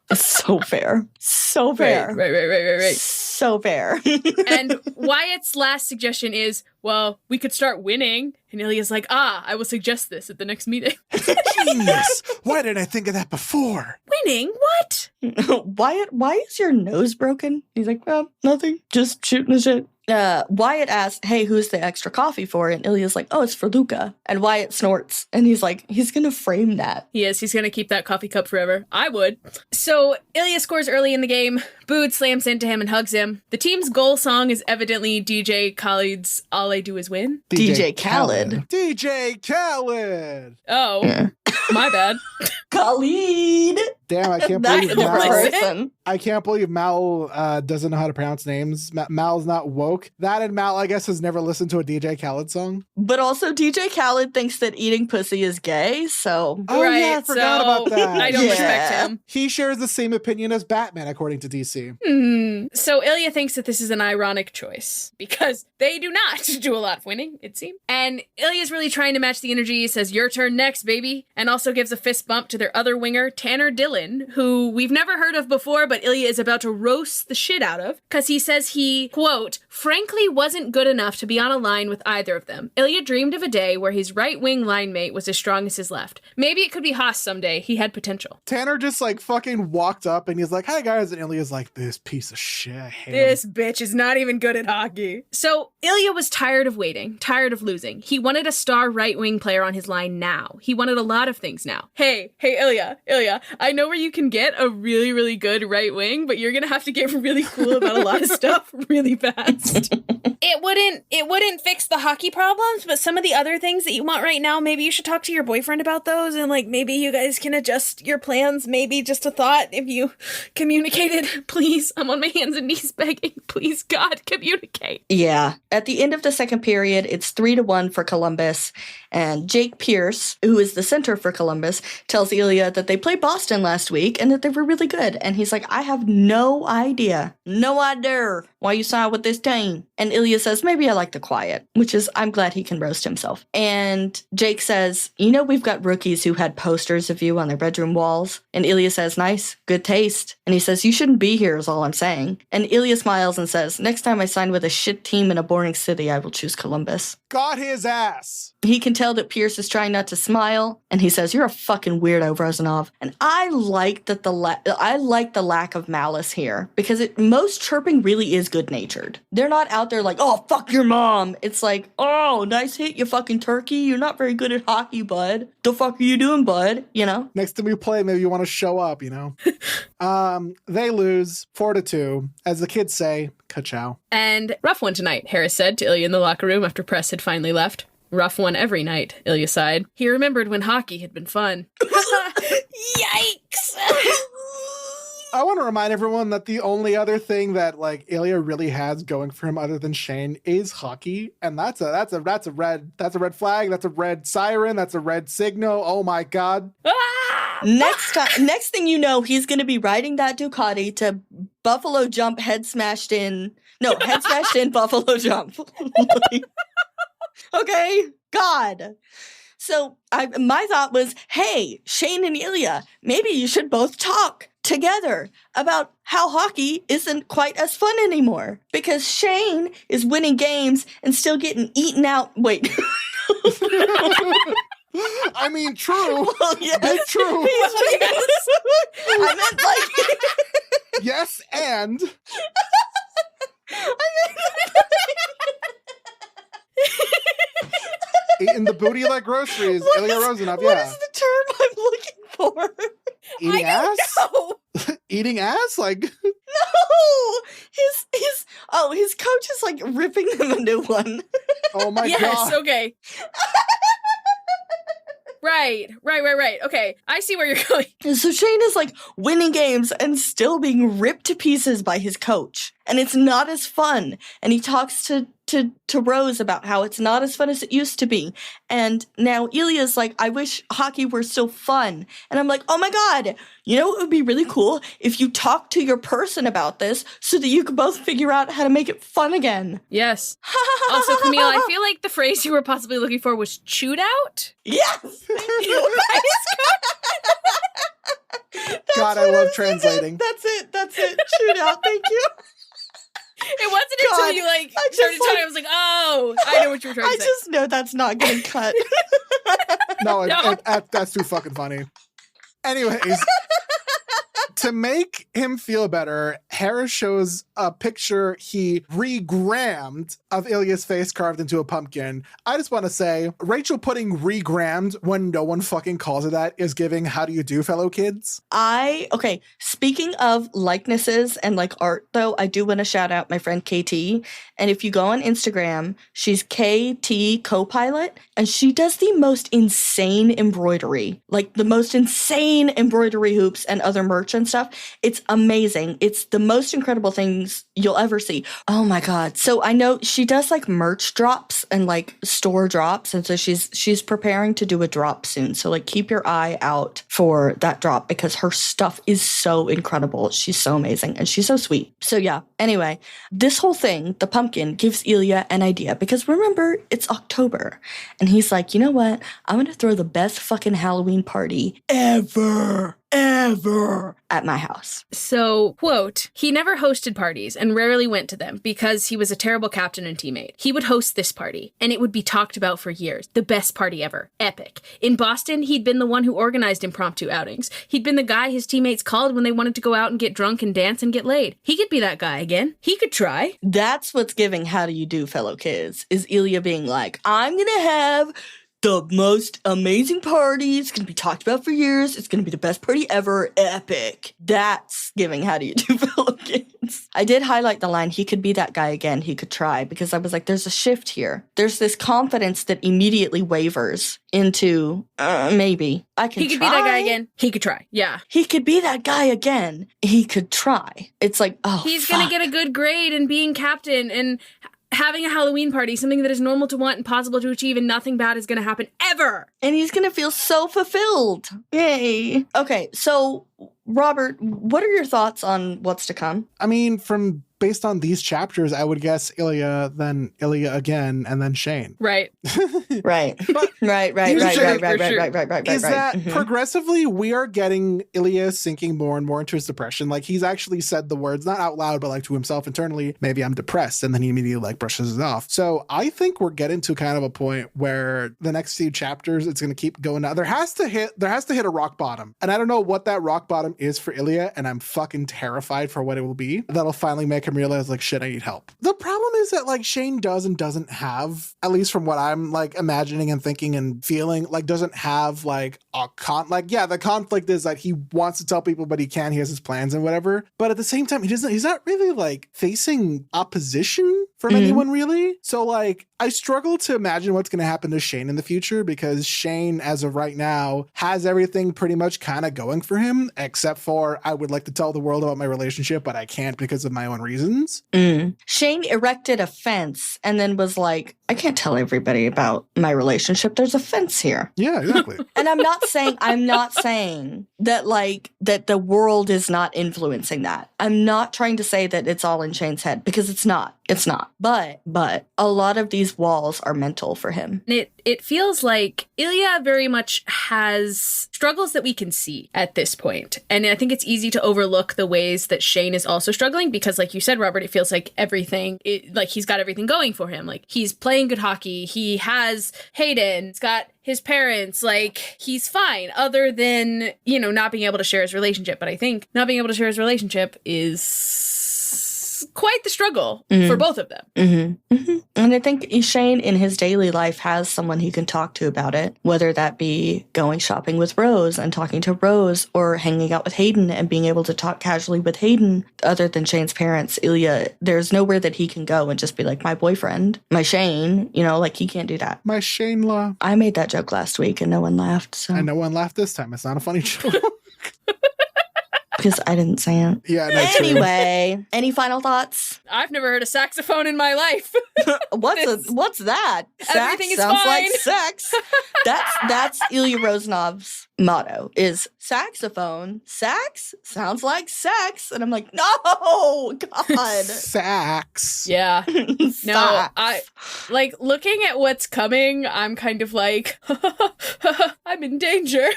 It's so fair. So fair. Right. So fair. And Wyatt's last suggestion is, well, we could start winning. And Ilya's like, I will suggest this at the next meeting. Genius! Why didn't I think of that before? Winning? What? Wyatt, why is your nose broken? He's like, well, nothing. Just shooting the shit. Wyatt asks, hey, who's the extra coffee for? And Ilya's like, oh, it's for Luca. And Wyatt snorts. And he's like, he's going to frame that. He is. He's going to keep that coffee cup forever. I would. So Ilya scores early in the game. Bood slams into him and hugs him. The team's goal song is evidently DJ Khaled's All I Do Is Win. DJ Khaled. DJ Khaled! Oh, yeah. My bad. Khaled! Damn, I can't That's believe a different Mal. person. I can't believe Mal doesn't know how to pronounce names. Mal's not woke. That and Mal, I guess, has never listened to a DJ Khaled song. But also, DJ Khaled thinks that eating pussy is gay, so... Oh, right, yeah, I forgot about that. I don't respect him. He shares the same opinion as Batman, according to DC. So Ilya thinks that this is an ironic choice because they do not do a lot of winning, it seems. And Ilya's really trying to match the energy, says, your turn next, baby, and also gives a fist bump to their other winger, Tanner Dillon, who we've never heard of before, but Ilya is about to roast the shit out of because he says he, quote, frankly wasn't good enough to be on a line with either of them. Ilya dreamed of a day where his right-wing line mate was as strong as his left. Maybe it could be Haas someday. He had potential. Tanner just like fucking walked up and he's like, hi guys, and Ilya's like, this piece of shit, I hate him. This bitch is not even good at hockey. So Ilya was tired of waiting, tired of losing. He wanted a star right-wing player on his line now. He wanted a lot of things now. Hey, Ilya, I know where you can get a really, really good right wing, but you're gonna have to get really cool about a lot of stuff really fast. It wouldn't fix the hockey problems, but some of the other things that you want right now, maybe you should talk to your boyfriend about those, and like maybe you guys can adjust your plans. Maybe just a thought if you communicated. Please, I'm on my hands and knees begging. Please, God, communicate. Yeah. At the end of the second period, it's 3-1 for Columbus, and Jake Pierce, who is the center for Columbus, tells Ilya that they played Boston last week and that they were really good. And he's like, I have no idea why you signed with this team. And Ilya says, maybe I like the quiet, which is, I'm glad he can roast himself. And Jake says, we've got rookies who had posters of you on their bedroom walls. And Ilya says, nice, good taste. And he says, you shouldn't be here is all I'm saying. And Ilya smiles and says, next time I sign with a shit team in a boring city, I will choose Columbus. Got his ass. He can tell that Pierce is trying not to smile, and he says, you're a fucking weirdo, Rozanov. And I like that I like the lack of malice here, because most chirping really is good-natured. They're not out there like, oh, fuck your mom. It's like, oh, nice hit, you fucking turkey. You're not very good at hockey, bud. The fuck are you doing, bud? Next time we play, maybe you want to show up, They lose 4-2. As the kids say, ka-chow. And rough one tonight, Harris said to Ilya in the locker room after press had finally left. Rough one every night, Ilya sighed. He remembered when hockey had been fun. Yikes! I want to remind everyone that the only other thing that Ilya really has going for him other than Shane is hockey, and that's a red flag, that's a red siren, that's a red signal. Oh my god! Next thing you know, he's going to be riding that Ducati to Buffalo Jump head smashed in Buffalo Jump. Okay, God. So my thought was, hey, Shane and Ilya, maybe you should both talk together about how hockey isn't quite as fun anymore. Because Shane is winning games and still getting eaten out. Wait. I mean, true. Well, yes. Big true. Yes. I meant yes, and... Eating the booty like groceries, Ilya Rozanov, yeah. What is the term I'm looking for? Eating ass? Know. Eating ass? No! His coach is ripping them a new one. Oh my god. Yes, okay. Right. Okay, I see where you're going. So Shane is winning games and still being ripped to pieces by his coach. and it's not as fun. And he talks to Rose about how it's not as fun as it used to be. And now Ilya's like, I wish hockey were still fun. And I'm like, oh my God, you know what would be really cool? If you talk to your person about this so that you could both figure out how to make it fun again. Yes. Also, Camille, I feel like the phrase you were possibly looking for was chewed out. Yes! Thank you. God, I love translating. That's it. Shoot out. Thank you. It wasn't until you started talking. I was like, oh, I know what you were trying to say. I just know that's not getting cut. No, that's too fucking funny. Anyways, to make him feel better, Harris shows a picture he regrammed of Ilya's face carved into a pumpkin. I just want to say, Rachel putting regrammed when no one fucking calls it that is giving how do you do, fellow kids? Okay, speaking of likenesses and like art though, I do want to shout out my friend KT. And if you go on Instagram, she's KT Copilot, and she does the most insane embroidery, like the most insane embroidery hoops and other merch and stuff. It's amazing. It's the most incredible things you'll ever see. Oh my God. So I know she does like merch drops and like store drops. And so she's preparing to do a drop soon. So like keep your eye out for that drop because her stuff is so incredible. She's so amazing and she's so sweet. So yeah, anyway, this whole thing, the pumpkin, gives Ilya an idea because remember, it's October. And he's like, you know what? I'm going to throw the best fucking Halloween party ever at my house. So, quote, he never hosted parties and rarely went to them because he was a terrible captain and teammate. He would host this party, and it would be talked about for years. The best party ever. Epic. In Boston, he'd been the one who organized impromptu outings. He'd been the guy his teammates called when they wanted to go out and get drunk and dance and get laid. He could be that guy again. He could try. That's what's giving how do you do, fellow kids, is Ilya being like, I'm gonna have the most amazing party. It's going to be talked about for years. It's going to be the best party ever. Epic. That's giving how do you do, fellow kids. I did highlight the line, he could be that guy again. He could try, because I was like, there's a shift here. There's this confidence that immediately wavers into maybe I can try. He could be that guy again. He could try. Yeah. He could be that guy again. He could try. It's like, oh, he's going to get a good grade and being captain and having a Halloween party, something that is normal to want and possible to achieve, and nothing bad is going to happen ever. And he's going to feel so fulfilled. Yay. Okay, so Robert, what are your thoughts on what's to come? I mean, based on these chapters, I would guess Ilya, then Ilya again, and then Shane. Right. Right. Right. Is that progressively we are getting Ilya sinking more and more into his depression? Like, he's actually said the words, not out loud, but like to himself internally, maybe I'm depressed, and then he immediately like brushes it off. So I think we're getting to kind of a point where the next few chapters, it's going to keep going down. There has to hit a rock bottom. And I don't know what that rock bottom is for Ilya, and I'm fucking terrified for what it will be. That'll finally make him realize, like, shit, I need help. The problem is that, like, Shane does and doesn't have, at least from what I'm, like, imagining and thinking and feeling, like, doesn't have, like, a the conflict is that he wants to tell people, but he can't. He has his plans and whatever. But at the same time, he's not really, like, facing opposition from anyone, really. So, like, I struggle to imagine what's going to happen to Shane in the future, because Shane, as of right now, has everything pretty much kind of going for him, except for I would like to tell the world about my relationship, but I can't because of my own reasons. Shane erected a fence and then was like, I can't tell everybody about my relationship. There's a fence here. Yeah, exactly. And I'm not saying that, like, that the world is not influencing that. I'm not trying to say that it's all in Shane's head, because it's not. It's not. But a lot of these walls are mental for him. It feels like Ilya very much has struggles that we can see at this point. And I think it's easy to overlook the ways that Shane is also struggling, because, like you said, Robert, it feels like like he's got everything going for him. Like, he's playing good hockey. He has Hayden. He's got his parents. Like, he's fine, other than, not being able to share his relationship. But I think not being able to share his relationship is quite the struggle for both of them. And I think Shane in his daily life has someone he can talk to about it, whether that be going shopping with Rose and talking to Rose, or hanging out with Hayden and being able to talk casually with Hayden. Other than Shane's parents, Ilya, there's nowhere that he can go and just be like, my boyfriend, my Shane, like, he can't do that. My Shane law. I made that joke last week and no one laughed. So. And no one laughed this time. It's not a funny joke. because I didn't say it. Yeah, that's true. Anyway, any final thoughts? I've never heard a saxophone in my life. What's that? Everything is sounds fine. like sex. That's Ilya Rozanov's motto is saxophone. Sax sounds like sex. And I'm like, no, God. Sax. Yeah. No, Sax. I like looking at what's coming, I'm kind of like, I'm in danger.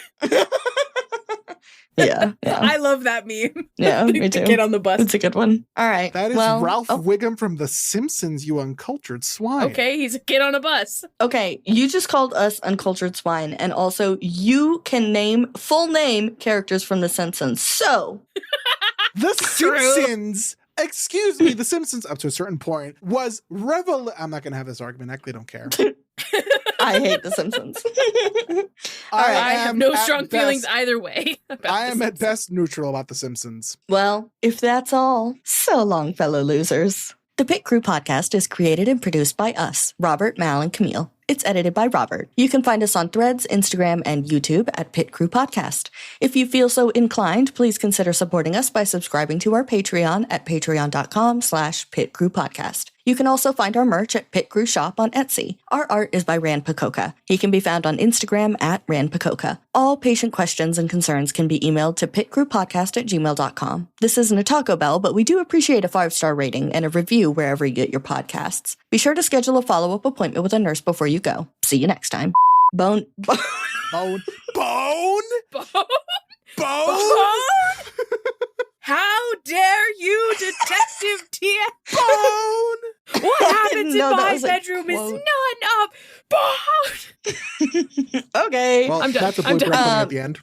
Yeah. I love that meme. Yeah, me too. Get on the bus. It's a good one. All right. That is well, Ralph Wiggum from The Simpsons, you uncultured swine. Okay, he's a kid on a bus. Okay, you just called us uncultured swine, and also you can name full name characters from The Simpsons. So, The Simpsons, excuse me, The Simpsons, up to a certain point, was I'm not going to have this argument. I actually don't care. I hate The Simpsons. I have no at strong feelings best- either way. about I am this. at best neutral about The Simpsons. Well, if that's all, so long, fellow losers. The Pit Crew podcast is created and produced by us, Robert, Mal, and Camille. It's edited by Robert. You can find us on Threads, Instagram, and YouTube at Pit Crew Podcast. If you feel so inclined, please consider supporting us by subscribing to our Patreon at patreon.com/Pit Crew Podcast. You can also find our merch at Pit Crew Shop on Etsy. Our art is by Rand Pacoca. He can be found on Instagram at Rand Pacoca. All patient questions and concerns can be emailed to pitcrewpodcast@gmail.com. This isn't a Taco Bell, but we do appreciate a 5-star rating and a review wherever you get your podcasts. Be sure to schedule a follow-up appointment with a nurse before you go. See you next time. Bone. Bone? Bone? Bone? Bone? How dare you, Detective T.S. Bone? What happens in know that my was a bedroom is quote. none of bone. Okay. Well, I'm done. that's a I'm blooper done. coming at the end.